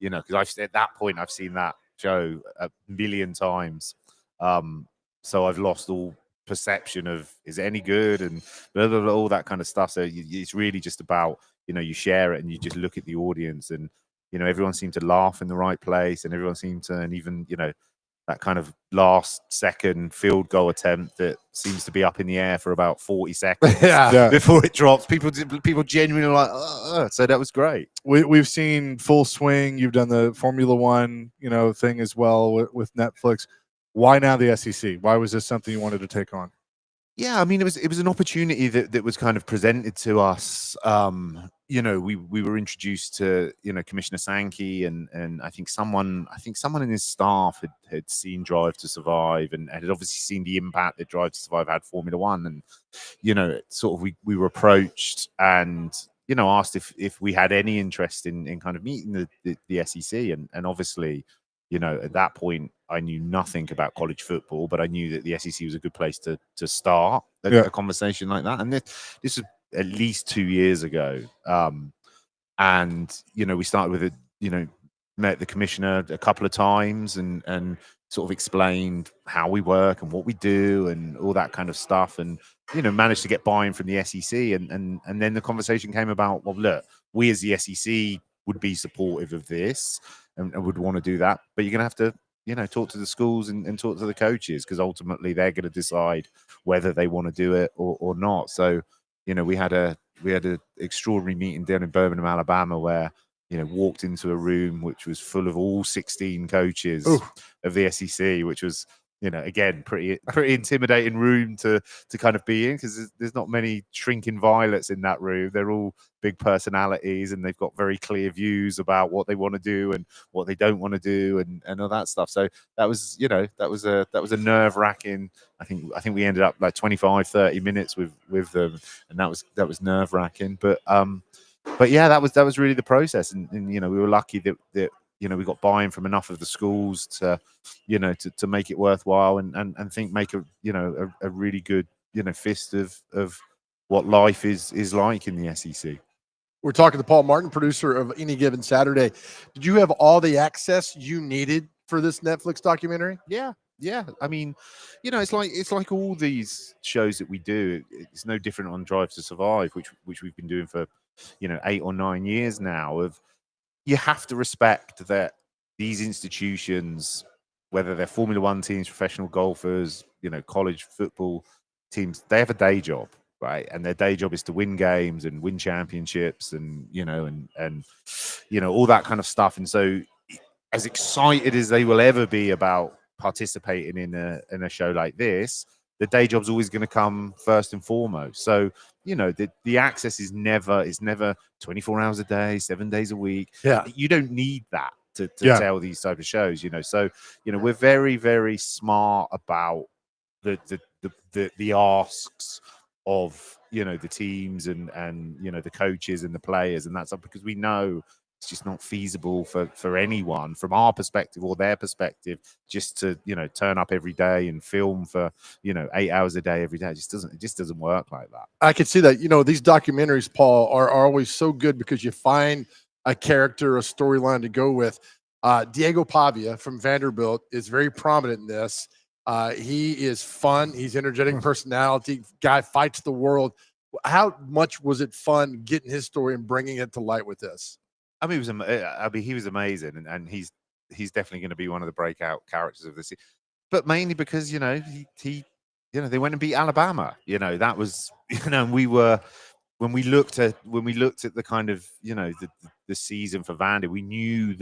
you know, because at that point I've seen that show a million times. So I've lost all perception of is it any good and blah, blah, blah, all that kind of stuff. So it's really just about, you know, you share it and you just look at the audience, and you know, everyone seemed to laugh in the right place, and everyone seemed to, and even, you know, that kind of last second field goal attempt that seems to be up in the air for about 40 seconds before it drops. People genuinely like, so that was great. We've seen Full Swing. You've done the Formula One, you know, thing as well with Netflix. Why now the SEC? Why was this something you wanted to take on? Yeah, I mean, it was an opportunity that was kind of presented to us. You know, we were introduced to, you know, Commissioner Sankey, and I think someone in his staff had seen Drive to Survive and had obviously seen the impact that Drive to Survive had Formula One, and you know, sort of we were approached and, you know, asked if we had any interest in kind of meeting the SEC, and obviously, you know, at that point, I knew nothing about college football, but I knew that the SEC was a good place to start a conversation like that. And this was at least 2 years ago. And, you know, we started with met the commissioner a couple of times and sort of explained how we work and what we do and all that kind of stuff. And, you know, managed to get buy-in from the SEC. And then the conversation came about, well, look, we as the SEC would be supportive of this and would want to do that, but you're going to have to, you know, talk to the schools and talk to the coaches, because ultimately they're going to decide whether they want to do it or not. So, you know, we had a extraordinary meeting down in Birmingham, Alabama, where, you know, walked into a room which was full of all 16 coaches of the SEC, which was, you know, again, pretty intimidating room to kind of be in, because there's not many shrinking violets in that room. They're all big personalities, and they've got very clear views about what they want to do and what they don't want to do, and all that stuff. So that was, you know, that was a nerve-wracking. I think we ended up like 25-30 minutes with them, and that was nerve-wracking. But yeah, that was really the process, and you know, we were lucky that you know, we got buy-in from enough of the schools to, you know, to make it worthwhile and think make a, you know, a really good, you know, fist of what life is like in the SEC. We're talking to Paul Martin, producer of Any Given Saturday. Did you have all the access you needed for this Netflix documentary? Yeah. I mean, you know, it's like all these shows that we do. It's no different on Drive to Survive, which we've been doing for, you know, 8 or 9 years now. You have to respect that these institutions, whether they're Formula One teams, professional golfers, you know, college football teams, they have a day job, right? And their day job is to win games and win championships, and you know, and you know, all that kind of stuff. And so, as excited as they will ever be about participating in a show like this, the day job's always going to come first and foremost. So, you know, the access is never 24 hours a day, 7 days a week. Yeah. You don't need that to tell these type of shows, you know. So, you know, we're very, very smart about the asks of, you know, the teams and you know, the coaches and the players and that stuff, because we know it's just not feasible for anyone from our perspective or their perspective just to, you know, turn up every day and film for, you know, 8 hours a day every day. It just doesn't work like that. I can see that. You know, these documentaries, Paul, are always so good because you find a character, a storyline to go with. Diego Pavia from Vanderbilt is very prominent in this. He is fun. He's energetic personality. Guy fights the world. How much was it fun getting his story and bringing it to light with this? I mean, he was amazing, and he's definitely going to be one of the breakout characters of this. But mainly because, you know, he you know, they went and beat Alabama. You know, that was, you know, we were when we looked at the kind of, you know, the season for Vandy, we knew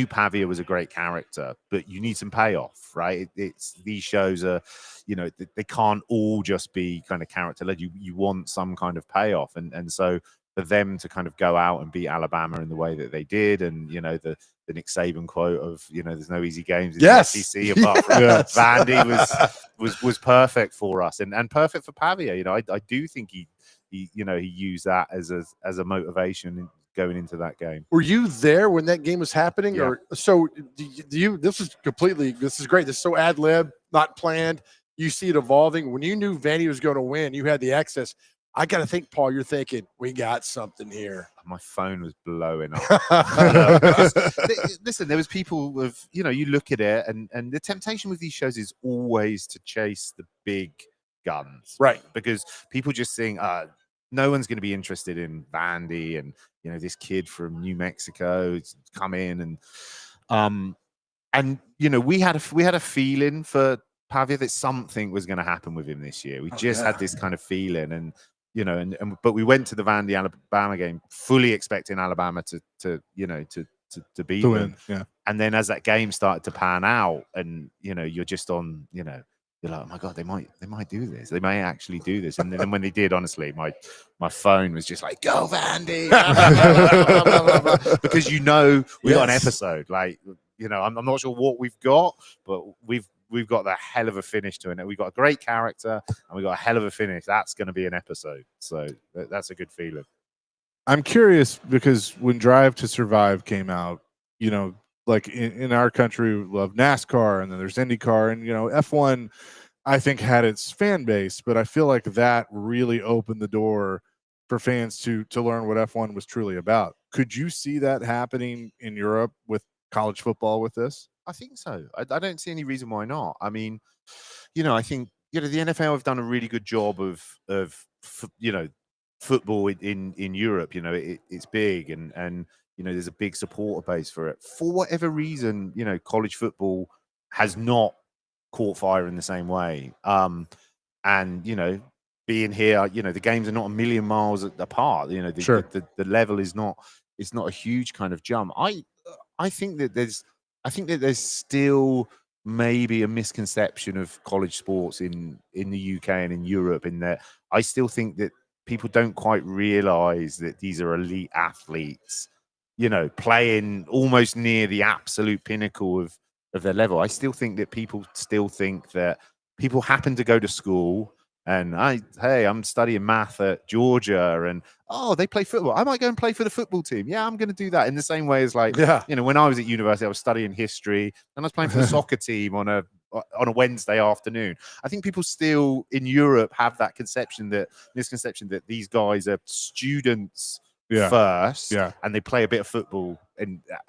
Pavia was a great character, but you need some payoff, right? It's these shows are, you know, they can't all just be kind of character led. You want some kind of payoff, and so for them to kind of go out and beat Alabama in the way that they did, and you know the Nick Saban quote of, you know, there's no easy games in the SEC apart from Vandy was perfect for us, and perfect for Pavia. You know, I do think he you know, he used that as a motivation going into that game. Were you there when that game was happening? Yeah. Or so do you this is great. This is so ad lib, not planned. You see it evolving. When you knew Vandy was going to win, you had the access. I got to think, Paul, you're thinking, we got something here. My phone was blowing up. Listen, there was people with, you know, you look at it, and the temptation with these shows is always to chase the big guns, right? Because people just think, no one's going to be interested in Vandy and, you know, this kid from New Mexico come in, and you know, we had a feeling for Pavia that something was going to happen with him this year. We just had this kind of feeling, and you know, but we went to the Vandy Alabama game fully expecting Alabama to beat them. Yeah. And then as that game started to pan out, and you know, you're just on, you know, you're like, oh my God, they might do this. They may actually do this. And then when they did, honestly, my phone was just like, go Vandy, because you know we got an episode. Like, you know, I'm not sure what we've got, but we've got the hell of a finish to it. We've got a great character and we've got a hell of a finish. That's going to be an episode. So that's a good feeling. I'm curious because when Drive to Survive came out, you know, like in our country, we love NASCAR, and then there's IndyCar, and you know, F1, I think, had its fan base, but I feel like that really opened the door for fans to learn what F1 was truly about. Could you see that happening in Europe with college football with this? I think so. I don't see any reason why not. I mean, you know, I think, you know, the NFL have done a really good job of you know, football in Europe. You know, it's big, and you know, there's a big supporter base for it. For whatever reason, you know, college football has not caught fire in the same way. And you know, being here, you know, the games are not a million miles apart. You know, the level is not, it's not a huge kind of jump. I think that there's still maybe a misconception of college sports in the UK and in Europe, in that I still think that people don't quite realize that these are elite athletes, you know, playing almost near the absolute pinnacle of their level. I still think that people still think that people happen to go to school and I'm studying math at Georgia, and they play football. I might go and play for the football team. Yeah, I'm going to do that. In the same way as, like, you know, when I was at university, I was studying history and I was playing for the soccer team on a Wednesday afternoon. I think people still in Europe have that misconception that these guys are students first, and they play a bit of football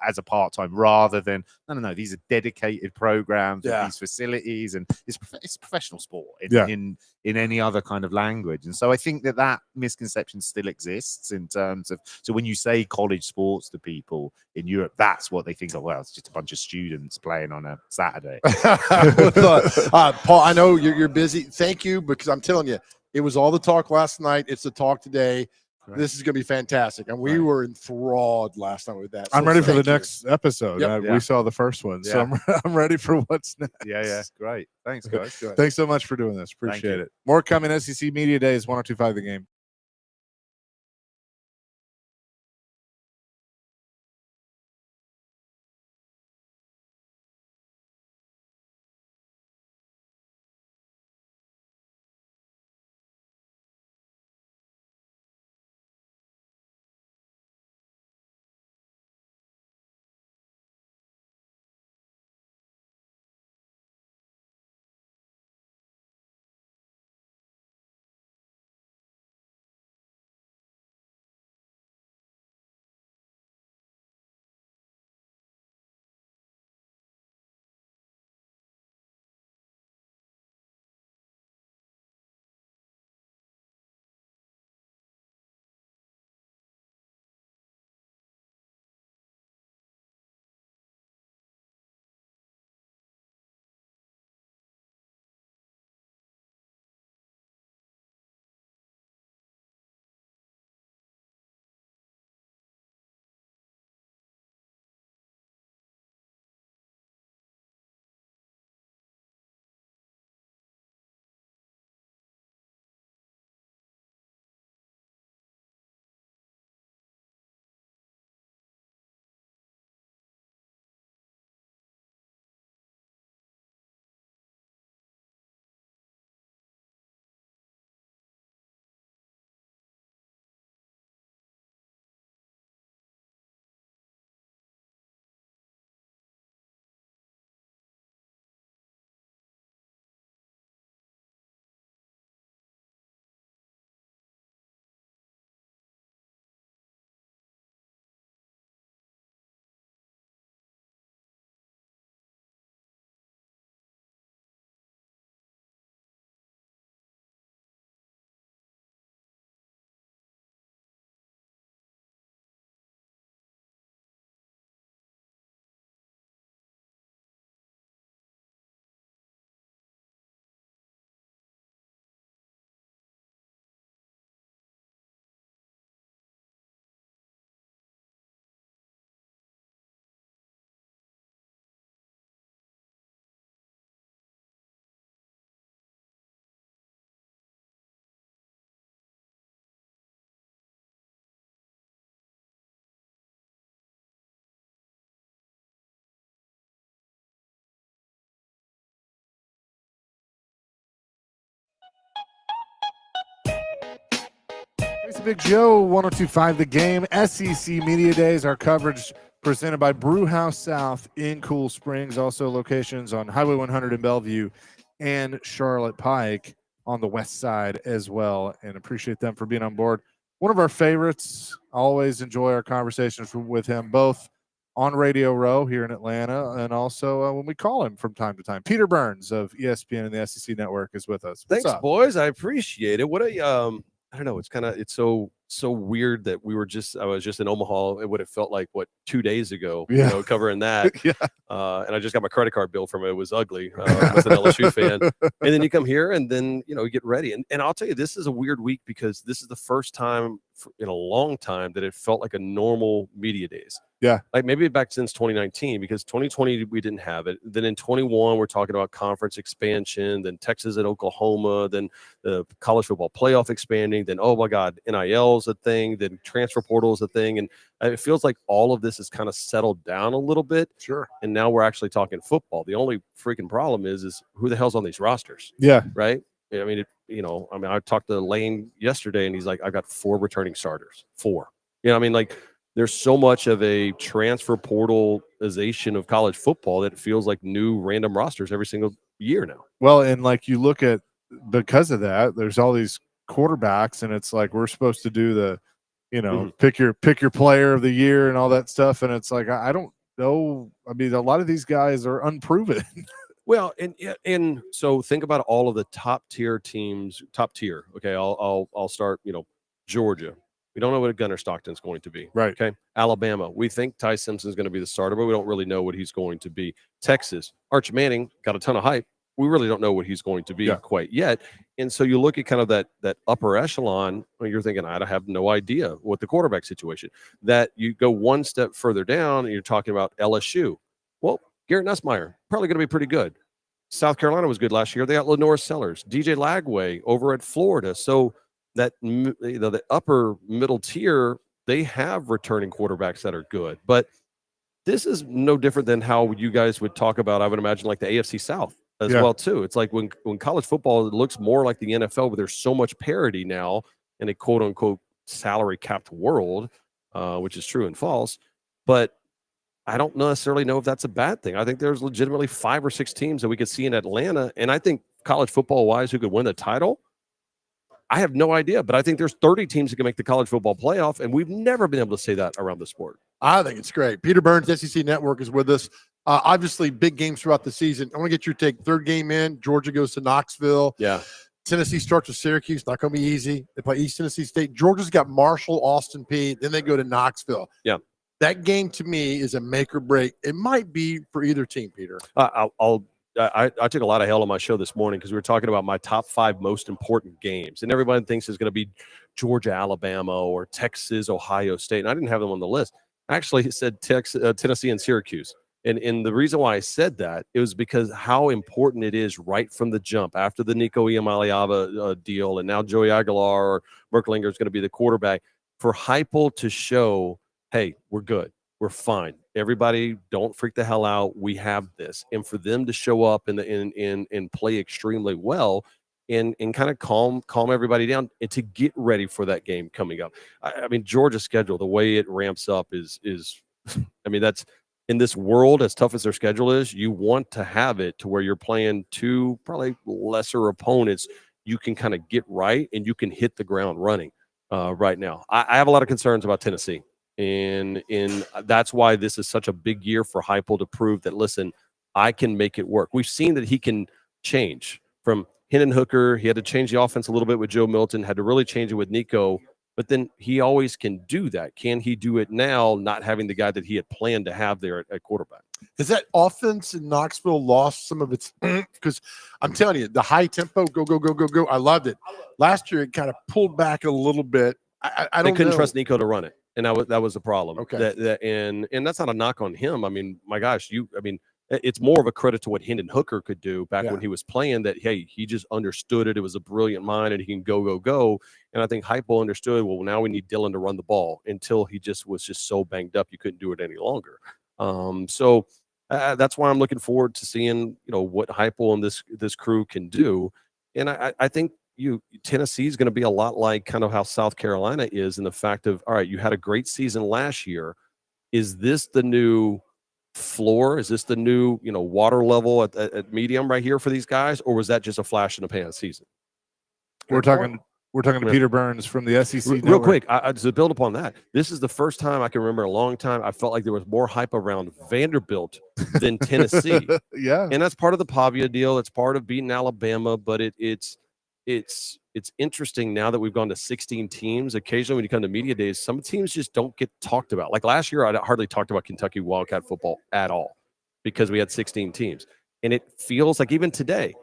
as a part-time, rather than no, these are dedicated programs with these facilities, and it's a professional sport in any other kind of language. And so I think that misconception still exists in terms of, so when you say college sports to people in Europe, that's what they think of. Well, it's just a bunch of students playing on a Saturday. Paul, I know you're busy. Thank you, because I'm telling you, it was all the talk last night. It's the talk today. Right. This is going to be fantastic, and we were enthralled last night with that. So I'm ready for the next episode. We saw the first one, so I'm ready for what's next. Yeah, great. Thanks, guys. Thanks so much for doing this. Appreciate it. More coming. SEC Media Days, 102.5 The Game. It's Big Joe, 102.5 The Game, SEC Media Days. Our coverage presented by Brewhouse South in Cool Springs. Also locations on Highway 100 in Bellevue and Charlotte Pike on the west side as well. And appreciate them for being on board. One of our favorites. Always enjoy our conversations with him, both on Radio Row here in Atlanta and also when we call him from time to time. Peter Burns of ESPN and the SEC Network is with us. What's Thanks, up? boys. I appreciate it. What a I don't know. It's so weird that I was just in Omaha. It would have felt like 2 days ago, Yeah. covering that. Yeah. And I just got my credit card bill from it. It was ugly. I was an LSU fan. And then you come here and then, you get ready. And I'll tell you, this is a weird week because this is the first time in a long time that it felt like a normal media days. Yeah. Like maybe back since 2019, because 2020 we didn't have it. Then in 21, we're talking about conference expansion, then Texas at Oklahoma, then the college football playoff expanding, then, oh my God, NIL is a thing, then transfer portal is a thing. And it feels like all of this has kind of settled down a little bit. Sure. And now we're actually talking football. The only freaking problem is who the hell's on these rosters, Yeah. right? I mean, I talked to Lane yesterday and he's like, I've got 4 returning starters, 4. There's so much of a transfer portalization of college football that it feels like new random rosters every single year now. Well, and like you look at, because of that, there's all these quarterbacks, and it's like we're supposed to do the, pick your player of the year and all that stuff, and it's like I don't know. I mean, a lot of these guys are unproven. Well, and so think about all of the top tier teams. Okay, I'll start. Georgia. We don't know what Gunnar Stockton's going to be. Right. Okay. Alabama. We think Ty Simpson's going to be the starter, but we don't really know what he's going to be. Texas. Arch Manning got a ton of hype. We really don't know what he's going to be quite yet. And so you look at kind of that upper echelon, when you're thinking, I have no idea what the quarterback situation. That you go one step further down and you're talking about LSU. Well, Garrett Nussmeier, probably going to be pretty good. South Carolina was good last year. They got Lenore Sellers, DJ Lagway over at Florida. So that the upper middle tier, they have returning quarterbacks that are good. But this is no different than how you guys would talk about, I would imagine, like the AFC South as well too. It's like when college football, it looks more like the NFL, but there's so much parity now in a quote unquote salary capped world, which is true and false. But I don't necessarily know if that's a bad thing. I think there's legitimately 5 or 6 teams that we could see in Atlanta. And I think college football wise, who could win the title, I have no idea, but I think there's 30 teams that can make the college football playoff, and we've never been able to say that around the sport. I think it's great. Peter Burns, SEC Network, is with us. Obviously, big games throughout the season. I want to get your take. 3rd game in, Georgia goes to Knoxville. Yeah. Tennessee starts with Syracuse. Not going to be easy. They play East Tennessee State. Georgia's got Marshall, Austin Peay. Then they go to Knoxville. Yeah. That game, to me, is a make or break. It might be for either team, Peter. I took a lot of hell on my show this morning because we were talking about my top 5 most important games, and everybody thinks it's going to be Georgia, Alabama, or Texas, Ohio State, and I didn't have them on the list. I actually said Tennessee and Syracuse, and the reason why I said that, it was because how important it is right from the jump after the Nico Iamaleava deal, and now Joey Aguilar or Merklinger is going to be the quarterback, for Heupel to show, hey, we're good. We're fine. Everybody, don't freak the hell out. We have this, and for them to show up and play extremely well, and kind of calm everybody down, and to get ready for that game coming up. I mean, Georgia's schedule, the way it ramps up is I mean, that's in this world, as tough as their schedule is, you want to have it to where you're playing 2 probably lesser opponents. You can kind of get right and you can hit the ground running right now. I have a lot of concerns about Tennessee. And that's why this is such a big year for Heupel to prove that, listen, I can make it work. We've seen that he can change from Hendon Hooker. He had to change the offense a little bit with Joe Milton, had to really change it with Nico, but then he always can do that. Can he do it now, not having the guy that he had planned to have there at quarterback? Has that offense in Knoxville lost some of its because I'm telling you, the high tempo, go, I loved it. Last year, it kind of pulled back a little bit. I don't couldn't know. trust Nico to run it. And that was the problem. Okay. And that's not a knock on him. I mean, my gosh, it's more of a credit to what Hendon Hooker could do back when he was playing, that, hey, he just understood it. It was a brilliant mind and he can go. And I think Heupel understood, well, now we need Dylan to run the ball, until he was so banged up you couldn't do it any longer. So that's why I'm looking forward to seeing, what Heupel and this crew can do. And I think Tennessee is going to be a lot like kind of how South Carolina is in the fact of, all right, you had a great season last year. Is this the new floor? Is this the new, water level at medium right here for these guys? Or was that just a flash in the pan season? We're talking to Yeah. Peter Burns from the SEC. Real Network. quick, I to build upon that, this is the first time I can remember in a long time I felt like there was more hype around Vanderbilt than Tennessee. Yeah. And that's part of the Pavia deal. It's part of beating Alabama, but it's interesting now that we've gone to 16 teams. Occasionally when you come to media days, some teams just don't get talked about. Like last year, I hardly talked about Kentucky Wildcat football at all because we had 16 teams. And it feels like even today,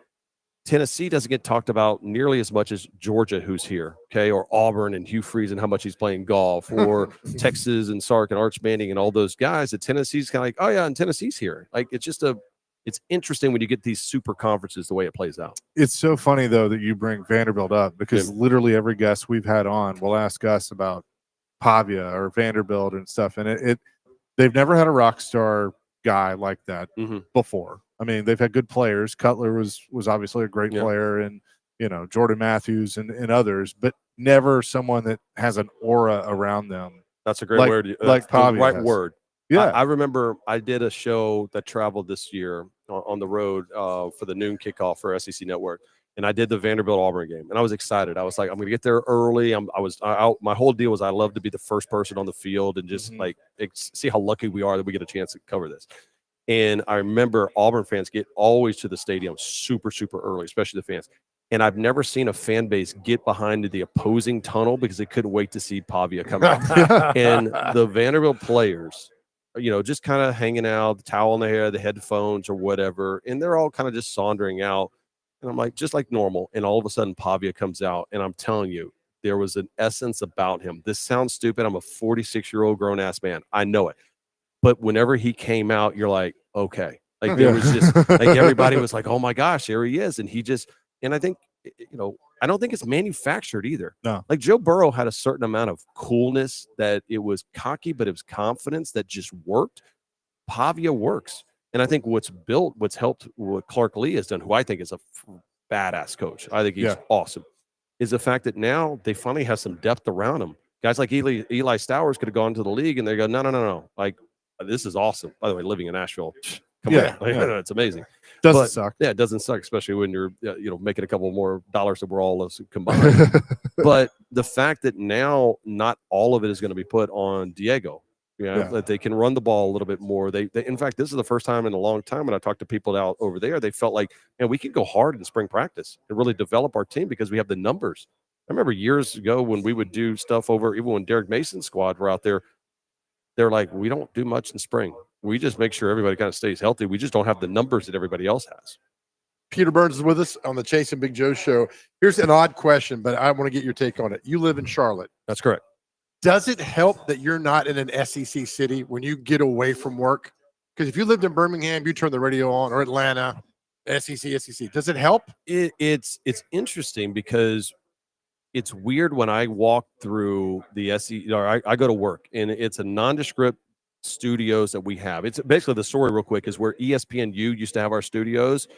Tennessee doesn't get talked about nearly as much as Georgia, who's here, okay, or Auburn and Hugh Freeze and how much he's playing golf, or Texas and Sark and Arch Manning and all those guys. That Tennessee's kind of like, oh yeah, and Tennessee's here. Like it's interesting when you get these super conferences the way it plays out. It's so funny though that you bring Vanderbilt up because literally every guest we've had on will ask us about Pavia or Vanderbilt and stuff, and they've never had a rock star guy like that before. I mean, they've had good players. Cutler was obviously a great player, and Jordan Matthews and others, but never someone that has an aura around them. That's a great word. Like Pavia right has. word. Yeah, I remember I did a show that traveled this year on the road for the noon kickoff for SEC Network, and I did the Vanderbilt Auburn game, and I was excited. I was like, I'm going to get there early. My whole deal was I love to be the first person on the field and just see how lucky we are that we get a chance to cover this. And I remember Auburn fans get always to the stadium super, super early, especially the fans. And I've never seen a fan base get behind the opposing tunnel because they couldn't wait to see Pavia come out. And the Vanderbilt players, just kind of hanging out, the towel in their hair, the headphones or whatever. And they're all kind of just sauntering out. And I'm like, just like normal. And all of a sudden Pavia comes out. And I'm telling you, there was an essence about him. This sounds stupid. I'm a 46-year-old grown-ass man. I know it. But whenever he came out, you're like, okay. Like there was just like everybody was like, oh my gosh, there he is. And I think, I don't think it's manufactured either. No. Like Joe Burrow had a certain amount of coolness that it was cocky, but it was confidence that just worked. Pavia works. And I think what's helped what Clark Lee has done, who I think is a badass coach. I think he's awesome, is the fact that now they finally have some depth around him. Guys like Eli Stowers could have gone to the league and they go, no. Like, this is awesome. By the way, living in Nashville, come on, it's amazing. Doesn't suck. Yeah, it doesn't suck, especially when you're making a couple more dollars that we're all combined. But the fact that now not all of it is going to be put on Diego, that they can run the ball a little bit more. They in fact, this is the first time in a long time when I talked to people out over there, they felt like, we can go hard in spring practice and really develop our team because we have the numbers. I remember years ago when we would do stuff over, even when Derek Mason's squad were out there, they're like, we don't do much in spring. We just make sure everybody kind of stays healthy. We just don't have the numbers that everybody else has. Peter Burns is with us on the Chase and Big Joe show. Here's an odd question, but I want to get your take on it. You live in Charlotte. That's correct. Does it help that you're not in an SEC city when you get away from work? Because if you lived in Birmingham, you turn the radio on, or Atlanta, SEC. Does it help? It's interesting because it's weird when I walk through the SEC, or I go to work, and it's a nondescript studios that we have. It's basically the story real quick is where ESPNU used to have our studios.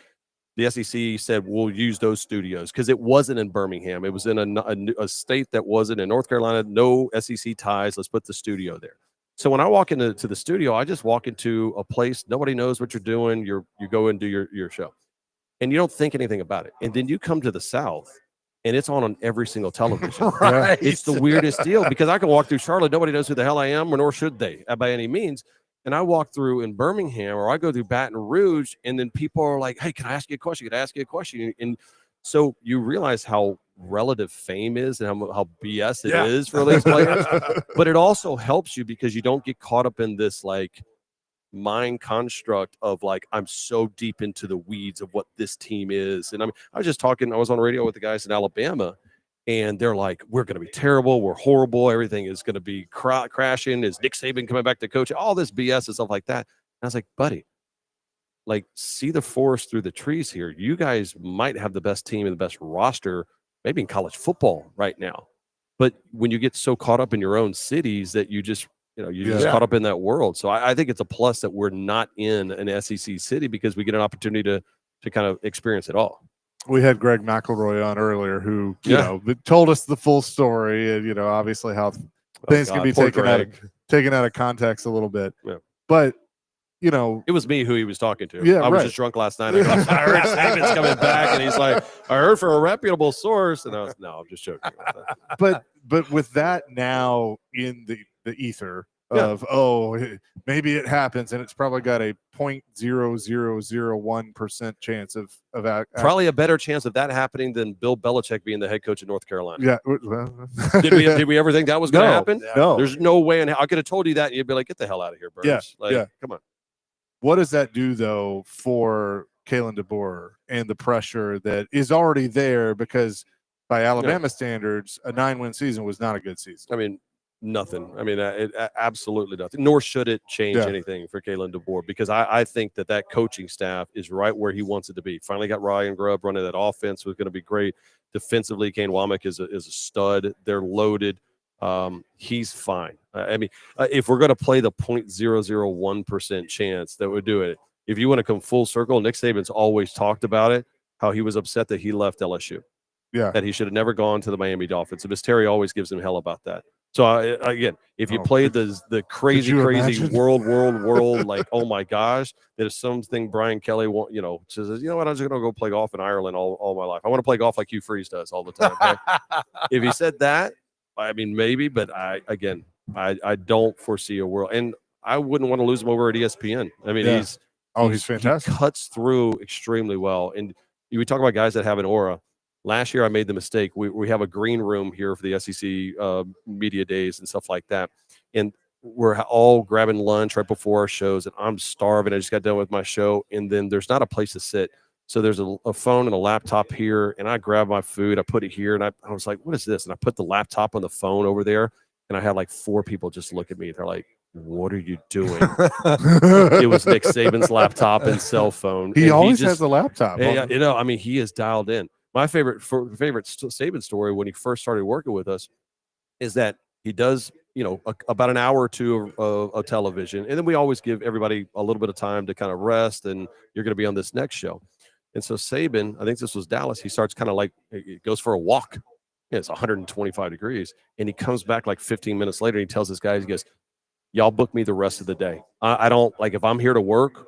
The SEC said we'll use those studios because it wasn't in Birmingham. It was in a state that wasn't in North Carolina. No SEC ties. Let's put the studio there. So when I walk into the studio, I just walk into a place. Nobody knows what you're doing. You go and do your show, and you don't think anything about it. And then you come to the South, and it's on every single television. Right. It's the weirdest deal because I can walk through Charlotte. Nobody knows who the hell I am, nor should they by any means. And I walk through in Birmingham, or I go through Baton Rouge, and then people are like, hey, can I ask you a question? Can I ask you a question? And so you realize how relative fame is and how BS it is for these players. But it also helps you because you don't get caught up in this like mind construct of like, I'm so deep into the weeds of what this team is. And I was on the radio with the guys in Alabama, and they're like, we're going to be terrible. We're horrible. Everything is going to be crashing. Is Nick Saban coming back to coach? All this BS and stuff like that. And I was like, buddy, like, see the forest through the trees here. You guys might have the best team and the best roster, maybe in college football right now. But when you get so caught up in your own cities that you just, just caught up in that world. So I think it's a plus that we're not in an SEC city because we get an opportunity to kind of experience it all. we had Greg McElroy on earlier, who Yeah. told us the full story, and obviously how things can God, be poor taken out of context a little bit. Yeah. But it was me who he was talking to. Yeah, I was right. just drunk last night. I heard Saban's coming back, and he's like, I heard from a reputable source, and I was, no, I'm just joking. but with that now in the ether Yeah. of maybe it happens, and it's probably got a 0.0001% chance of Probably a better chance of that happening than Bill Belichick being the head coach of North Carolina. Yeah. Well, Did we ever think that was going to No, happen? no. There's no way. And I could have told you that, and you'd be like, get the hell out of here, Burns. Yeah, Like, yeah. Come on. What does that do though for Kalen DeBoer and the pressure that is already there? Because by Alabama standards, a 9-win season was not a good season. I mean, nothing. I mean, absolutely nothing. Nor should it change Yeah. anything for Kalen DeBoer, because I think that coaching staff is right where he wants it to be. Finally got Ryan Grubb running that offense, was going to be great. Defensively, Kane Womack is a stud. They're loaded. He's fine. I mean, if we're going to play the 0.001% chance that would do it, if you want to come full circle, Nick Saban's always talked about it, how he was upset that he left LSU. Yeah. That he should have never gone to the Miami Dolphins. And Miss Terry always gives him hell about that. So again, if you play the crazy you crazy imagine? world, like, oh my gosh, there's something Brian Kelly says, you know what, I'm just gonna go play golf in Ireland all my life. I want to play golf like Hugh Freeze does all the time. Okay? If he said that, I mean maybe, but I don't foresee a world, and I wouldn't want to lose him over at ESPN. I mean, Yeah. he's fantastic. He cuts through extremely well, and we talk about guys that have an aura. Last year, I made the mistake. We have a green room here for the SEC media days and stuff like that. And we're all grabbing lunch right before our shows, and I'm starving. I just got done with my show, and then there's not a place to sit. So there's a phone and a laptop here, and I grab my food, I put it here, and I was like, what is this? And I put the laptop on the phone over there, and I had like 4 people just look at me. They're like, what are you doing? It was Nick Saban's laptop and cell phone. He and always just- has a laptop. Yeah, I mean, he is dialed in. My favorite Saban story when he first started working with us is that he does, about an hour or two of television. And then we always give everybody a little bit of time to kind of rest, and you're going to be on this next show. And so Saban, I think this was Dallas, he starts kind of like, he goes for a walk. It's 125 degrees. And he comes back like 15 minutes later, and he tells his guys, he goes, y'all book me the rest of the day. I don't, like, if I'm here to work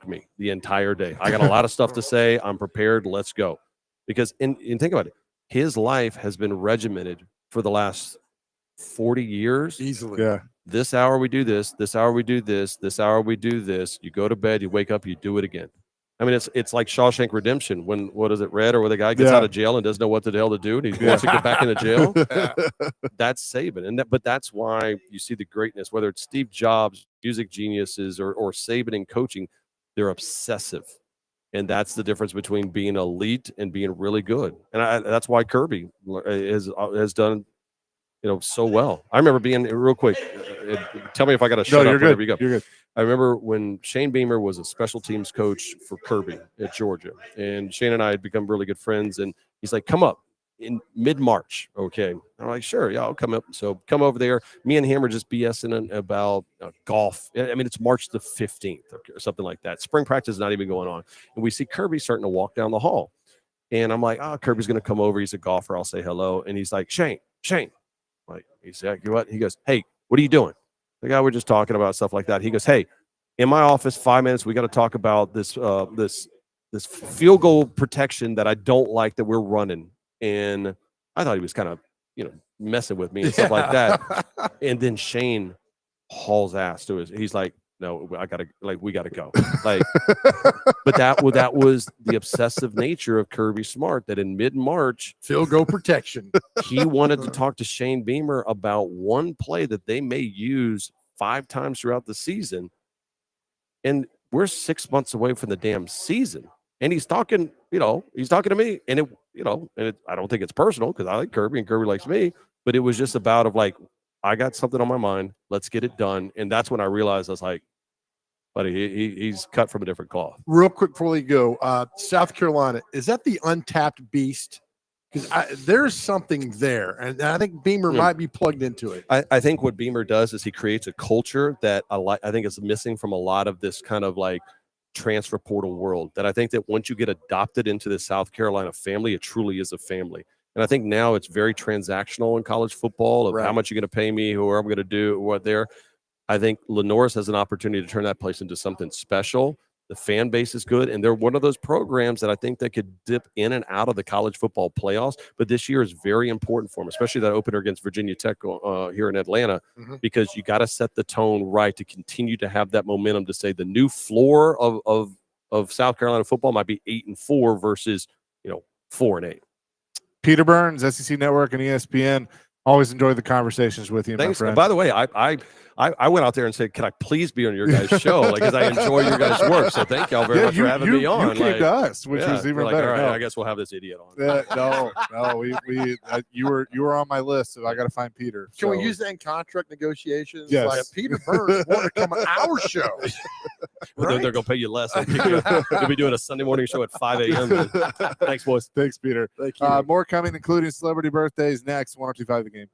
me the entire day. I got a lot of stuff to say. I'm prepared. Let's go. Because, and think about it, his life has been regimented for the last 40 years. Easily. Yeah. This hour we do this, this hour we do this, this hour we do this. You go to bed, you wake up, you do it again. I mean, it's like Shawshank Redemption when, what is it, Red, or where the guy gets Yeah. out of jail and doesn't know what the hell to do, and he wants to get back into jail. That's Saban. But that's why you see the greatness, whether it's Steve Jobs, music geniuses, or Saban in coaching, they're obsessive. And that's the difference between being elite and being really good. And that's why Kirby has done, so well. I remember being real quick. Tell me if I got to shut up you're whenever good. you go. You're good. I remember when Shane Beamer was a special teams coach for Kirby at Georgia, and Shane and I had become really good friends. And he's like, "Come up in mid-March, okay?" I'm like, "Sure, yeah, I'll come up." So come over there. Me and him are just BSing about golf. I mean, it's March the 15th or something like that. Spring practice is not even going on, and we see Kirby starting to walk down the hall. And I'm like, "Oh, Kirby's going to come over. He's a golfer. I'll say hello." And he's like, "Shane." Like, he's like, "What?" He goes, "Hey, what are you doing?" The guy we're just talking about stuff like that. He goes, "Hey, in my office, 5 minutes. We got to talk about this this field goal protection that I don't like that we're running." And I thought he was kind of messing with me and stuff like that. And then Shane hauls ass to us. He's like, "No, we gotta go." Like, but that was the obsessive nature of Kirby Smart. That in mid-March, Field goal protection. he wanted to talk to Shane Beamer about one play that they may use 5 times throughout the season. And we're 6 months away from the damn season. And he's talking, he's talking to me. And I don't think it's personal because I like Kirby and Kirby likes me. But it was just about I got something on my mind. Let's get it done. And that's when I realized, I was like, buddy, he's cut from a different cloth. Real quick before we go, South Carolina, is that the untapped beast? Because there's something there, and I think Beamer might be plugged into it. I think what Beamer does is he creates a culture that I think is missing from a lot of this kind of transfer portal world that I think that once you get adopted into the South Carolina family, it truly is a family. And I think now it's very transactional in college football of how much you're going to pay me, who I'm going to do, what there. I think Lenore's has an opportunity to turn that place into something special. The fan base is good, and they're one of those programs that I think that could dip in and out of the college football playoffs. But this year is very important for them, especially that opener against Virginia Tech here in Atlanta, because you got to set the tone right to continue to have that momentum to say the new floor of South Carolina football might be 8-4 versus 4-8. Peter Burns, SEC Network and ESPN. Always enjoy the conversations with you, Thanks. my friend. By the way, I went out there and said, "Can I please be on your guys' show?" Because I enjoy your guys' work. So thank y'all very much for having me on. You came to us, which was even better. All right, No. I guess we'll have this idiot on. No, you were on my list, so I got to find Peter. Can we So- use that in contract negotiations? Yes. Like Peter Burns wanted to come on our show. They're going to pay you less. You'll be doing a Sunday morning show at 5 a.m. Thanks, boys. Thanks, Peter. Thank you. More coming, including celebrity birthdays next. 102.5 The Game.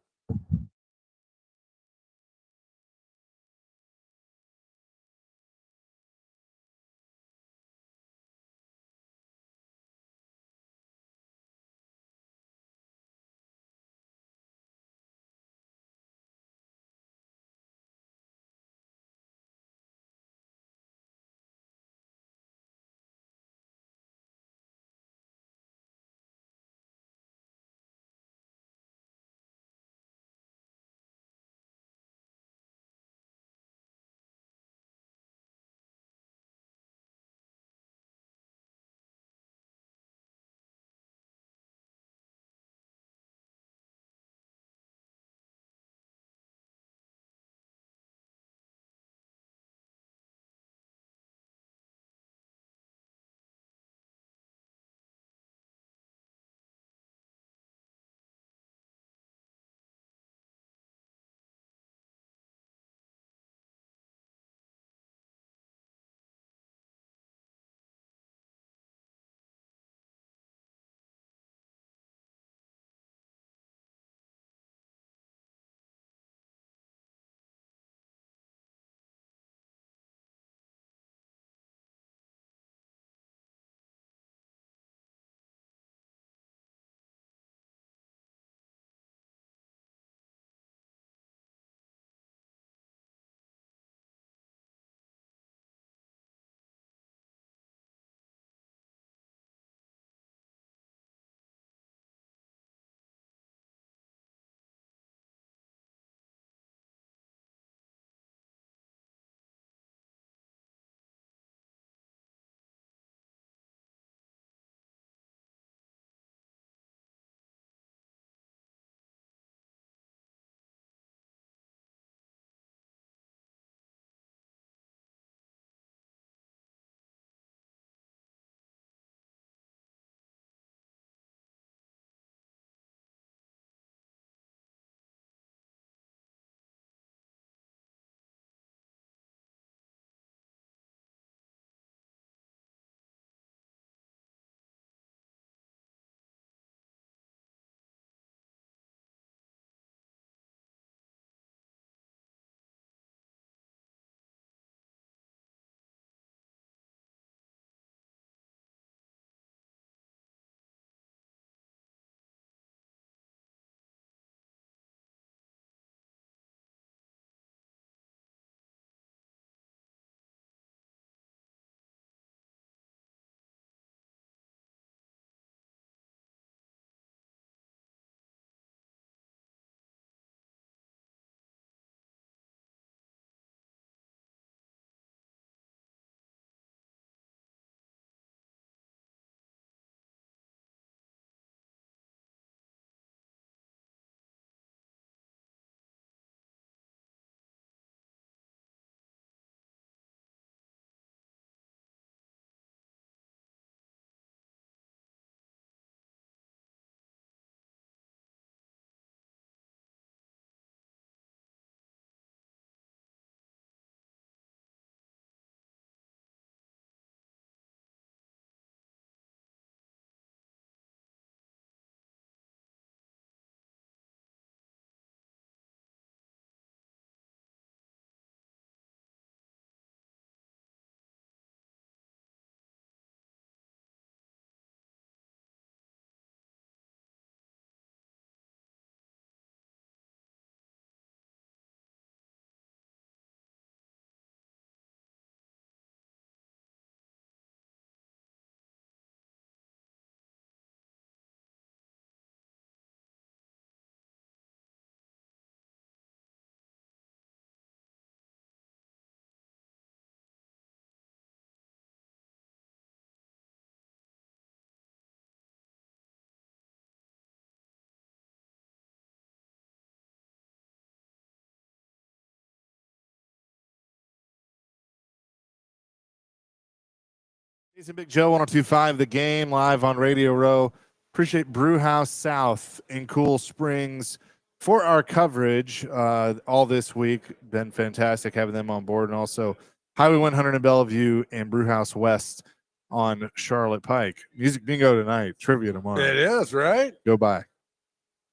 Jason Big Joe, 102.5 The Game, live on Radio Row. Appreciate Brewhouse South in Cool Springs for our coverage all this week. Been fantastic having them on board. And also Highway 100 in Bellevue and Brewhouse West on Charlotte Pike. Music bingo tonight, trivia tomorrow. It is, right? Go by.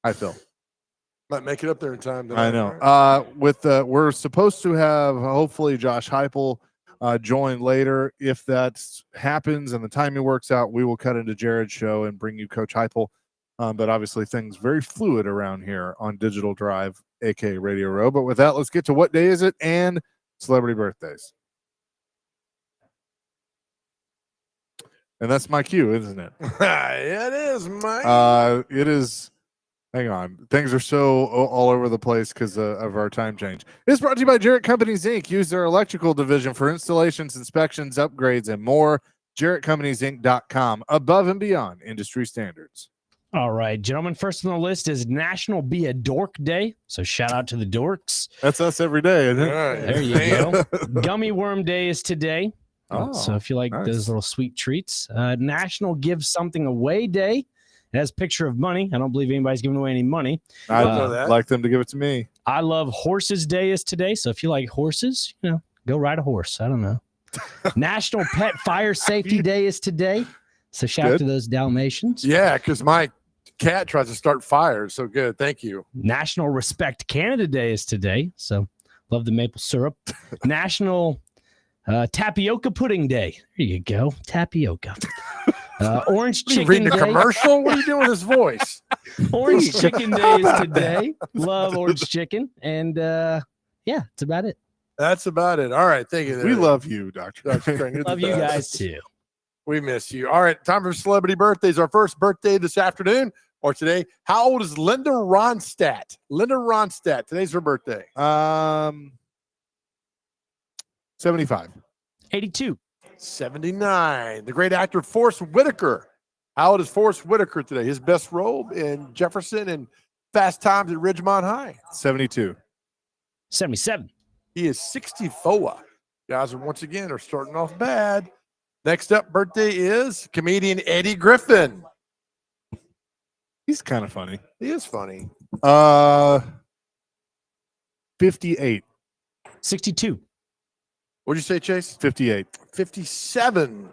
Hi, Phil. Might make it up there in time. I know. We're supposed to have hopefully Josh Heupel join later. If that happens and the timing works out, we will cut into Jared's show and bring you Coach Heupel. But obviously things very fluid around here on Digital Drive, aka Radio Row. But with that, let's get to what day is it and celebrity birthdays. And that's my cue, isn't it? It is, Mike. It is. Hang on. Things are so all over the place because of our time change. It's brought to you by Jarrett Companies, Inc. Use their electrical division for installations, inspections, upgrades, and more. JarrettCompaniesInc.com. Above and beyond industry standards. All right, gentlemen. First on the list is National Be a Dork Day. So shout out to the dorks. That's us every day, isn't it? There you go. Gummy Worm Day is today. Oh, so if you like nice. those little sweet treats. National Give Something Away Day. It has a picture of money. I don't believe anybody's giving away any money. I'd like them to give it to me. I Love Horses Day is today. So if you like horses, go ride a horse. I don't know. National Pet Fire Safety Day is today. So shout out to those Dalmatians. Yeah, because my cat tries to start fires. So good. Thank you. National Respect Canada Day is today. So love the maple syrup. National Tapioca Pudding Day. There you go. Tapioca. Orange Are you Chicken reading Day. a commercial? What are you doing with this voice? Orange Chicken Day is today. Love orange chicken. And yeah, that's about it. That's about it. All right. Thank you. We love you, Dr. Crane. You're the Love you best. guys too. We miss you. All right. Time for celebrity birthdays. Our first birthday this afternoon or today. How old is Linda Ronstadt? Linda Ronstadt. Today's her birthday. 75. 82. 79. The great actor Forrest Whitaker. How old is Forrest Whitaker today? His best role in Jefferson and Fast Times at Ridgemont High. 72. 77. He is 64. Guys are once again are starting off bad. Next up, birthday is comedian Eddie Griffin. He's kind of funny. He is funny. 58. 62. What'd you say, Chase? 58. 57.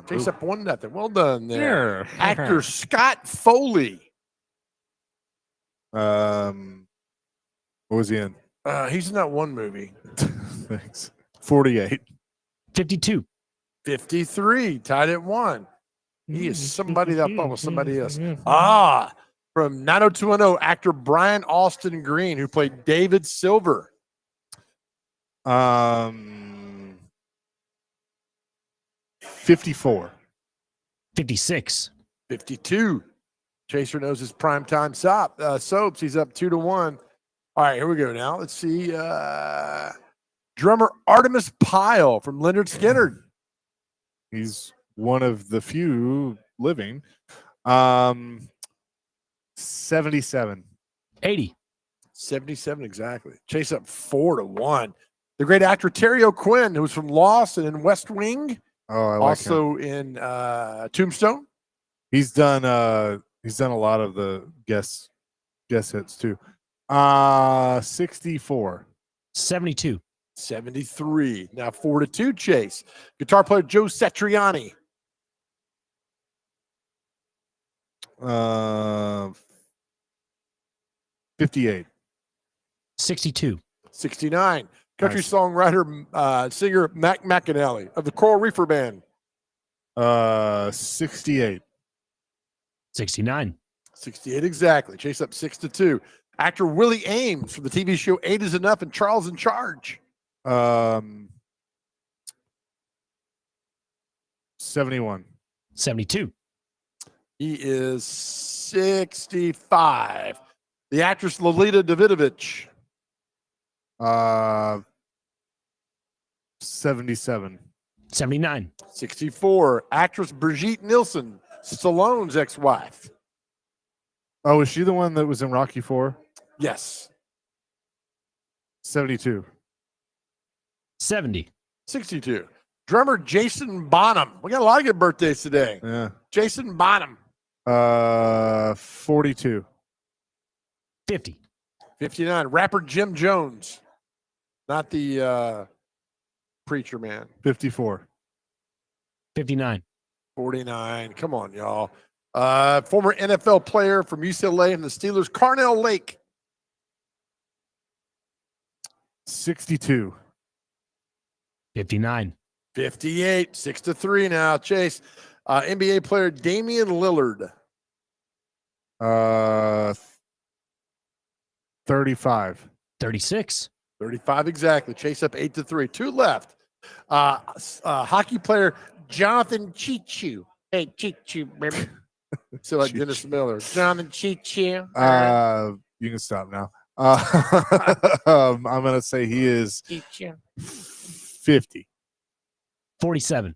Chase up 1-0. Well done there. Yeah. Actor Scott Foley. What was he in? He's in that one movie. Thanks. 48. 52. 53. Tied at 1. He is somebody that thought was somebody else. From 90210, actor Brian Austin Green, who played David Silver. 54. 56. 52. Chaser knows his primetime soaps. He's up 2-1. All right, here we go now. Let's see. Drummer Artemis Pyle from Lynyrd Skynyrd. He's one of the few living. 77. 80. 77 exactly. Chase up 4-1. The great actor Terry O'Quinn, who was from Lost and in West Wing. Oh, I like him. Also in Tombstone. He's done a lot of the guest hits too. 64. 72. 73. Now 4-2, Chase. Guitar player Joe Satriani. 58. 62. 69. Country Nice. songwriter, singer Mac McAnally of the Coral Reefer Band. 68. 69. 68 exactly. Chase up 6-2. Actor Willie Ames from the TV show 8 is Enough and Charles in Charge. 71. 72. He is 65. The actress Lolita Davidovich. 77. 79. 64. Actress Brigitte Nielsen, Stallone's ex-wife. Oh, is she the one that was in Rocky 4? Yes. 72. 70. 62. Drummer Jason Bonham. We got a lot of good birthdays today. Yeah. Jason Bonham. 42. 50. 59. Rapper Jim Jones. Not the preacher man. 54. 59. 49. Come on, y'all. Former NFL player from UCLA and the Steelers, Carnell Lake. 62. 59. 58. 6-3 now. Chase. NBA player Damian Lillard. 35. 36. 35 exactly. Chase up 8-3. 2 left. Hockey player Jonathan Chichu. Hey, Chichu, baby. So like Dennis Miller. Jonathan Chichu. You can stop now. I'm gonna say he is 50. 47.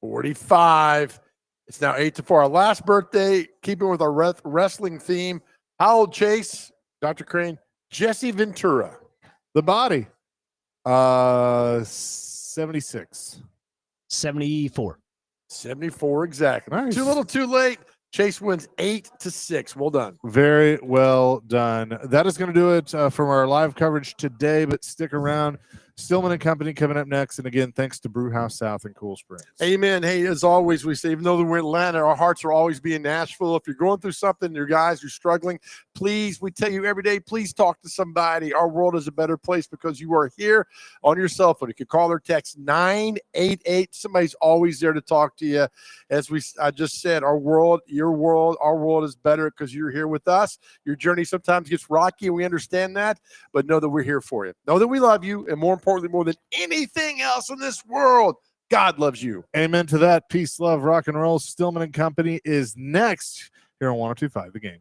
45. It's now 8-4. Our last birthday, keeping with our wrestling theme. How old, Chase? Dr. Crane? Jesse Ventura. The body. 76. 74. 74 exactly. Nice. Too little, too late. Chase wins 8-6. Well done. Very well done. That is going to do it from our live coverage today, but stick around. Stillman and Company coming up next. And again, thanks to Brewhouse South in Cool Springs. Amen. Hey, as always, we say, even though we're in Atlanta, our hearts will always be in Nashville. If you're going through something, you guys, you're struggling, please, we tell you every day, please talk to somebody. Our world is a better place because you are here on your cell phone. You can call or text 988. Somebody's always there to talk to you. As I just said, our world, your world, our world is better because you're here with us. Your journey sometimes gets rocky, and we understand that, but know that we're here for you. Know that we love you, and more importantly, more than anything else in this world, God loves you. Amen to that. Peace, love, rock and roll. Stillman and Company is next here on 102.5 The Game.